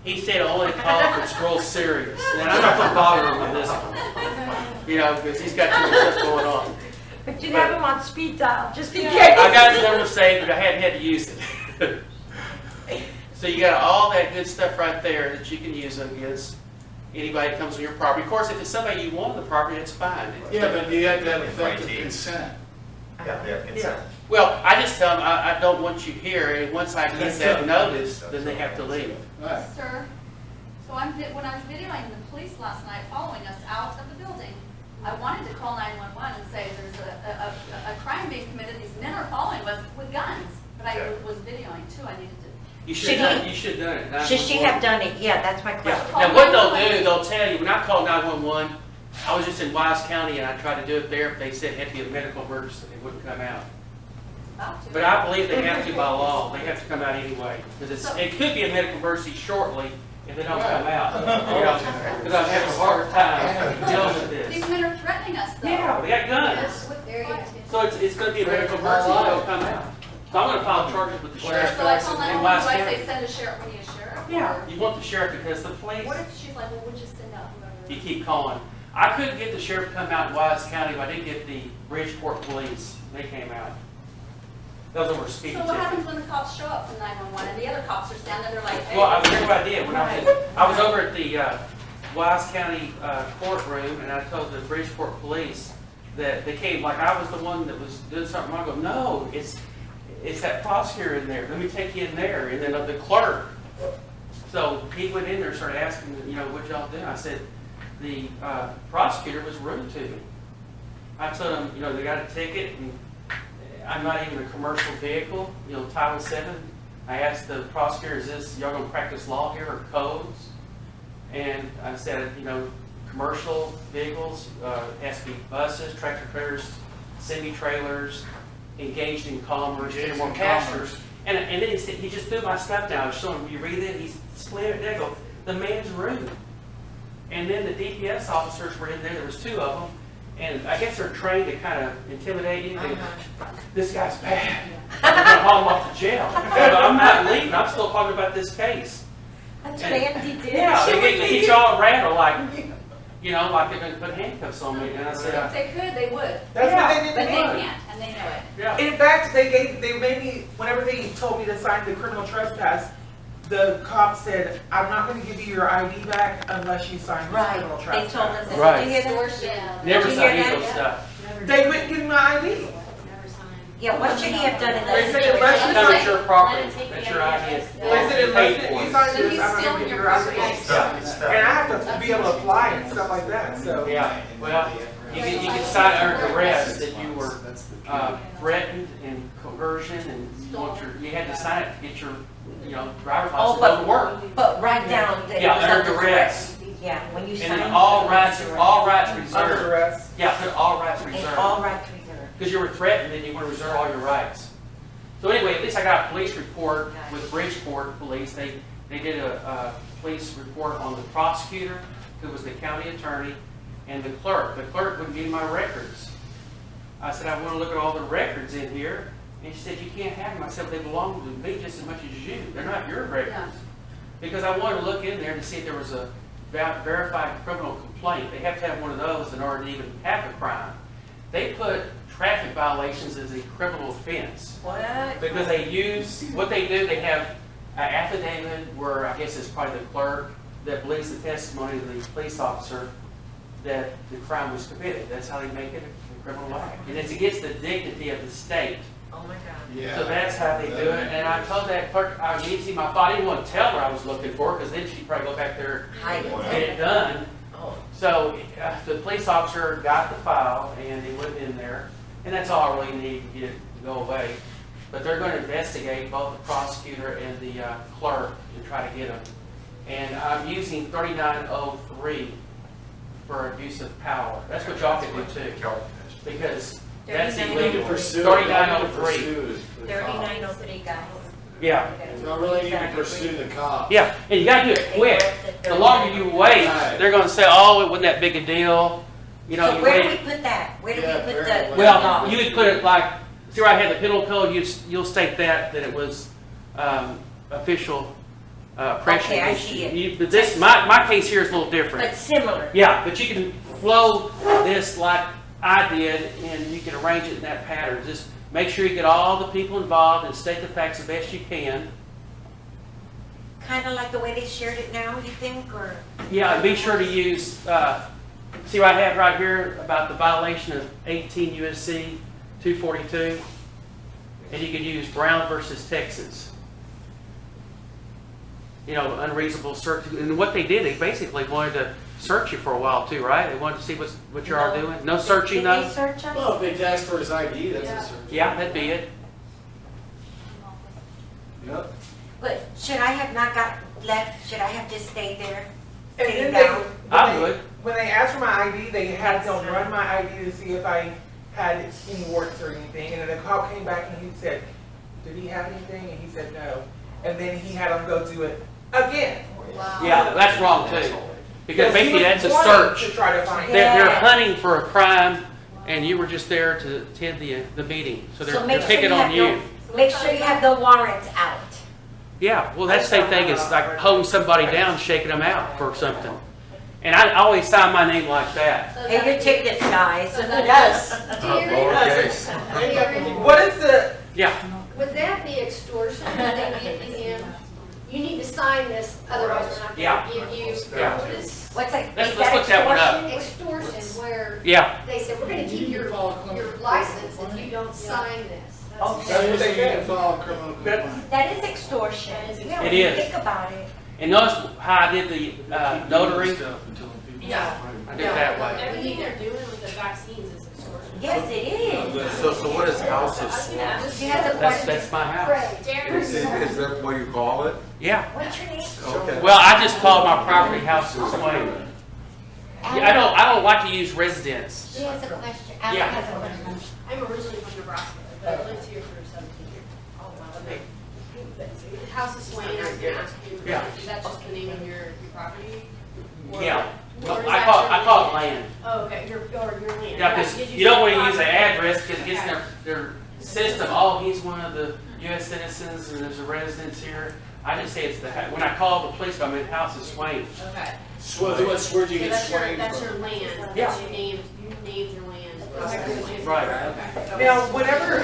He said only call if it's real serious. And I'm not gonna bother him with this one. You know, because he's got too much stuff going on. But you have him on speed dial, just in case. I got his number saved, but I hadn't had to use it. So you got all that good stuff right there that you can use against anybody that comes on your property. Of course, if it's somebody you want on the property, it's fine. Yeah, but you have to have effective consent. Yeah. Well, I just tell them, I don't want you here, and once I get that notice, then they have to leave. Right. Sir, so when I was videoing the police last night following us out of the building, I wanted to call 911 and say there's a crime being committed, these men are following us with guns. But I was videoing too, I needed to. You should have done it. Should she have done it? Yeah, that's my question. Now, what they'll do, they'll tell you, when I called 911, I was just in Wise County and I tried to do it there, but they said it had to be a medical emergency, they wouldn't come out. About to. But I believe they have to by law, they have to come out anyway, because it could be a medical emergency shortly if they don't come out. Because I'm having a hard time dealing with this. These men are threatening us though. Yeah, they got guns. So it's going to be a medical emergency if they don't come out. So I'm going to file charges with the sheriff. So I call in 911, Wise do I County. say send a sheriff, we need a sheriff? Yeah, Or you want the sheriff because the police, what if she's like, well, we'll just send out whoever. you keep calling. I couldn't get the sheriff to come out in Wise County, but I did get the Bridgeport police. They came out. Those were speeding So what tickets. happens when the cops show up from 911 and the other cops are standing there like, hey? Well, here's what I did. When I was over at the Wise County courtroom, and I told the Bridgeport police that they came, like I was the one that was doing something wrong. I go, no, it's that prosecutor in there. Let me take you in there. And then the clerk. So he went in there and started asking, what y'all doing? I said, the prosecutor was rude to me. I told him, they got a ticket, and I'm not even a commercial vehicle, Title VII. I asked the prosecutor, is this, y'all gonna practice law here or codes? And I said, commercial vehicles, has to be buses, tractor trailers, semi-trailers, engaged in commerce, and more pastures. And then he said, he just threw my stuff down. I was showing him, you read it? He slammed it down. I go, the man's rude. And then the DPS officers were in there. There was two of them. And I guess they're trained to kind of intimidate you. This guy's bad. I'm going to haul him off to jail. But I'm not leaving. I'm still talking about this case. That's what Andy did. Yeah, they get y'all rattled like like they're going to put handcuffs on me. And I said, If they could, they would. That's what they did But to they me. can't, and they know it. yeah. In fact, they made me, whenever they told me to sign the criminal trespass, the cop said, I'm not gonna give you your ID back unless you sign this Right, criminal they trespass. told us that. Right. Did you hear that? Extortion. Never Did you saw hear any of that? those stuff. They wouldn't give me my ID. Never signed. Yeah, what should he have done in They that said situation? unless you That's sign, your property. That's your idea. they said unless you sign So this, he's I'm not stealing gonna give your your ID. property. And I have to be able to apply and stuff like that, so. Yeah, well, you can sign under duress that you were threatened and coercion and you had to sign it to get your, driver's license to work. But write down that it Yeah, was under under duress. Yeah, when you And sign. then all rights Under reserved. arrest. Yeah, put all rights And reserved. all rights reserved. Because you were threatened and you want to reserve all your rights. So anyway, at least I got a police report with Bridgeport Police. They did a police report on the prosecutor, who was the county attorney, and the clerk. The clerk wouldn't give me my records. I said, I want to look at all the records in here. And she said, you can't have them. I said, they belong to me just as much as you. They're not your records. Yeah. Because I wanted to look in there to see if there was a verified criminal complaint. They have to have one of those in order to even have a crime. They put traffic violations as a criminal offense. What? Because they what they do, they have an affidavit where I guess it's probably the clerk that believes the testimony of the police officer that the crime was committed. That's how they make it a criminal act. And it's against the dignity of the state. Oh my God. Yeah. So that's how they do it. And I told that clerk, I didn't want to tell her I was looking for it because then she'd probably go back there Hide and it. get it done. Oh. So the police officer got the file and he went in there. And that's all I really need to get it to go away. But they're going to investigate both the prosecutor and the clerk and try to get them. And I'm using 3903 for abuse of power. That's what y'all can do too, because that's 39. illegal. Pursue it. 3903. Pursue the cop. 3903, guys. Yeah, So I really need to pursue the cop. yeah, and you gotta do it quick. The longer you wait, they're gonna say, oh, it wasn't that big a deal. You know, So you where do wait. we put that? Where do we Yeah, put very the? well. Well, you would put it like, see where I had the penal code, you'll state that it was official oppression Okay, I against see you. it. But this, my case here is a little different. But similar. Yeah, but you can flow this like I did, and you can arrange it in that pattern. Just make sure you get all the people involved and state the facts the best you can. Kind of like the way they shared it now, you think, or? Yeah, and be sure to use, see what I have right here about the violation of 18 USC 242? And you could use Brown versus Texas. You know, unreasonable search. And what they did, they basically wanted to search you for a while too, right? They wanted to see what you are doing. No searching, Did they though? search us? Well, if they ask for his ID, that's a search. Yeah, that'd be it. Yep. But should I have not got left, should I have just stayed there? And Sitting then they, down? I when would. they, when they asked for my ID, they had them run my ID to see if I had any warrants or anything. And then the cop came back and he said, did he have anything? And he said no. And then he had them go do it again. Wow. Yeah, that's wrong too. Because he basically was that's a wanting search. To try to find They're Yeah. hunting for a crime, and you were just there to attend the meeting. So So they're make sure picking you on have you. Make sure you have the warrants out. Yeah, well, that's the same thing as like holding somebody down, shaking them out for something. And I always sign my name like that. So Pay your tickets, guys. Yes. What is the, Yeah, Would that be extortion? That they give you, you need to sign this, otherwise we're not gonna give you. Yeah. What is What's that? Let's is look that one up. extortion where yeah. they say, we're gonna keep your license if you don't sign this? oh, That that's what is, they you can did. file a criminal complaint. That is extortion. Yeah, when It you is. think about it. And notice how I did the notary? Yeah. I did it that way. Everything they're doing with the vaccines is extortion. Yes, it is. So what is House of Swamp? She has a That's question. my house. Is that what you call it? Yeah. What's your name? Okay. Well, I just called my property House of Swain. Yeah, I don't like to use residence. She has a question. Yeah. Alex has a question. I'm originally from Nebraska, but I lived here for 17 years. Oh, wow. House of Swain, I was gonna ask you, Yeah. is that just the name of your property? Or- Yeah. or is I that call your it land. Oh, okay, your land. Yeah, because Did you don't want to say use the property? address because it gets Okay. their system, oh, he's one of the US citizens and there's a residence here. I just say it's when I call the police, I'm in House of Swain. Okay. Where'd you So get that's your, Swain that's from? your land, Yeah. that you named your land. Right. Okay. Now, whenever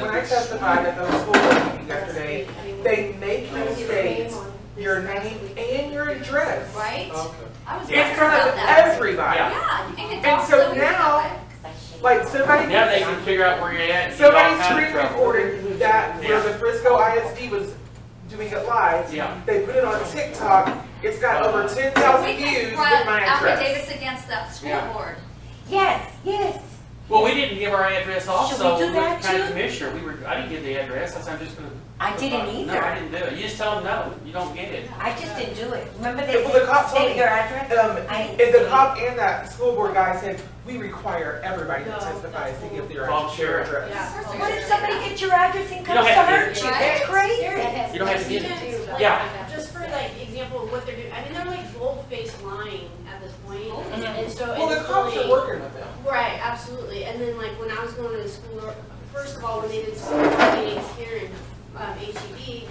when I testified at the school board meeting yesterday, they make you state your name and your address Right? Okay. I was in wondering front about of that. everybody. Yeah. Yeah, you can And talk so somebody now- that way. Like somebody, Now they can figure out where you're at. and get all somebody kinds of screen trouble. recorded that where the Frisco ISD was doing it live. Yeah. They put it on TikTok. It's got over 10,000 We views could with write my address. affidavits against that school Yeah. board. Yes, yes. Well, we didn't give our address also do with that the county too? commissioner. I didn't give the address. That's I'm just gonna. I didn't either. No, I didn't do it. You just tell them no, you don't get it. I just didn't do it. Remember they Well, the cop told state me, your address? I and didn't the see it. cop and that school board guy said, we require everybody that testifies to give their Call their sheriff. address. Yeah. What if somebody gets your address and You comes don't to have to hurt get you? it. That's crazy. You don't have to get it. Like, Yeah. Just for like example of what they're doing, I mean, they're like bold-faced lying at this point, and so. Well, the it's cops are really- working with them. Right, absolutely, and then like when I was going to the school, first of all, when they did school board meetings here in HEB,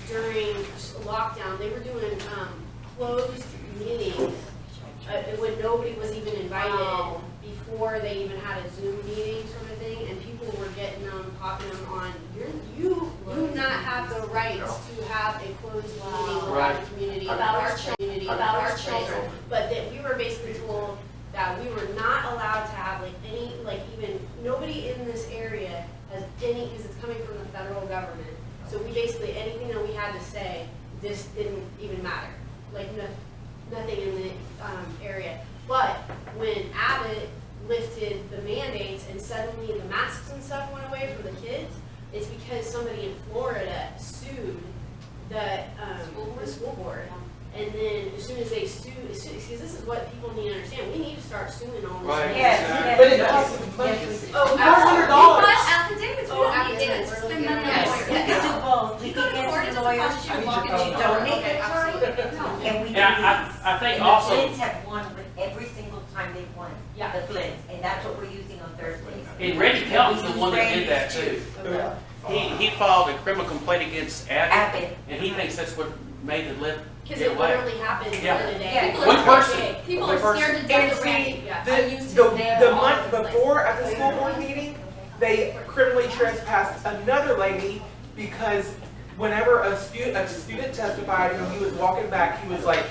during lockdown, they were doing closed meetings when nobody was even invited, Wow. before they even had a Zoom meeting sort of thing, and people were getting them, popping them on, you do not have the rights to have a closed meeting without Right. a community, About our community, about our place. children. But that we were basically told that we were not allowed to have like any, like even, nobody in this area has any, because it's coming from the federal government. So we basically, anything that we had to say, this didn't even matter. Like nothing in the area. But when Abbott lifted the mandates and suddenly the masks and stuff went away for the kids, it's because somebody in Florida sued the school board And then as soon as they sue, because this is what people need to understand, we need to start suing all this. Right. Yes, But it yes. costs money. Oh, $400. Affidavits, we don't need to spend money on Yes. lawyers. We could do both. We You could go to court, get it some doesn't lawyers, cost you we a lot. could donate the time, and we can Yeah, I think And also- the Flynn's have won with every single time they've won. Yeah. The Flynn's, and that's what we're using on Thursdays. And Reggie Kelton's the one that did that too. Okay. He filed a criminal complaint against Abbott, Abbott. and he thinks that's what made the lift Because get it away. literally happened the Yeah. other day. Yeah. People One are person. scared. People One are person. scared to And death of see, Randy. Yeah. the, I used to there the all month over the place. before at the school board meeting, they criminally trespassed another lady because whenever a student testified, when he was walking back, he was like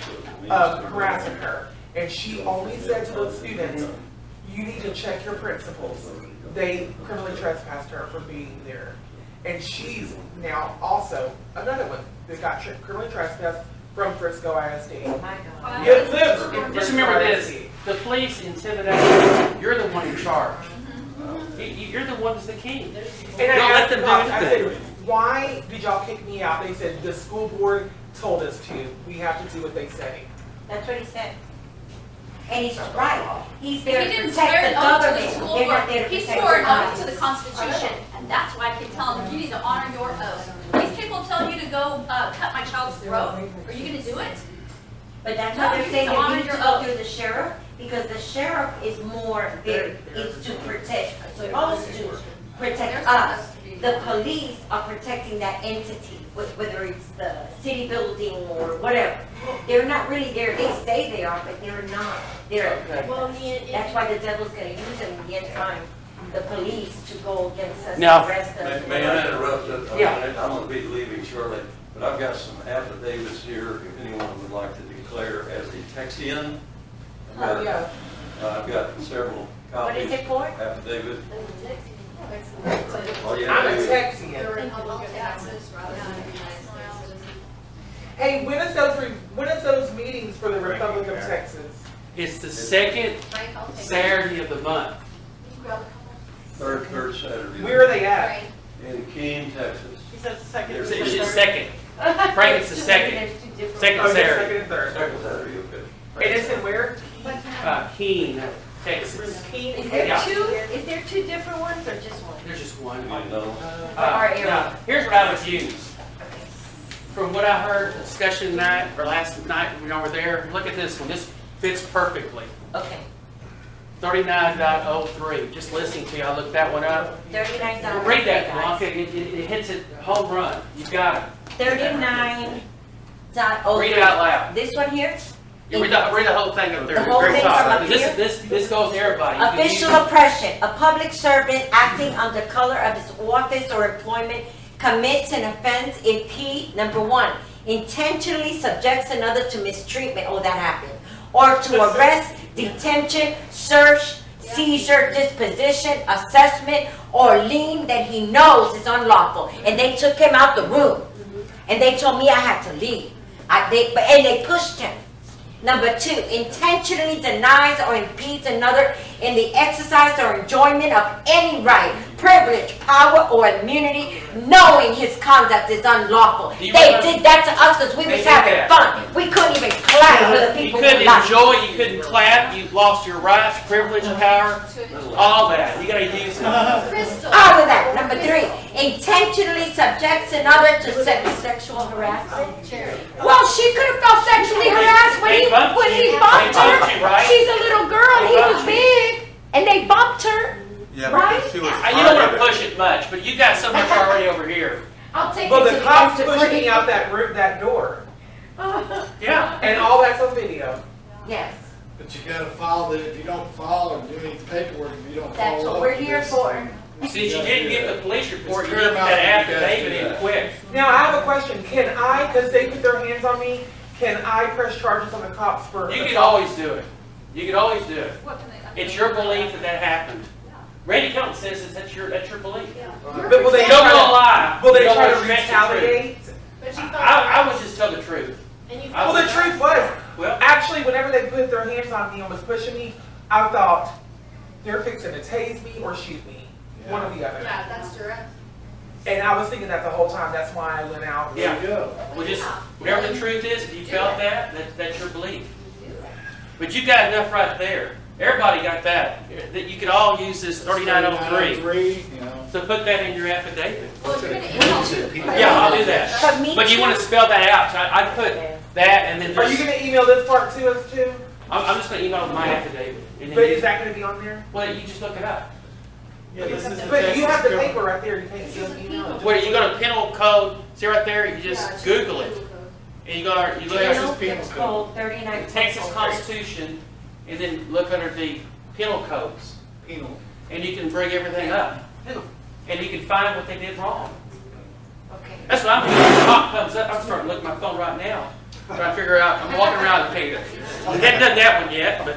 harassing her. And she only said to those students, you need to check your principals. They criminally trespassed her for being there. And she's now also another one that got criminally trespassed from Frisco ISD. Oh my God. Yeah, lives in Just Frisco remember this, ISD. the police intimidate you, you're the one in charge. You're the one that's the king. And I Don't let asked them them, do I anything. said, why did y'all kick me out? They said, the school board told us to. We have to do what they say. That's what he said. And he's right. He's there He to didn't swear protect the an oath to the government. school They're not board. there to He protect swore the an oath to the government. Constitution, and that's why I can tell him, you need to honor your oath. These people tell you to go cut my child's throat. Are you gonna do it? But that's No, why they're you saying need to you honor need to your go oath. through the sheriff, because the sheriff is more there, is to protect, supposed to protect us. The police are protecting that entity, whether it's the city building or whatever. They're not really there, they say they are, but they're not. They're, Well, that's why the devil's gonna use them in the end time, the police to go against us, Now- and arrest us. May I interrupt? Yeah. I'm gonna be leaving shortly, but I've got some affidavits here, if anyone would like to declare as a Texian. Oh, yeah. I've got several What copies. is it for? Affidavit. All you I'm have a to do- Texian. The Republic of Texas rather than the United States citizen. Hey, when is those meetings for the Republic of Texas? It's the second Frank, I'll take it. Saturday of the month. Third Saturday. Where are they at? In Keene, Texas. He says second. It's just second. Frank, it's the second. There's two different- Second Oh, just Saturday. second and third. Second Saturday, okay. And it's in where? Keene, Texas. Keene. Is there Yeah. is there two different ones or just one? There's just one. You know, For our area. Now, here's what I would use. From what I heard, discussion tonight, or last night, when y'all were there, look at this one. This fits perfectly. Okay, 39.03. Just listening to you, I looked that one up. $39. Read that, Blanca. It hits it home run. You got it. 39.03. Read it out loud. This one here? You read the whole thing up there. The whole Very thing top. from up This- here? This goes to everybody. You can Official use it. oppression, a public servant acting under color of his office or employment commits an offense if he, number one, intentionally subjects another to mistreatment, oh, that happened, or to arrest, detention, search, seizure, disposition, assessment, or lien that he knows is unlawful. And they took him out the room, and they told me I had to leave. And they pushed him. Number two, intentionally denies or impedes another in the exercise or enjoyment of any right, privilege, power, or immunity, knowing his conduct is unlawful. Do you They remember- did that to us because we They was did having that. fun. We couldn't even clap for the You people couldn't who liked. enjoy, you couldn't clap, you lost your rights, privilege, power, all that. You gotta use it. Crystal. All of that. Number three, intentionally subjects another to sexual harassment. Well, she could have felt sexually harassed when They he bumped bumped you, her. right? She's a little girl. They He was bumped you. big, and they bumped her. Yeah, Right? because she was. You don't wanna push it much, but you got so much already over here. I'll take Well, it the to cops the pushed me out that room, that door. Yeah. And all that's on video. Yes, But you gotta follow if you don't follow or do any paperwork, if you don't follow that's what up we're with here this, for. Since you didn't get the police report, you It's need to get that paramount that you guys affidavit do in that. quick. Now, I have a question. Can I, because they put their hands on me, can I press charges on the cops for? You could always do it. You could always do it. What can they? It's your belief that that happened. Randy Kelton says that's your belief. But will they You don't try wanna to, lie. will they You don't try wanna to stretch the truth. retaliate? But you felt I would just tell the truth. and you I Well, felt the truth was, Well, actually, whenever they put their hands on me and was pushing me, I thought, they're fixing to tase me or shoot me. One or the other. yeah, that's direct. And I was thinking that the whole time, that's why I went out. Yeah. There you go. Well, just, whatever the truth is, if you felt that's your belief. But you got enough right there. Everybody got that. That you could all use this 3903. 3903, you know. So put that in your affidavit. Well, if you're gonna email. Yeah, I'll do that. But me But you want to too. spell that out. So I put that and then Are you just, gonna email this part to us too? I'm just going to email my affidavit. And then But is that gonna be on there? well, you just look it up. Yeah, this is But you have the Texas paper right there, you can't still email it. Where you go to penal code, see right there, you Yeah, just it's Google it. Google code. And you go, you look Penal at penal code 39. the Texas Constitution and then look under the penal codes. penal. And you can bring everything up. And you can find what they did wrong. Okay. That's what I'm doing. When the clock comes up, I'm starting to look at my phone right now. Trying to figure out, I'm walking around the page. I haven't done that one yet, but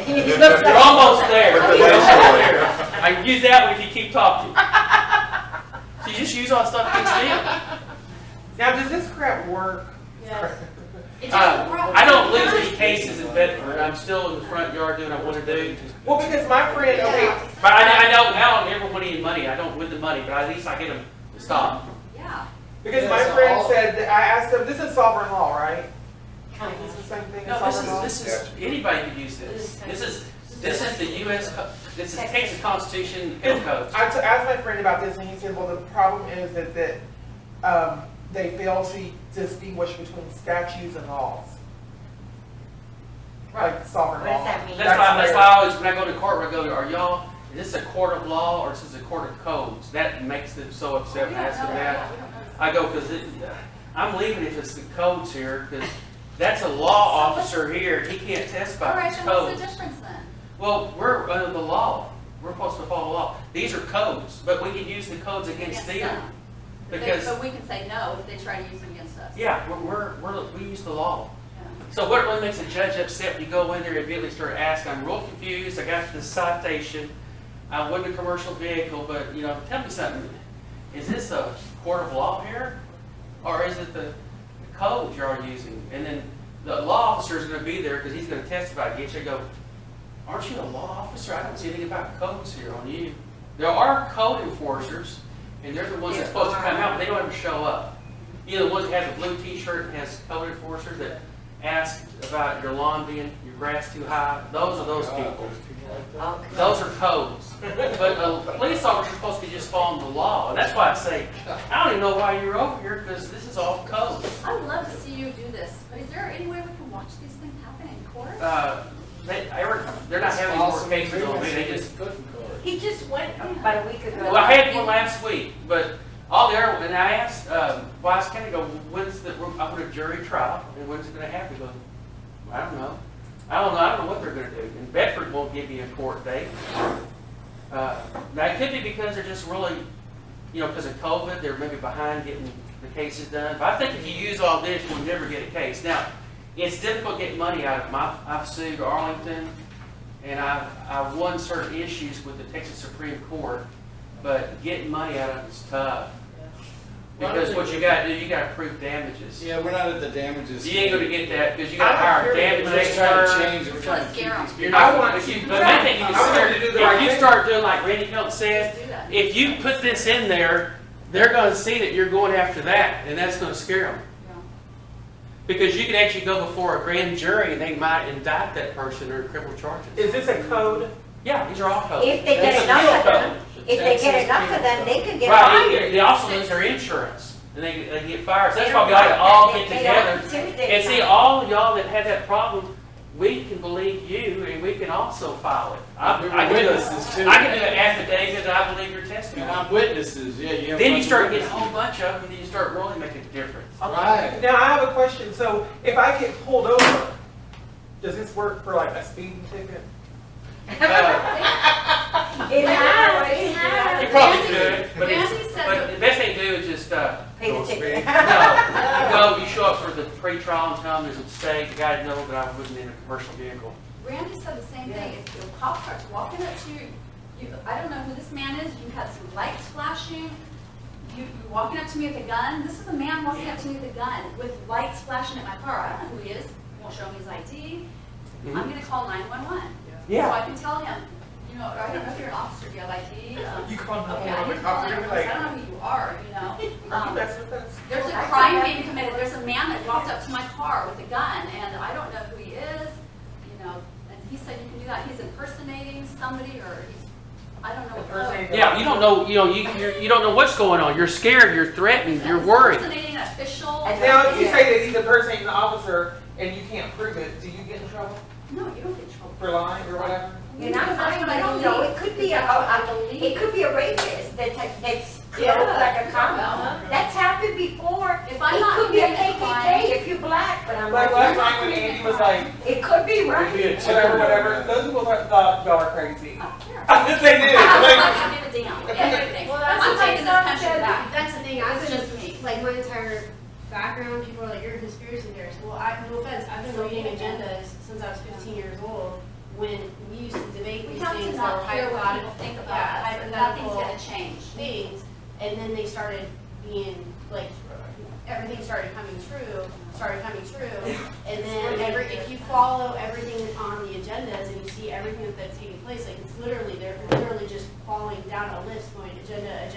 you're almost there. You're almost there. I can use that one if you keep talking. So you just use all the stuff against them. Now, does this crap work? Yes. It just- I don't lose any cases in Bedford. I'm still in the front yard doing what I want to do. Well, because my friend, okay, But I don't ever win any money. I don't win the money, but at least I get them to stop. Yeah. because Yeah, my so friend all- said, that I asked him, this is sovereign law, right? This is the same thing as No, sovereign law? this is, anybody could use this. This is the US, this is Texas Constitution and codes. I asked my friend about this, and he said, well, the problem is that they fail to distinguish between statutes and laws. Like sovereign What law. does that mean? That's why where- I always, when I go to court, I go, are y'all, is this a court of law or is this a court of codes? That makes them so upset when I ask them that. I go, because I'm leaving if it's the codes here, because that's a law officer here, he can't All testify right, to then codes. what's the difference then? Well, we're under the law. We're supposed to follow the law. These are codes, but we can use the codes against them. Because, But we can say no if they try to use them against us. yeah, we use the law. So what really makes a judge upset when you go in there and immediately start asking, I'm real confused, I got this citation, I wasn't a commercial vehicle, but, tell me something. Is this a court of law here? Or is it the code you're using? And then the law officer is gonna be there because he's gonna testify against you and go, aren't you a law officer? I don't see anything about codes here on you. There are code enforcers, and they're the ones that's supposed to come out, but they don't ever show up. You know, the ones that have the blue t-shirt and has code enforcers that ask about your lawn being, your grass too high. Those are those people. Okay. Those are codes. But a police officer is supposed to be just following the law. And that's why I say, I don't even know why you're over here, because this is all codes. I would love to see you do this, but is there any way we can watch these things happen in court? They're not having more cases on me, they just, He just went about a week ago. well, I had one last week, but all the other, and I asked, Wise County, go, I want a jury trial, and when's it gonna happen? He goes, I don't know. I don't know what they're gonna do. And Bedford won't give me a court date. Now, it could be because they're just really, because of COVID, they're maybe behind getting the cases done. But I think if you use all this, you'll never get a case. Now, it's difficult getting money out of them. I've sued Arlington, and I've won certain issues with the Texas Supreme Court, but getting money out of them is tough. Because what you gotta do, you gotta prove damages. Yeah, we're not at the damages. You ain't gonna get that, because you gotta hire a damage We're just trying to expert. change it. We're trying to keep these You're people. not, I want but to- the main thing you I can want start, to do the right if you thing. start doing like Randy Hilton said, Do that. if you put this in there, they're gonna see that you're going after that, and that's gonna scare them. Yeah. Because you can actually go before a grand jury, and they might indict that person or criminal charges. Is this a code? Yeah, these are all codes. If they That's get a enough penal of them, code. if they get enough of them, they could get Right, fired. they also lose their insurance, and they get fired. So that's why we gotta all get They don't together. intimidate And see, them. all y'all that have that problem, we can believe you, and we can also file it. I We're can do witnesses, too. I can do an affidavit that I believe your And testimony. I'm witnesses, yeah, you have. Then a you bunch start of getting a whole witnesses. bunch of them, and then you start really making a difference. Right. Now, I have a question. So if I get pulled over, does this work for like a speeding ticket? It has. You probably could, but Randy said but the best thing to do is just, Pay the ticket. you show up for the pre-trial and tell them there's a mistake, the guy knows that I wasn't in a commercial vehicle. Randy said the same thing. If the cop starts walking up to you, I don't know who this man is, you have some lights flashing, you're walking up to me with a gun. This is a man walking up to me with a gun, with lights flashing at my car. I don't know who he is, won't show me his ID. I'm gonna call 911. So I can tell him, know, I don't know if you're an officer, do you have ID? You call them Okay, on I the need to call cop, them you're because I like, don't know who you are, you know? that's what that's. There's a crime being committed, there's a man that walked up to my car with a gun, and I don't know who he is, you know, and he said you can do that, he's impersonating somebody, or he's, I don't know what. Impersonating. Yeah, you don't know, you don't know what's going on. You're scared, you're threatened, you're worried. Impersonating an official. Now, if you say that he's impersonating an officer and you can't prove it, do you get in trouble No, you don't get in trouble. for lying or whatever? You're not Because that's lying, what I I don't know, believe. it could be That's what I believe. it could be a rapist that's Yeah. clothed like a cop. Uh-huh. That's happened before. If I'm It not could be a committing a crime- KKK if you're black, but I'm Like like, last you're not time when committing Andy a was crime. like, It could be It'd be right. a whatever, those people thought y'all are crazy. I don't care. They did. I'm Like, not gonna give a damn. Everybody thinks. Well, that's I'm what taking this some country said. back. That's the thing, I've It's been, just me. like, my entire background, people are like, you're a conspiracy theorist. Well, no offense, I've been reading agendas since I was 15 years old, when we used to debate We these have to things that were not care what people hypothetical. think about Yeah, us, or nothing's hypothetical gonna change. things, and then they started being, like, everything started coming true, and then if you follow everything on the agendas and you see everything that's taking place, like, it's literally, they're literally just falling down a list, going agenda.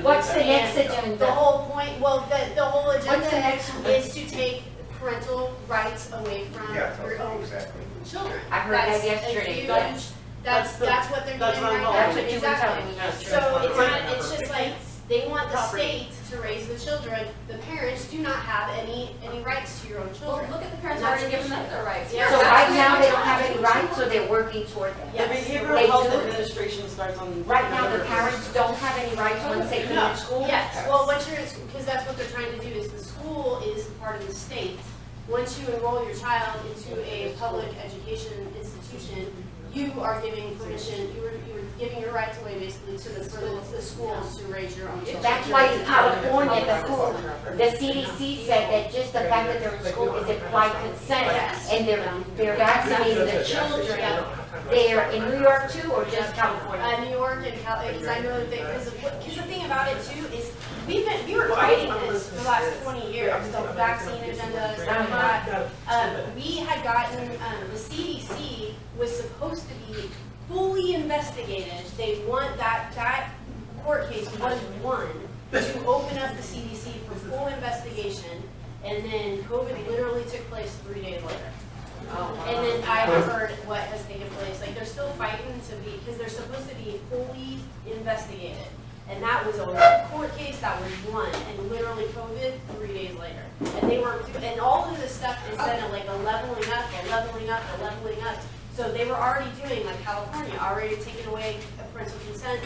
What's the next And agenda? The whole point, well, the whole What's the agenda next one? is to take parental rights away from Yeah, your own exactly. children. I heard that That's a yesterday. huge- That's- That's what they're that's doing what I'm right now. That's what you were Exactly. telling me yesterday. So it's just like, they want the Property. state to raise the children. The parents do not have any rights to your own Well, children. look at the parents That's already an giving up issue. their rights. Yeah. So That's right what now, I'm they don't saying. have any rights, so they're working toward that. The Yes. Behavioral They Health do. Administration starts on. Right now, the November parents 1st. don't have any rights once they No, finish school? yes, well, once you're in school, because that's what they're trying to do, is the school is part of the state. Once you enroll your child into a public education institution, you are giving permission, you're giving your rights away basically to for the schools to raise your own children. That's why in California, the CDC said that just the fact that they're in school is implied consent, and they're vaccinating the children. They're in New York too, or just California? New York and because I know that, because the thing about it too is, we were fighting this for the last 20 years, the vaccine agenda, stuff like that. We had gotten, the CDC was supposed to be fully investigated. They want, that court case was won to open up the CDC for full investigation, and then COVID literally took place 3 days later. And then I have heard what has taken place, like, they're still fighting to be, because they're supposed to be fully investigated. And that was a court case that was won, and literally COVID 3 days later. And they were, and all of this stuff is then like a leveling up. So they were already doing, like California, already taking away parental consent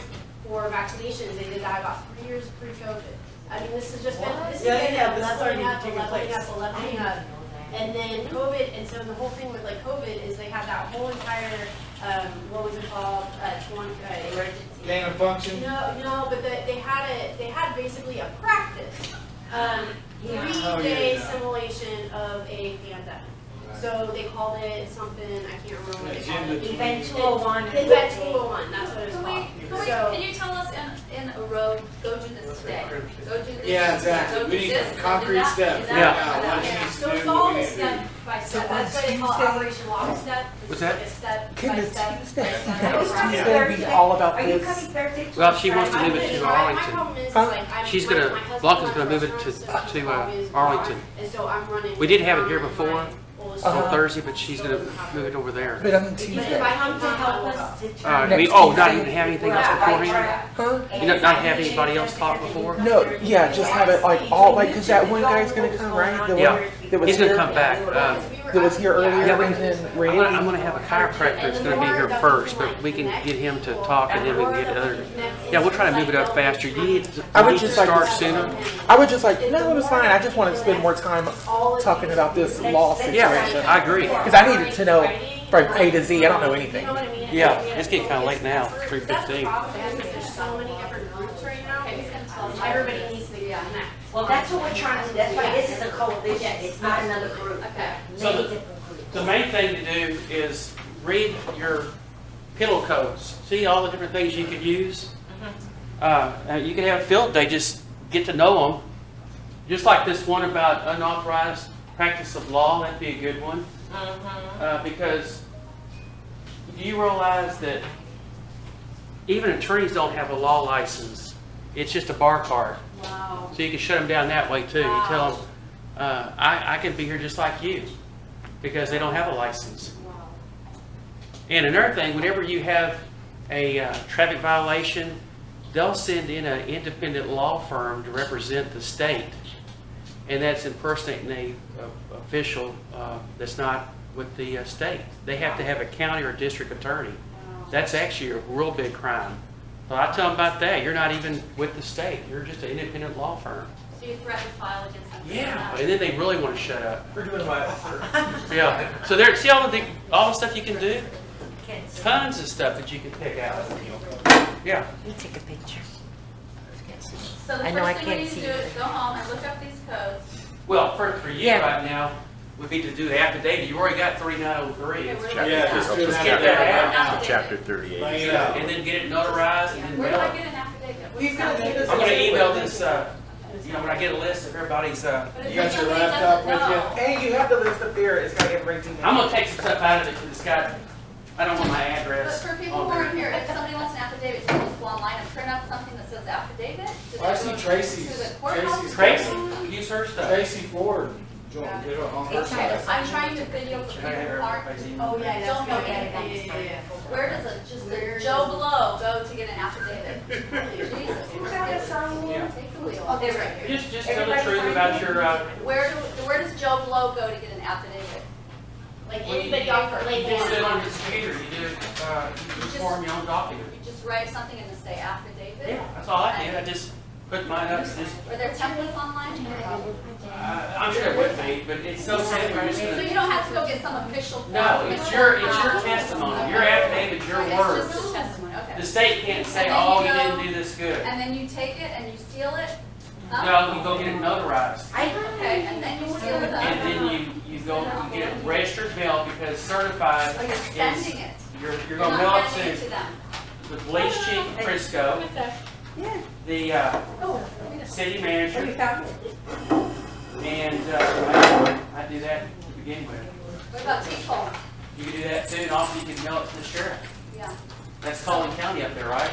for vaccinations. They did that about 3 years pre-COVID. I mean, this has just been, this has been this is leveling already up. taking place. And then COVID, and so the whole thing with like COVID is they had that whole entire, what was it called, emergency. Gain of function? No, but they had basically a practice, Oh, yeah, 3-day yeah. simulation of a pandemic. So they called it something, I can't remember what they called it. Event 201. Event 201, that's what it's called. So- Can you tell us in a row, go do this today, go do this. Yeah, exactly. go do We need this, go do concrete that. steps. Is that- Yeah. What Yeah, needs to so do, it's what all we a need to do. step by step, that's why they call it Operation Lockstep. What's that? It's like a step Can by the step. Tuesday- by step. can Who's coming Tuesday be Thursday? all about Are you this? coming Thursday? Well, she wants to I'm move it gonna to try- Arlington. My problem is, Huh? like, She's my gonna, husband Blanca's runs gonna move it restaurants, so to Bob is Arlington. And so I'm running. We did have it here my before, oldest on son. Thursday, but she's gonna move it over there. But I mean But Tuesday. if I come to help us to turn. Next Not Tuesday. even have anything else Yeah, beforehand? right. Huh? You not have anybody else talk before? No, yeah, just have it like all, like, cause that one guy's gonna come, right? The Yeah. one that was He's gonna here, come back. that was here earlier, Yeah, we- and then I'm Randy. gonna have a chiropractor that's gonna be here first, but we can get him to talk and then we can get other. Yeah, we'll try to move it up faster. You need to I would just like start to- sooner. I would just like, no, it was fine, I just wanted to spend more time talking about this law Yeah, situation. I agree. Cause I needed to know from A to Z, I don't know anything. You know what I mean? Yeah, it's getting kinda late now, That's 3:15. the problem, is there's so many different groups right now. Everybody needs to connect. Well, that's what we're trying to do, that's why this is a coalition, it's not another group. Okay. So Many the- different groups. The main thing to do is read your pillow codes. See all the different things you could use? You can have a field day, just get to know them. Just like this one about unauthorized practice of law, that'd be a good one. Because Do you realize that even attorneys don't have a law license? It's just a bar card. Wow. So you can shut them down that way too. You tell them, I can be here just like you, because they don't have a license. Wow. And another thing, whenever you have a traffic violation, they'll send in an independent law firm to represent the state. And that's impersonating a official that's not with the state. They have to have a county or district attorney. That's actually a real big crime. So I tell them about that. You're not even with the state. You're just an independent law firm. So you threaten to file against them? Yeah, and then they really want to shut up. We're doing my offer. Yeah. So there, see all the stuff you can do? Tons of stuff that you can pick out. Yeah. You take a picture. So the I know I first thing we can't need to see do is go home and look up these codes. Well, for you Yeah. right now, would be to do the affidavit. You already got 3903. Okay, we're Chapter- looking Yeah, at just it. do an Just get that affidavit. out. Chapter 38. Bring it out. And then get it notarized and then Where do mail I it. get an affidavit? He's gonna take us. I'm gonna email this, when I get a list of everybody's, But if You got your somebody laptop with doesn't you? know- And you have the list up there, it's got everything. I'm gonna take some stuff out of it because it's got, I don't want my But address. for people who on aren't there. here, if somebody wants an affidavit, should they just go online and print out something that says affidavit? Do Well, I they see go Tracy's- To the courthouse? Tracy's- Tracy, use her stuff. Tracy Ford, joined it on her Okay, side. I'm trying to video for Should people I have who aren't, everybody's email? oh yeah, don't know yet. Where does a Joe Blow go to get an affidavit? Jesus. Yeah. Take the wheel. Oh, they're right here. Just tell the truth about your, Where does Joe Blow go to get an affidavit? Like anybody offer, you just sit on your computer, you do, you form your own document. You just write something and just say affidavit? Yeah, that's all I did. I just put mine up, just, Are there templates online? I'm sure it would be, but it's so simple, you're just So you gonna. don't have to go get some official form? No, it's your testimony, your affidavit, your It's words. just a testimony, okay. The state can't say, And then oh, you you go- didn't do this good. And then you take it and you seal it up? No, you go get it notarized. Okay, and then you seal it up? And then you get it registered mail because certified Oh, you're is, sending it? you're You're gonna mail not it handing it to to them? the police chief of Frisco, the city manager, and I do that to begin with. What about T-Pole? You can do that too, and also you can mail it to the sheriff. Yeah. That's Collin County up there, right?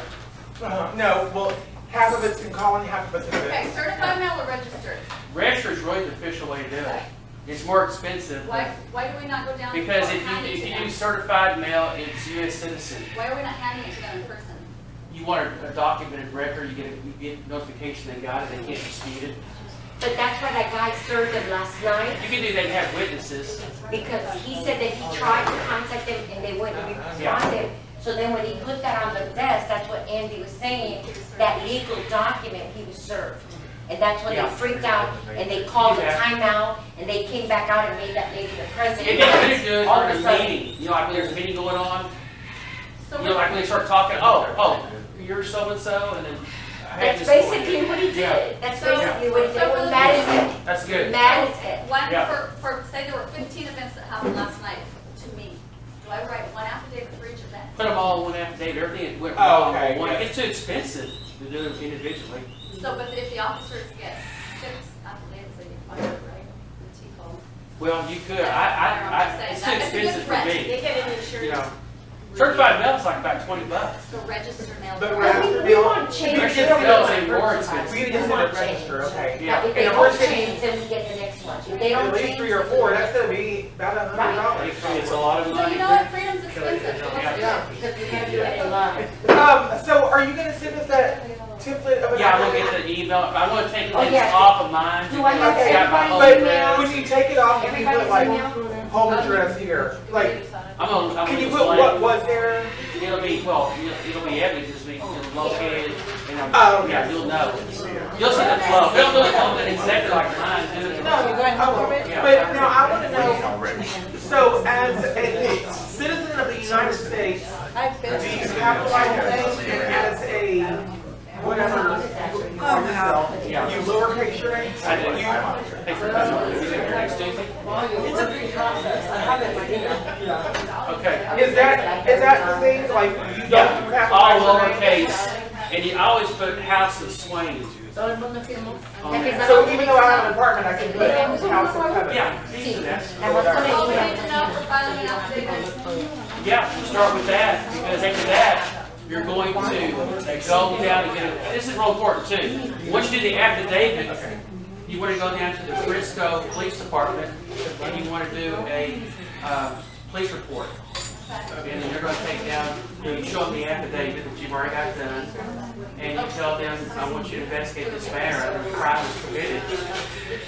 No, well, half of it's in Collin, half of it's in Okay, Benton. certified mail or registered? Register is really the official way to do it. It's more expensive. Why do we not go down? Because and if hand it to you them? do certified mail, it's U.S. citizen. Why are we not handing it to them in person? You want a documented record, you get notification they got it, they can't dispute it. But that's why that guy served him last night, You can do that and have witnesses. because he said that he tried to contact them and they wouldn't respond to him. So then when he put that on the desk, that's what Andy was saying, that legal document, he was served. And that's when they Yeah. freaked out and they called a timeout and they came back out and made that lady the president. It gets pretty good All of during a a sudden- meeting. You know, like when there's a meeting going on, So you know, like when they start talking, oh, you're so-and-so, and then I had That's this. basically what he Yeah. did. That's So- basically what he did. so for When the- Matt is it. That's good. Matt is it. One, Yeah. for, say there were 15 events that happened last night to me. Do I write one affidavit for each event? Put them all in one affidavit, everything went Oh, wrong okay, in one. yeah. It's too expensive to do it individually. So, but if the officers get 6 affidavits, they get fired, right? The T-Pole. Well, you could, I'm just saying it's too that. That's a good expensive for threat. me. They get an You insurance. know, certified mail is like about $20. So register mail. But We register want change. Registered mail is even more expensive. We just want did register, okay. Yeah. Now, if they And don't we're sitting- change, then we get the next one. If they At don't least change. 3 or 4, that's gonna be about $100. It's a lot of Well, money. you know what, freedom's expensive. So let's Yeah. do Yeah. it. Because we gotta do it in line. So are you gonna send us that template of an Yeah, I'm gonna affidavit? get the email. I want to take Oh, things yeah. off of mine. Do I have It's got my everybody's home But address. when you take it off, can you put Everybody's like email? home address here? Like, I'm can you gonna put what was there? It'll be, well, it'll be evidence, it'll be located, and Oh, okay. yeah, you'll know. You'll see the flow. They'll do it exactly like mine, do it. No, you're going home. Yeah. But now I wanna know, so as a citizen of the United States, do you have a license and as a, whatever, you call yourself, Yeah. you lowercase your name? I do. Thanks for coming. Is it here next Tuesday? It's a big process. I have it in my Okay. Is that the thing, like, you don't Yeah, have to all write your name? lowercase, and you always put House of Swain. Todo el mundo firmó. So even though I have an apartment, I can put House of Heaven? Yeah, easy that. Nada más con el All we email. need to know for filing an affidavit Yeah, start with that, because after that, you're going to go down and get it. This is real important too. Once you do the affidavit, you want to go down to the Frisco Police Department and you want to do a police report. And then they're going to take down, you show them the affidavit that you've already got done, and you tell them, I want you to investigate this matter, the crime is committed.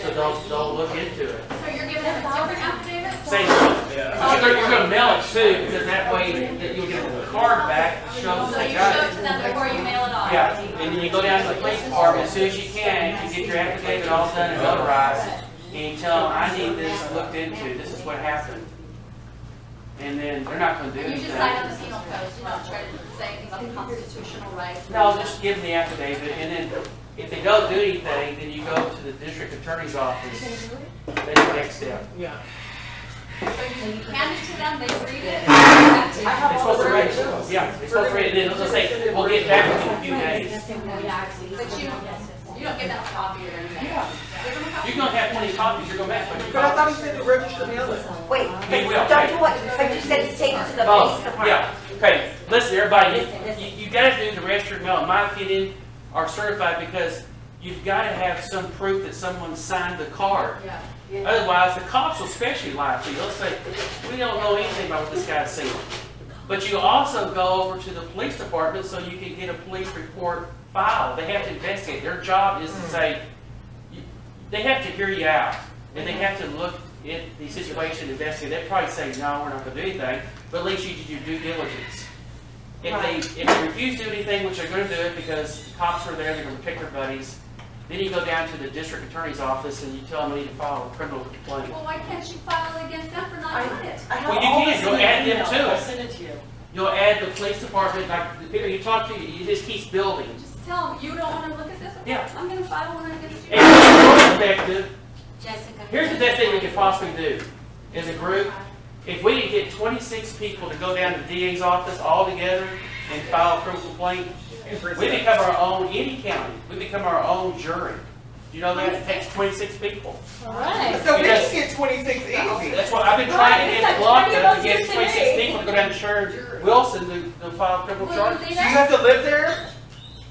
So they'll look into it. So you're giving them a different affidavit? Same thing. You're going to mail it too, because that way you'll get a card back that shows So they you got show it it. to them before you mail it off? Yeah, and then you go down to the police department as soon as you can, you get your affidavit all done and notarized, and you tell them, I need this looked into, this is what happened. And then they're not going to do And you anything. just sign on the penal code, you don't try to say anything about the constitutional rights? No, just give them the affidavit, and then if they don't do anything, then you go to the district attorney's office. That's the next step. Yeah. So you hand it to them, they read it? They're supposed to read it. Yeah, they're supposed to read it, and then they'll say, we'll get back with you in a few days. But you don't give them a copy or anything? Yeah. You're going to have 20 copies, you're going to have 20 But I thought he copies. said the register mail it. Wait, We will, don't okay. you what, but you said to take it to the police Oh, department. yeah, okay, listen, everybody, you gotta do the registered mail, in my opinion, are certified, because you've gotta have some proof that someone signed the card. Yeah. Otherwise, the cops will especially lie to you. They'll say, we don't know anything about what this guy's saying. But you also go over to the police department so you can get a police report filed. They have to investigate. Their job is to say, they have to hear you out. And they have to look at the situation, investigate. They'd probably say, no, we're not gonna do anything. But at least you did your due diligence. If they refuse to do anything, which they're gonna do it because the cops are there, they're gonna protect their buddies, then you go down to the district attorney's office and you tell them they need to file a criminal complaint. Well, why can't you file against them for not doing it? I have Well, you all can. this You'll in add an them email. to it. I'll send it to you. You'll add the police department, like the people you talk to, it just keeps building. Just tell them, you don't want to look at this? Okay, Yeah. I'm going to file one against you. And effective. Jessica. Here's the best thing we could possibly do as a group. If we could get 26 people to go down to the DA's office all together and file a criminal complaint, we become our own, any county, we become our own jury. Do you know that? It takes 26 people. All right. So we Because- can get 26 easy. That's why I've been trying to get Blanca to get 26 people to go down to Sharon Wilson to file criminal Well, charges. they Do you have to live there?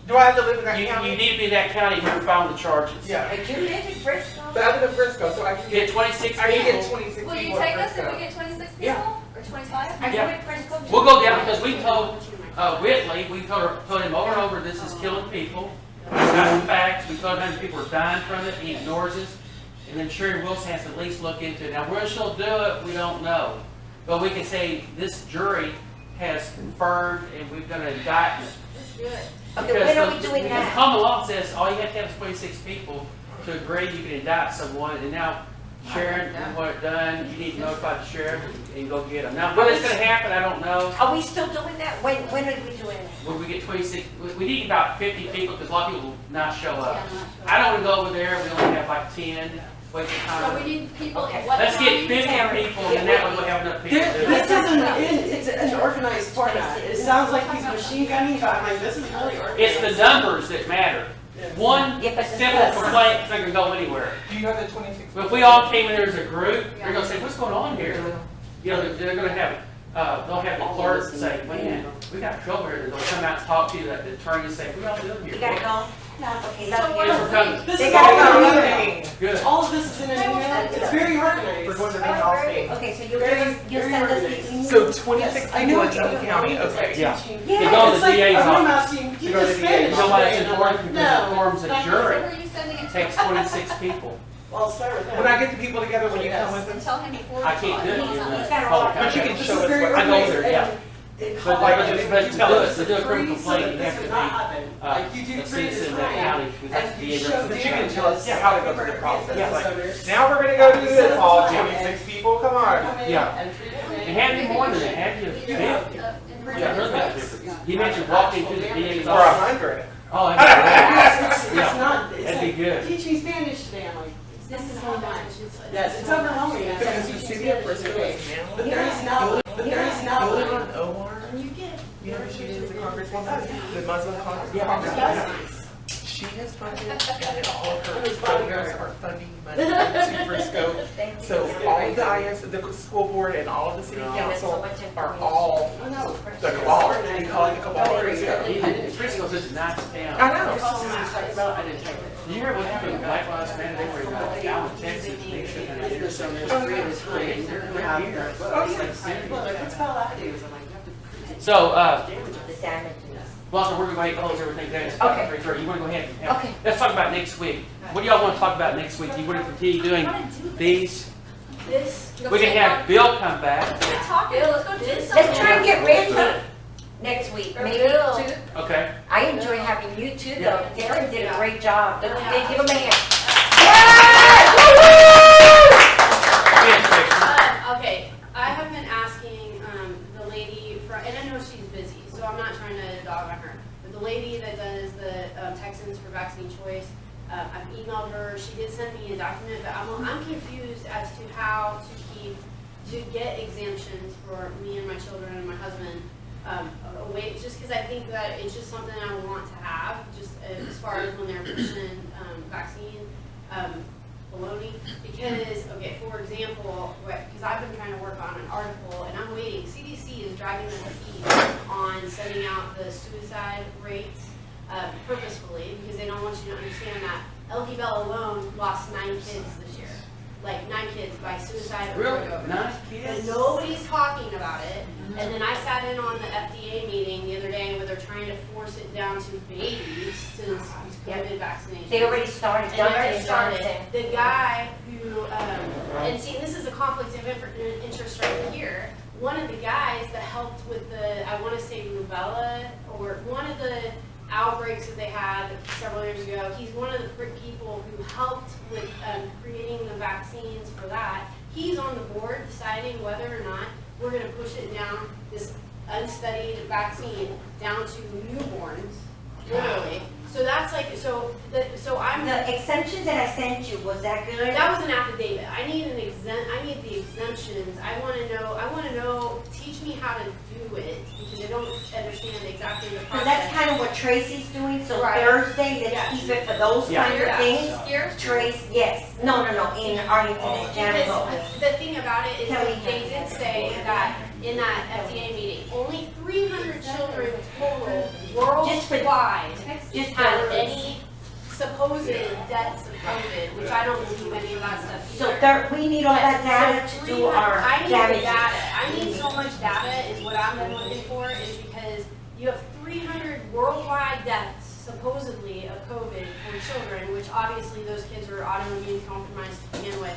Do I have to live in that You county? need to be in that county to file the charges. Yeah. But you live in Frisco? But I live in Frisco, so I can Get 26 I can get people. 26 people Will you in take us if Frisco. we get 26 people? Yeah. Or 25? I Yeah. live in Frisco too. We'll go down because we told Whitley, we told him over and over, this is killing people. It's not facts. We told him how many people are dying from it. He ignores us. And then Sharon Wilson has to at least look into it. Now, where she'll do it, we don't know. But we can say this jury has confirmed and we've done an indictment. That's good. Okay, Because when are we the- doing the that? common law says all you have to have is 26 people to agree you can indict someone. And now, Sharon, you want it done, you need to notify the sheriff and go get them. Now, when it's going to happen, I don't know. Are we still doing that? When are we doing that? When we get 26, we need about 50 people because a lot of people will not show up. Yeah, not sure. I don't want to go over there, we only have like 10, waste of So we time. need people, Okay. what Let's get county? 50 people and that way we'll have enough people to do This it. it's an organized format. It sounds like he's machine gunning, but I'm like, this is really organized. It's the numbers that matter. One Yeah, but the simple plus. complaint is not going to go anywhere. Do you have the 26? But if we all came in there as a group, they're going to say, what's going on here? You know, they're going to have, they'll have the clerk say, man, we got trouble here. They'll come out and talk to you, the attorney say, what y'all doing here? You gotta go? Okay, love So what you. Yes, we're coming. This They is gotta all go. about me. Good. All of this is in an email. It's very We're organized. going to the Hall State. Okay, so you'll Very- you'll very send us organized. the email? So 26 Yes, I know people in it's Eaton County, okay. Yeah. Yeah. They go to It's the like, DA's I'm office. asking, you go to just the finished. You know why it's today. important? Because No. it forms a So jury. who are you sending it It to? takes 26 people. Well, I'll start with that. When I get the people together, when you come with And us? tell him before. I can't do it in He's the got a public lot. But you can context. This show is us very what- I go organized, there, yeah. and it But Like, to just do it, tell us. to do a criminal free so that complaint, you this have would to not be happen. Like you do a free citizen is of that fine. county. Because that's And the you show agency. But you can tell us damages. how to go through the process. Like, now we're gonna go do this, all 26 people, come on. Come in Yeah. and treat it. And have you more than that, have you 50? Yeah, really make a difference. You mentioned walking through the DA's Or office. 100. Oh, that'd be Yes, it's Yeah. not, it's That'd be like, good. teach me Spanish today, I'm like, This is so much. yes, it's overwhelming. Because you see the Frisco is But there is not, but there is You not. live on Omar. You get. You know who she is, the congresswoman? The Muslim congresswoman? Yes. she has funded, and then all of her donors are funding money to Frisco. Thank you. So all of the IS, the school board and all of the city council are all the cabal, we call it the cabal of Frisco. Frisco's such a nice town. I know. I didn't take it. You hear what happened with Black Lives Matter? They were down in Texas. They should have did this on their street. It's crazy. They're here. Let's file affidavits. I'm like, you have to. So, The damages. Walter, we're going to go ahead and close everything down. It's Okay. 3:30. You want to go ahead? And Okay. Let's talk about next week. What do y'all want to talk about next week? Do you want to continue doing these? This. We can have Bill come back. We're talking, let's go do this. Let's try and get ready next week, maybe Bill. two. Okay. I enjoy having you too, though. Darren did a great job. Give him a hand. Okay, I have been asking the lady, and I know she's busy, so I'm not trying to dog on her, but the lady that does the Texans for Vaccine Choice, I've emailed her, she did send me a document, but I'm confused as to how to get exemptions for me and my children and my husband, away, just because I think that it's just something I want to have, just as far as when they're pushing vaccine baloney. Because, okay, for example, because I've been trying to work on an article, and I'm waiting, CDC is dragging their feet on sending out the suicide rates purposefully, because they don't want you to understand that LD Bell alone lost 9 kids this year. Like 9 kids by suicide or Really? overdose. 9 kids? And nobody's talking about it. And then I sat in on the FDA meeting the other day where they're trying to force it down to babies since COVID vaccination. They already started. And they already Johnson & started. Johnson. The guy who, and see, this is a conflict of interest right here. One of the guys that helped with the, I want to say rubella, or one of the outbreaks that they had several years ago, he's one of the people who helped with creating the vaccines for that. He's on the board deciding whether or not we're going to push it down, this unstudied vaccine, down to newborns, literally. So that's like, so I'm. The exemptions that I sent you, was that good? That was an affidavit. I need I need the exemptions. I want to know, teach me how to do it, because I don't understand exactly the Because process. that's kind of what Tracy's doing, so Right. Thursday, let's Yes. keep it for those Yeah. kinds of things. Here? Trace, yes, no, in Arlington and Janesville. Because the thing about it is Kelly that they did say that in that FDA meeting, only 300 children total worldwide Just had for- any supposed deaths of COVID, which I don't believe any of that stuff either. So we need all that data So to do our I need the damages. data. I need so much data is what I'm looking for, is because you have 300 worldwide deaths supposedly of COVID for children, which obviously those kids were autoimmune compromised to begin with.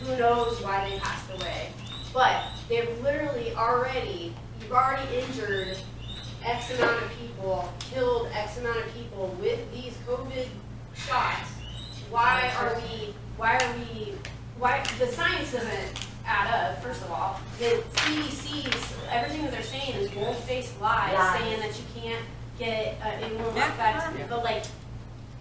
Who knows why they passed away? But they've literally you've already injured X amount of people, killed X amount of people with these COVID shots. Why the science doesn't add up, first of all. The CDC's, everything that they're saying is bold-faced lies, saying that you can't get, it won't affect, but like,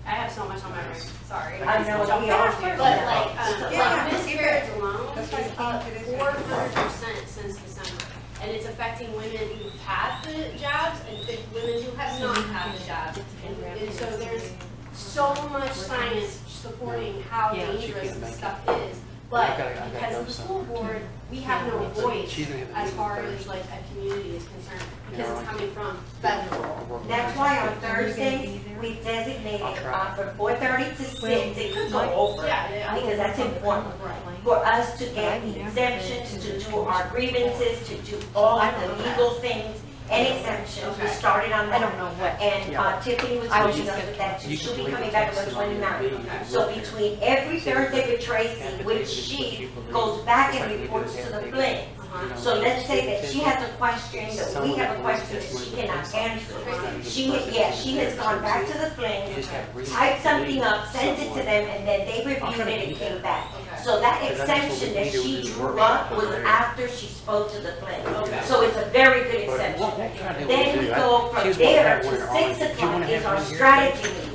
I have so much on my brain, sorry. I know, we all do. But like miscarriage alone is up 400% since December. And it's affecting women who've had the jabs and women who have not had the jabs. And so there's so much science supporting how dangerous this stuff is. But because of the school board, we have no voice as far as like a community is concerned, because it's coming from federal. That's why on Thursdays, we designated from 4:30 to 6, it could go over, Yeah, because that's important. For us to get the exemptions, to do our grievances, to do all of the legal things and exemptions. We started on that. I don't know what. And Tiffany was helping us with that too. She'll be coming back on the 29th. So between every Thursday with Tracy, which she goes back and reports to the Flint. So let's say that she has a question, that we have a question that she cannot answer. She has gone back to the Flint, typed something up, sent it to them, and then they reviewed it and came back. So that exemption that she drew up was after she spoke to the Flint. So it's a very good exemption. Then we go from there to 6 o'clock is our strategy meeting.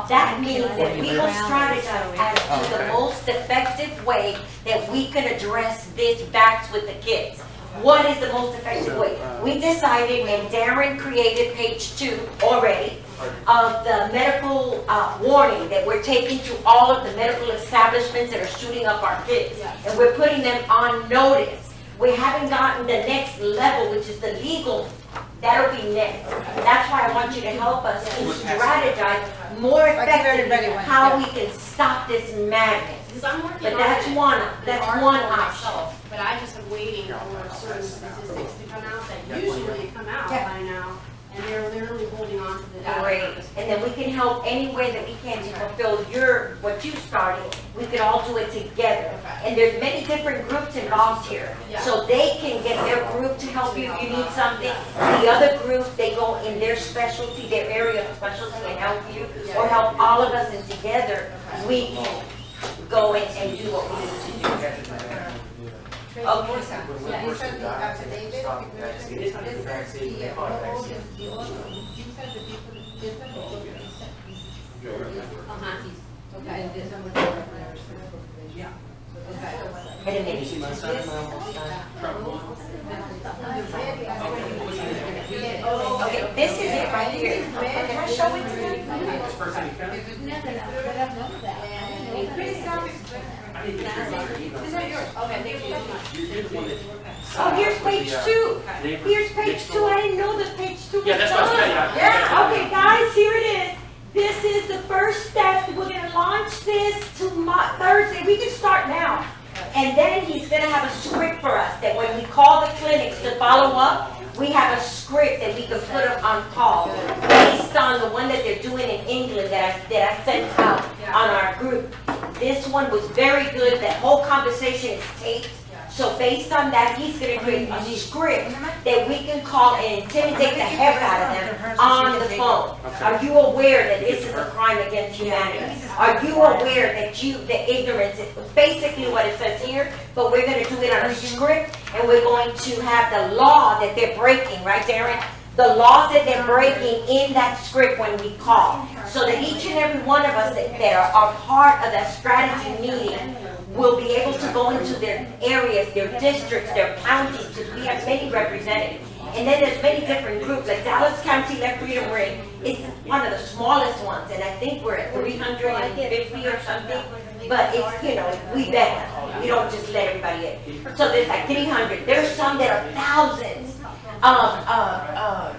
That means that we will strategize as to the most effective way that we can address this backs with the kids. What is the most effective way? We decided, and Darren created page 2 already, of the medical warning that we're taking to all of the medical establishments that are shooting up our kids. And we're putting them on notice. We haven't gotten the next level, which is the legal. That'll be next. That's why I want you to help us to strategize more effectively how we can stop this madness. Because I'm working But on that's it. one, The that's article one option. myself, But I just am waiting for certain statistics to come out that usually come out by now, and they're literally holding on to the data. Great, and then we can help any way that we can to fulfill what you started. We could all do it together. And there's many different groups involved here. So they can get their group to help you if you need something. The other group, they go in their specialty, their area of specialty and help you, or help all of us, and together we can go in and do what we need to do. You said the affidavit, this is the old, you said the people, this is the okay, this one was the yeah. I didn't make it. Okay, this is it right here. Can I show it to you? Oh, here's page 2. Here's page 2. I didn't know that page 2 was Yeah, that's what I was done. saying. Yeah, okay, guys, here it is. This is the first step. We're gonna launch this Thursday. We can start now. And then he's gonna have a script for us that when we call the clinics to follow up, we have a script that we can put up on call based on the one that they're doing in England that I sent out on our group. This one was very good. That whole conversation is taped. So based on that, he's gonna create a script that we can call and intimidate the heck out of them on the phone. Are you aware that this is a crime against humanity? Are you aware that the ignorance is basically what it says here, but we're gonna do it on a script, and we're going to have the law that they're breaking, right, Darren? The laws that they're breaking in that script when we call. So that each and every one of us that are part of that strategy meeting will be able to go into their areas, their districts, their counties, because we have many representatives. And then there's many different groups, like Dallas County Left Freedom Ring is one of the smallest ones, and I think we're at 350 or something. But it's, we bet. We don't just let everybody in. So there's like 300. There's some that are thousands.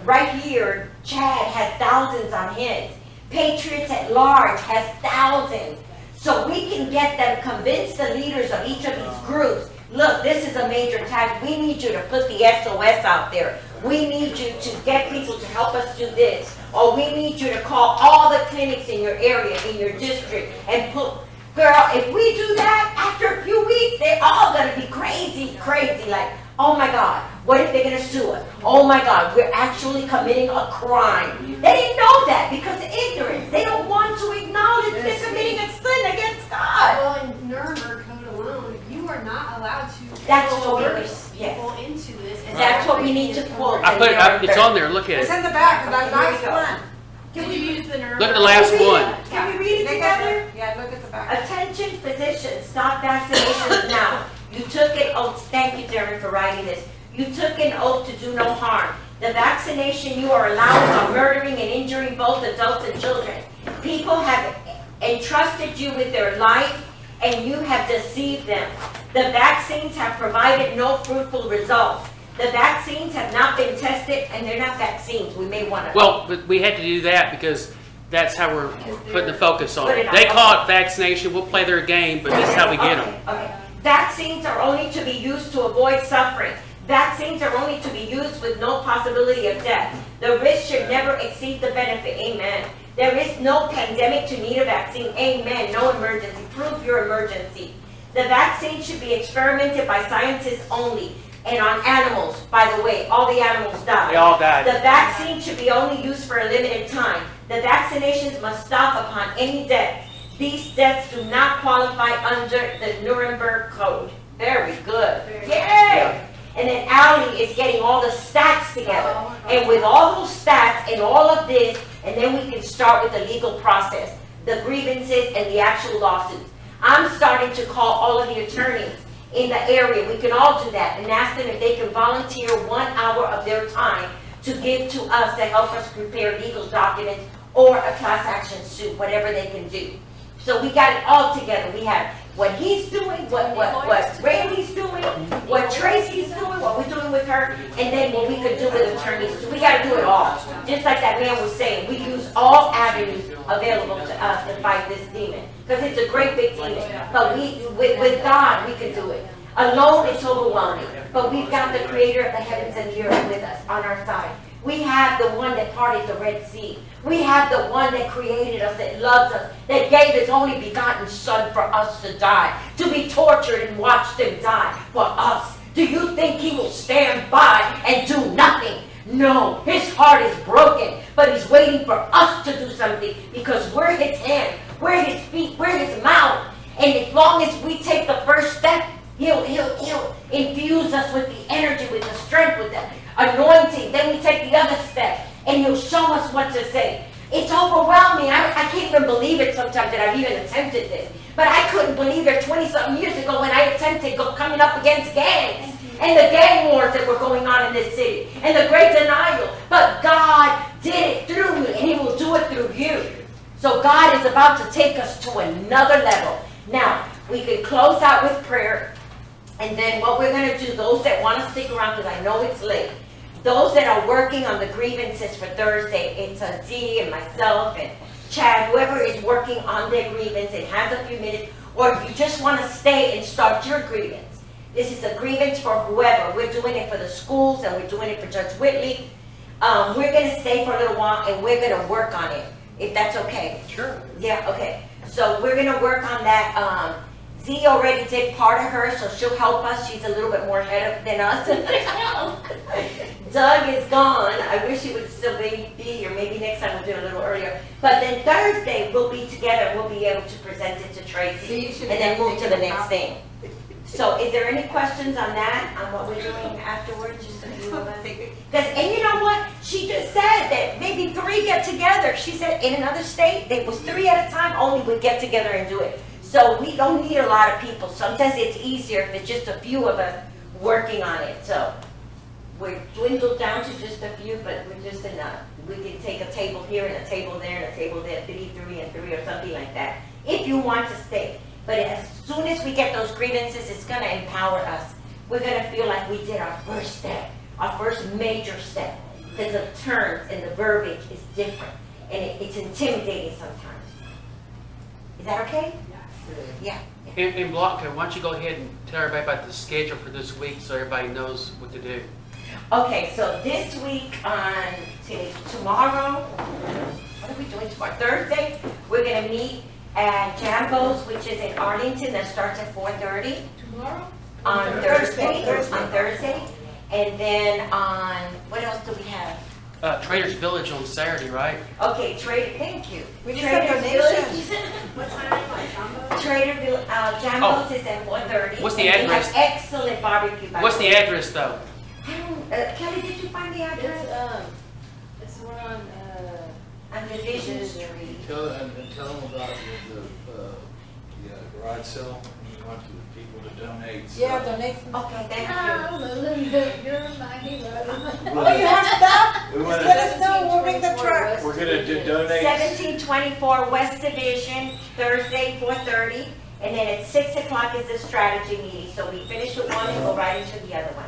Right here, Chad has thousands on his. Patriots at Large has thousands. So we can get them, convince the leaders of each of these groups, look, this is a major attack. We need you to put the SOS out there. We need you to get people to help us do this. Or we need you to call all the clinics in your area, in your district, and put, girl, if we do that, after a few weeks, they're all gonna be crazy, like, oh my God, what if they're gonna sue us? Oh my God, we're actually committing a crime. They didn't know that because of ignorance. They don't want to acknowledge they're committing a sin against God. Well, in Nuremberg Code alone, you are not allowed to That's what we coerce people into this. And That's what we need to quote. I put it, it's on there, look at It's it. in the back, that nice one. Can we use the Nuremberg? Look at the last one. Can we read it together? Yeah, look at the back. Attention physicians, stop vaccinations now. You took an oath, thank you Darren for writing this. You took an oath to do no harm. The vaccination you are allowing are murdering and injuring both adults and children. People have entrusted you with their life and you have deceived them. The vaccines have provided no fruitful results. The vaccines have not been tested and they're not vaccines. We may want to. Well, but we had to do that because that's how we're putting the focus on Put it. it on. They call it vaccination, we'll play their game, but this is how we get them. Okay. Vaccines are only to be used to avoid suffering. Vaccines are only to be used with no possibility of death. The risk should never exceed the benefit. Amen. There is no pandemic to need a vaccine. Amen. No emergency. Prove your emergency. The vaccine should be experimented by scientists only and on animals. By the way, all the animals died. They all died. The vaccine should be only used for a limited time. The vaccinations must stop upon any death. These deaths do not qualify under the Nuremberg Code. Very good. Yay! And then Ally is getting all the stats together. And with all those stats and all of this, and then we can start with the legal process, the grievances and the actual lawsuits. I'm starting to call all of the attorneys in the area, we can all do that and ask them if they can volunteer 1 hour of their time to give to us to help us prepare legal documents or a class action suit, whatever they can do. So we got it all together. We have what he's doing, what Randy's doing, what Tracy's doing, what we're doing with her, and then what we could do with attorneys. So we got to do it all. Just like that man was saying, we use all avenues available to us to fight this demon. Because it's a great big demon. But with God, we can do it. Alone, it's overwhelming. But we've got the creator of the heavens and the earth with us on our side. We have the one that parted the Red Sea. We have the one that created us, that loves us, that gave his only begotten son for us to die, to be tortured and watched him die for us. Do you think he will stand by and do nothing? No, his heart is broken, but he's waiting for us to do something because we're his hand, we're his feet, we're his mouth. And as long as we take the first step, he'll infuse us with the energy, with the strength, with the anointing. Then we take the other step, and he'll show us what to say. It's overwhelming. I can't even believe it sometimes that I've even attempted this. But I couldn't believe it 20-something years ago when I attempted coming up against gangs and the gang wars that were going on in this city and the great denial. But God did it through me, and he will do it through you. So God is about to take us to another level. Now, we can close out with prayer. And then what we're going to do, those that want to stick around, because I know it's late, those that are working on the grievances for Thursday, it's Z and myself and Chad, whoever is working on their grievance and has a few minutes, or if you just want to stay and start your grievance. This is a grievance for whoever. We're doing it for the schools and we're doing it for Judge Whitley. We're going to stay for a little while and we're going to work on it, if that's okay. Sure. Yeah, okay. So we're going to work on that. Z already did part of hers, so she'll help us. She's a little bit more ahead than us. Doug is gone. I wish he would still be here. Maybe next time we'll do it a little earlier. But then Thursday, we'll be together. We'll be able to present it to Tracy and then move to the next thing. So is there any questions on that, on what we're doing afterwards? Just a few of us? And you know what? She just said that maybe 3 get together. She said in another state, it was 3 at a time, only would get together and do it. So we don't need a lot of people. Sometimes it's easier if it's just a few of us working on it. So we're dwindled down to just a few, but we're just enough. We can take a table here and a table there and a table there, 3 and 3 or something like that, if you want to stay. But as soon as we get those grievances, it's going to empower us. We're going to feel like we did our first step, our first major step, because the terms and the verbiage is different, and it's intimidating sometimes. Is that okay? Yeah. And Blanca, why don't you go ahead and tell everybody about the schedule for this week so everybody knows what to do. Okay, so this week on tomorrow, what are we doing tomorrow? Thursday, we're going to meet at Jambo's, which is in Arlington. That starts at 4:30. Tomorrow? On Thursday. On Thursday. And then on, what else do we have? Traders Village on Saturday, right? Okay, thank you. We just have donations. What time? Jambo's is at 4:30. What's the and address? They have excellent barbecue. What's the address, though? Kelly, did you find the address? It's one on Division Street. Tell them about the garage sale, and you want the people to donate. Yeah, donate some. Okay, thank you. You're my hero. Oh, you have stuff? Just let us know, we'll bring the truck. We're gonna donate. 1724 West Division, Thursday, 4:30. And then at 6 o'clock is the strategy meeting. So we finish with one and go right into the other one.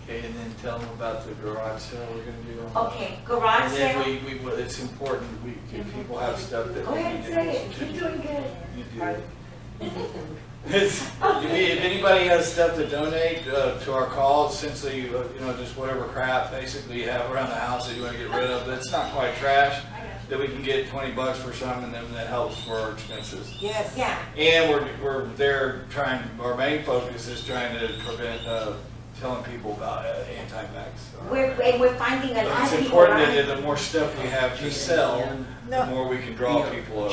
Okay, and then tell them about the garage sale we're gonna do. Okay, garage And sale. then it's important, if people have stuff that Go they ahead need and to. say it. You're doing good. You do. If anybody has stuff to donate to our cause, essentially, just whatever crap basically you have around the house that you want to get rid of, that's not quite trash, that we can get $20 for some, and then that helps for our expenses. Yes. Yeah. And we're there trying, our main focus is trying to prevent telling people about anti-vax. We're finding a lot It's of people. important that the more stuff we have to sell, the more we can draw people up.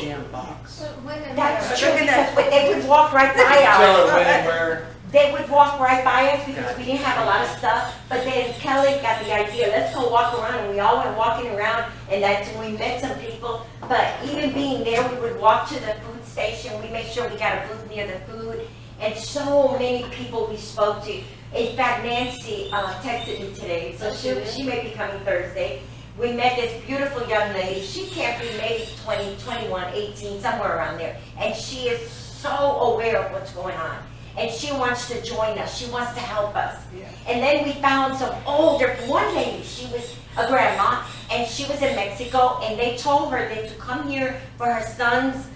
That's true, because they would walk right by Tell us. them when and where. They would walk right by us because we didn't have a lot of stuff. But then Kelly got the idea, let's go walk around, and we all went walking around, and that's when we met some people. But even being there, we would walk to the food station. We made sure we got a booth near the food. And so many people we spoke to. In fact, Nancy texted me today, so she may be coming Thursday. We met this beautiful young lady. She can't be maybe 20, 21, 18, somewhere around there. And she is so aware of what's going on. And she wants to join us. She wants to help us. And then we found some older, one lady, she was a grandma, and she was in Mexico, and they told her that to come here for her son's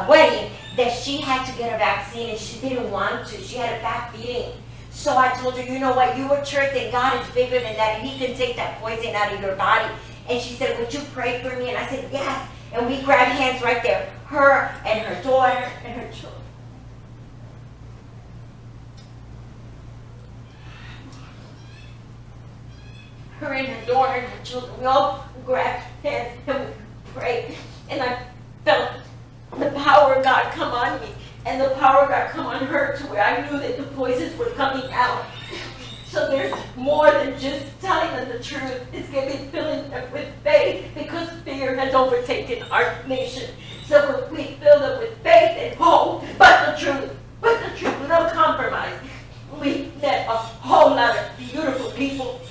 wedding, that she had to get a vaccine, and she didn't want to. She had a bad feeling. So I told her, you know what, you were church, and God is bigger than that, and He can take that poison out of your body. And she said, would you pray for me? And I said, yes. And we grabbed hands right there, her and her daughter and her children. Her and her daughter and her children, we all grabbed hands and we prayed. And I felt the power of God come on me, and the power of God come on her, to where I knew that the poisons were coming out. So there's more than just telling them the truth. It's going to be filling them with faith, because fear has overtaken our nation. So if we fill them with faith and hope, but the truth, no compromise. We met a whole lot of beautiful people.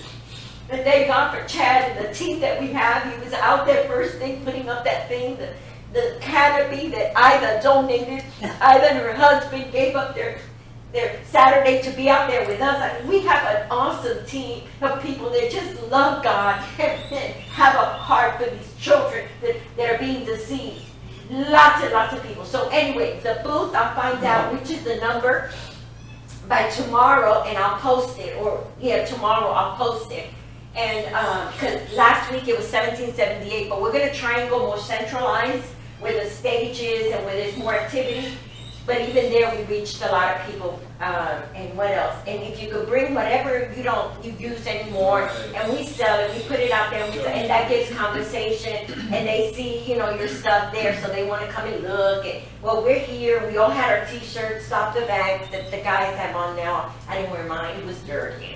And thank God for Chad and the team that we have. He was out there first thing, putting up that thing, the canopy that Ida donated. Ida and her husband gave up their Saturday to be out there with us. I mean, we have an awesome team of people that just love God and have a heart for these children that are being deceived. Lots and lots of people. So anyway, the booth, I'll find out which is the number by tomorrow, and I'll post it. Or yeah, tomorrow I'll post it. And because last week it was 1778, but we're going to try and go more centralized, where the stage is and where there's more activity. But even there, we reached a lot of people. And what else? And if you could bring whatever you use anymore, and we sell it, we put it out there, and that gives conversation, and they see, your stuff there, so they want to come and look. And, well, we're here. We all had our T-shirts, stop the bags that the guys have on now. I didn't wear mine. It was dirty.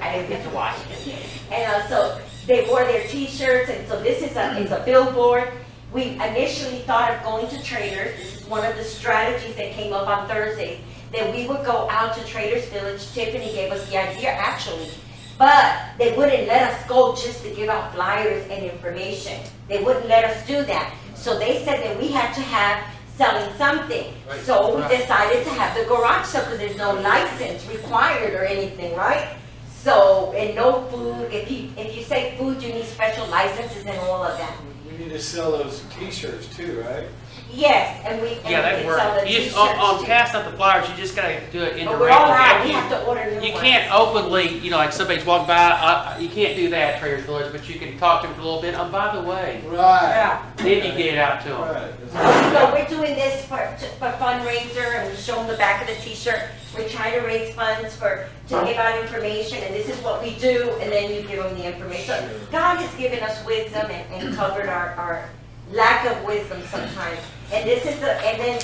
I didn't get to wash it. And so they wore their T-shirts, and so this is a billboard. We initially thought of going to Traders. This is one of the strategies that came up on Thursday, that we would go out to Traders Village. Tiffany gave us the idea, actually, but they wouldn't let us go just to give out flyers and information. They wouldn't let us do that. So they said that we had to have selling something. Right. So we decided to have the garage sale, because there's no license required or anything, right? So, and no food. If you say food, you need special licenses and all of that. We need to sell those T-shirts too, right? Yes, and we that can works. sell the You T-shirts on too. passing out the flyers, you just gotta do it But we're all out. We indirectly. have to order new You ones. can't openly, like somebody's walking by, you can't do that at Traders Village, but you can talk to them for a little bit. By the way, Right. then you get it out to them. Right. So we're doing this for fundraiser, and we show them the back of the T-shirt. We're trying to raise funds to give out information, and this is what we do, and then you give them the information. So God has given us wisdom and covered our lack of wisdom sometimes. And this is and then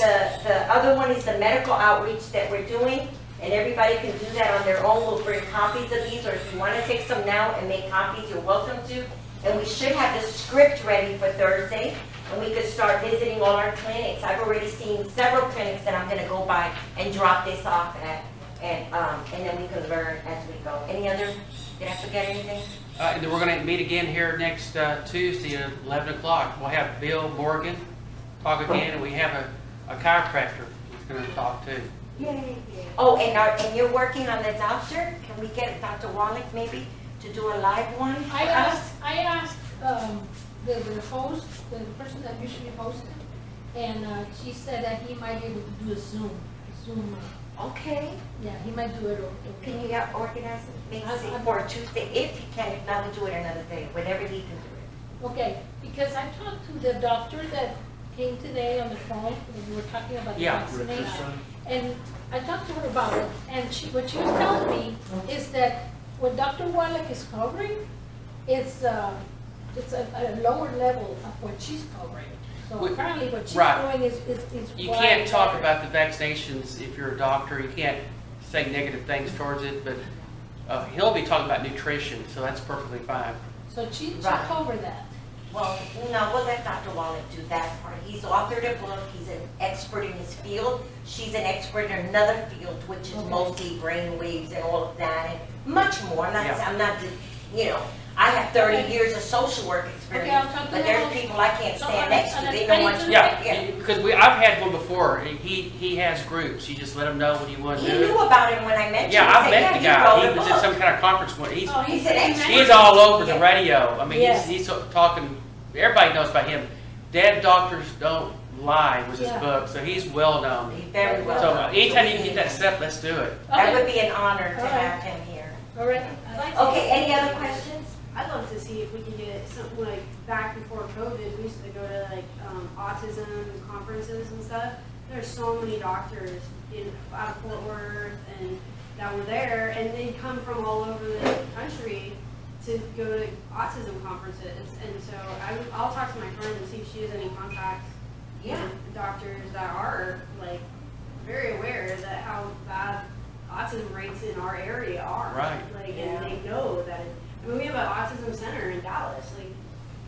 the other one is the medical outreach that we're doing, and everybody can do that on their own. We'll bring copies of these, or if you want to take some now and make copies, you're welcome to. And we should have the script ready for Thursday, and we could start visiting all our clinics. I've already seen several clinics that I'm going to go by and drop this off at, and then we can learn as we go. Any other? Did I forget anything? And then we're going to meet again here next Tuesday at 11 o'clock. We'll have Bill Morgan talk again, and we have a chiropractor who's going to talk too. Yay. Oh, and you're working on the doctor? Can we get Dr. Wallach maybe to do a live one for us? I asked the host, the person that usually hosts it, and she said that he might be able to do a Zoom. Okay. Yeah, he might do it. Can you organize it maybe for Tuesday, if he can? If not, we'll do it another day, whenever he can do it. Okay, because I talked to the doctor that came today on the phone, when we were talking about the vaccination, and I talked to her about it, and what she was telling me is that what Dr. Wallach is covering, it's a lower level of what she's covering. So apparently what she's doing is You can't talk about the vaccinations if you're a doctor. You can't say negative things towards it, but he'll be talking about nutrition, so that's perfectly fine. So she covered that. Well, no, we'll let Dr. Wallet do that part. He's authored a book, he's an expert in his field. She's an expert in another field, which is mostly brain waves and all of that, and much more. I'm not, you know, I have 30 years of social work experience, talk to but him there's also. people I can't So, stand next to. and They it's don't want ready to. to- Yeah, because I've had one before, and he has groups, you just let him know what you want to He do. knew about him when I mentioned. Yeah, He I said, met the he guy, wrote he a was at book. some kind of conference one, He's an expert. he's all over the Yeah. radio, I mean, Yeah. he's talking, everybody knows about him. Dead Doctors Don't Lie was his Yeah. book, so he's well known. He's very well. So known. anytime you can get that step, let's do it. That would be an honor to All right. have him here. All right. I'd like to Okay, see- any other questions? I'd love to see if we can get something like back before COVID, we used to go to like autism conferences and stuff. There's so many doctors out of Fort Worth and that were there, and they come from all over the country to go to autism conferences. And so I'll talk to my friend and see if she has any contacts Yeah. with doctors that are like very aware that how bad autism rates in our area are. Right. Like, Yeah. and they know that. I mean, we have an autism center in Dallas. Like,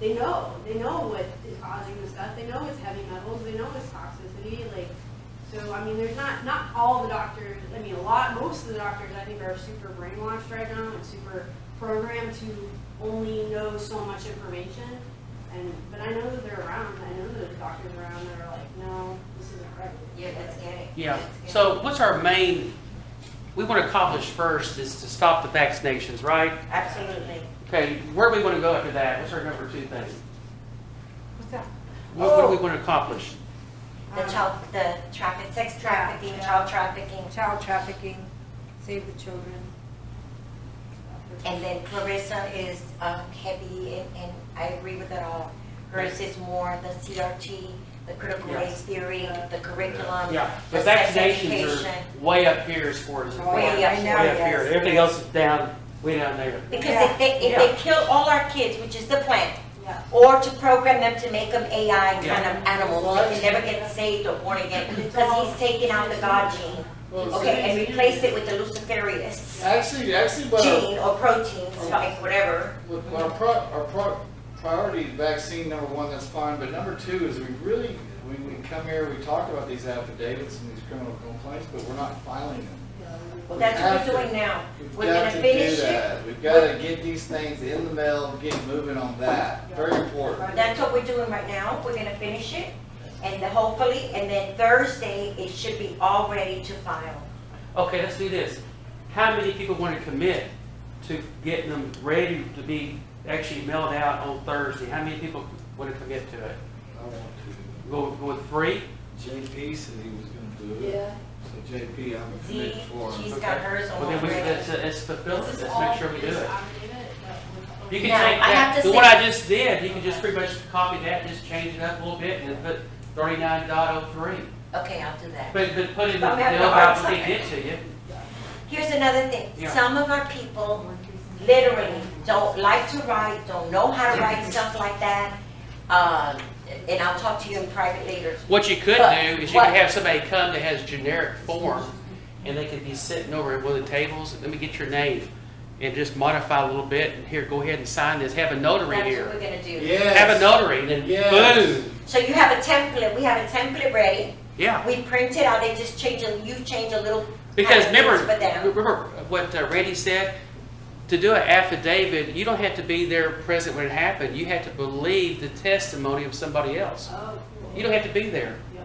they know what is causing the stuff. They know it's heavy metals. They know it's toxicity. Like, so I mean, there's not all the doctors. I mean, most of the doctors I think are super brainwashed right now and super programmed to only know so much information. But I know that they're around. I know that there's doctors around that are like, no, this isn't right. Yeah, let's get it. Yeah, Let's get it. so what's our main, we want to accomplish first is to stop the vaccinations, right? Absolutely. Okay, where do we want to go after that? What's our number 2 thing? What's that? What do we want to accomplish? The sex trafficking, child trafficking. Child trafficking, save the children. And then Clarissa is heavy, and I agree with it all. Hers is more the CRT, the critical Yeah. race theory, the curriculum, Yeah, the the sex vaccinations education. are way up here as far as, Way up way here, up yes. here. Everything else is down, way down there. Because Yeah. if they Yeah. kill all our kids, which is the plan, Yeah. or to program them to make them AI kind Yeah. of animals, they can never get saved or born again, because he's taking out the God gene, okay, and replaced it with the Luciferius Actually, gene or proteins, like whatever. with our priority is vaccine, number one, that's fine, but number two is we really, when we come here, we talk about these affidavits and these criminal complaints, but we're not filing them. Well, that's what we're doing now. We've We're got gonna to finish do it. that. We've got to get these things in the mail, get moving on that. Very important. That's what we're doing right now. We're gonna finish it, and hopefully, and then Thursday, it should be all ready to file. Okay, let's do this. How many people want to commit to getting them ready to be actually mailed out on Thursday? How many people want to commit to it? I want to. Go with 3? JP said he was going to do it. Yeah. So JP, I'm a commit for him. She's got hers on Well, then already. let's fulfill it. This is Let's all make sure we do this it. affidavit, You can Now, take I have that, to the one say- I just did, you can just pretty much copy that, and just change it up a little bit, and then put 39.03. Okay, I'll do that. But put in the I'm having deal a hard about what they time. did to you. Here's another thing. Yeah. Some of our people literally don't like to write, don't know how to write stuff like that. And I'll talk to you in private later. What you could But do is you what- could have somebody come that has generic form, and they could be sitting over at one of the tables, let me get your name, and just modify a little bit, and here, go ahead and sign this, have a notary That's here. what we're gonna do. Yes. Have a notary, and then Yes. boom, So you have a template, we have a template ready. yeah. We print it out, they just change you change a little. Because kind of remember, things for them. remember what Randy said? To do an affidavit, you don't have to be there present when it happened. You have to believe the testimony of somebody else. Oh, cool. You don't have to be there. Yeah.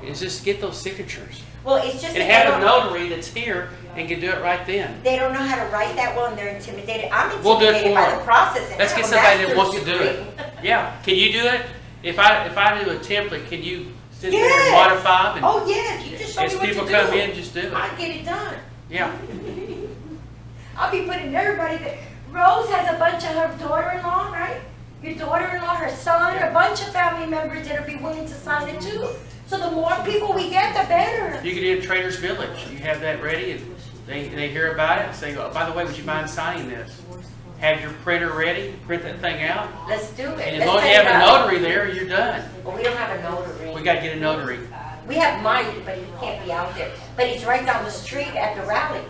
It's just get those signatures. Well, it's just And that have a they don't, notary that's here and can do it right then. they don't know how to write that well and they're intimidated. I'm We'll do it intimidated for by them. the process. and Let's I get have a somebody that master's wants to do it. degree. Yeah, can you do it? If I do a template, can you sit there and Yes. modify them? Oh, yes, you just show me As what to do. people come in, just do it. I get it done. Yeah. I'll be putting everybody there. Rose has a bunch of her daughter-in-law, right? Your daughter-in-law, her son, a bunch of family members that'll be willing to sign it too. So the more people we get, the better. You can do Trader's Village. You have that ready, and they hear about it and say, oh, by the way, would you mind signing this? Have your printer ready, print that thing out. Let's do it. And as Let's long as you set have it a up. notary there, you're done. Well, we don't have a notary. We gotta get a notary. We have Mike, but he can't be out there. But he's right down the street at the rally.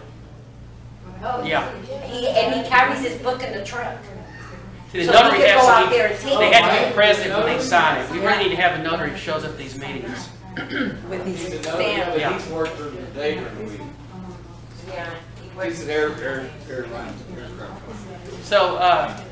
Oh, Yeah. He carries his book in the truck. See, the So notary you could has go to out be, there and take they it. have to be present when they sign it. We really need to have a notary who shows up at these meetings. With these He's stamps. Yeah. worked during the day during the week. Yeah. He's an airline. So,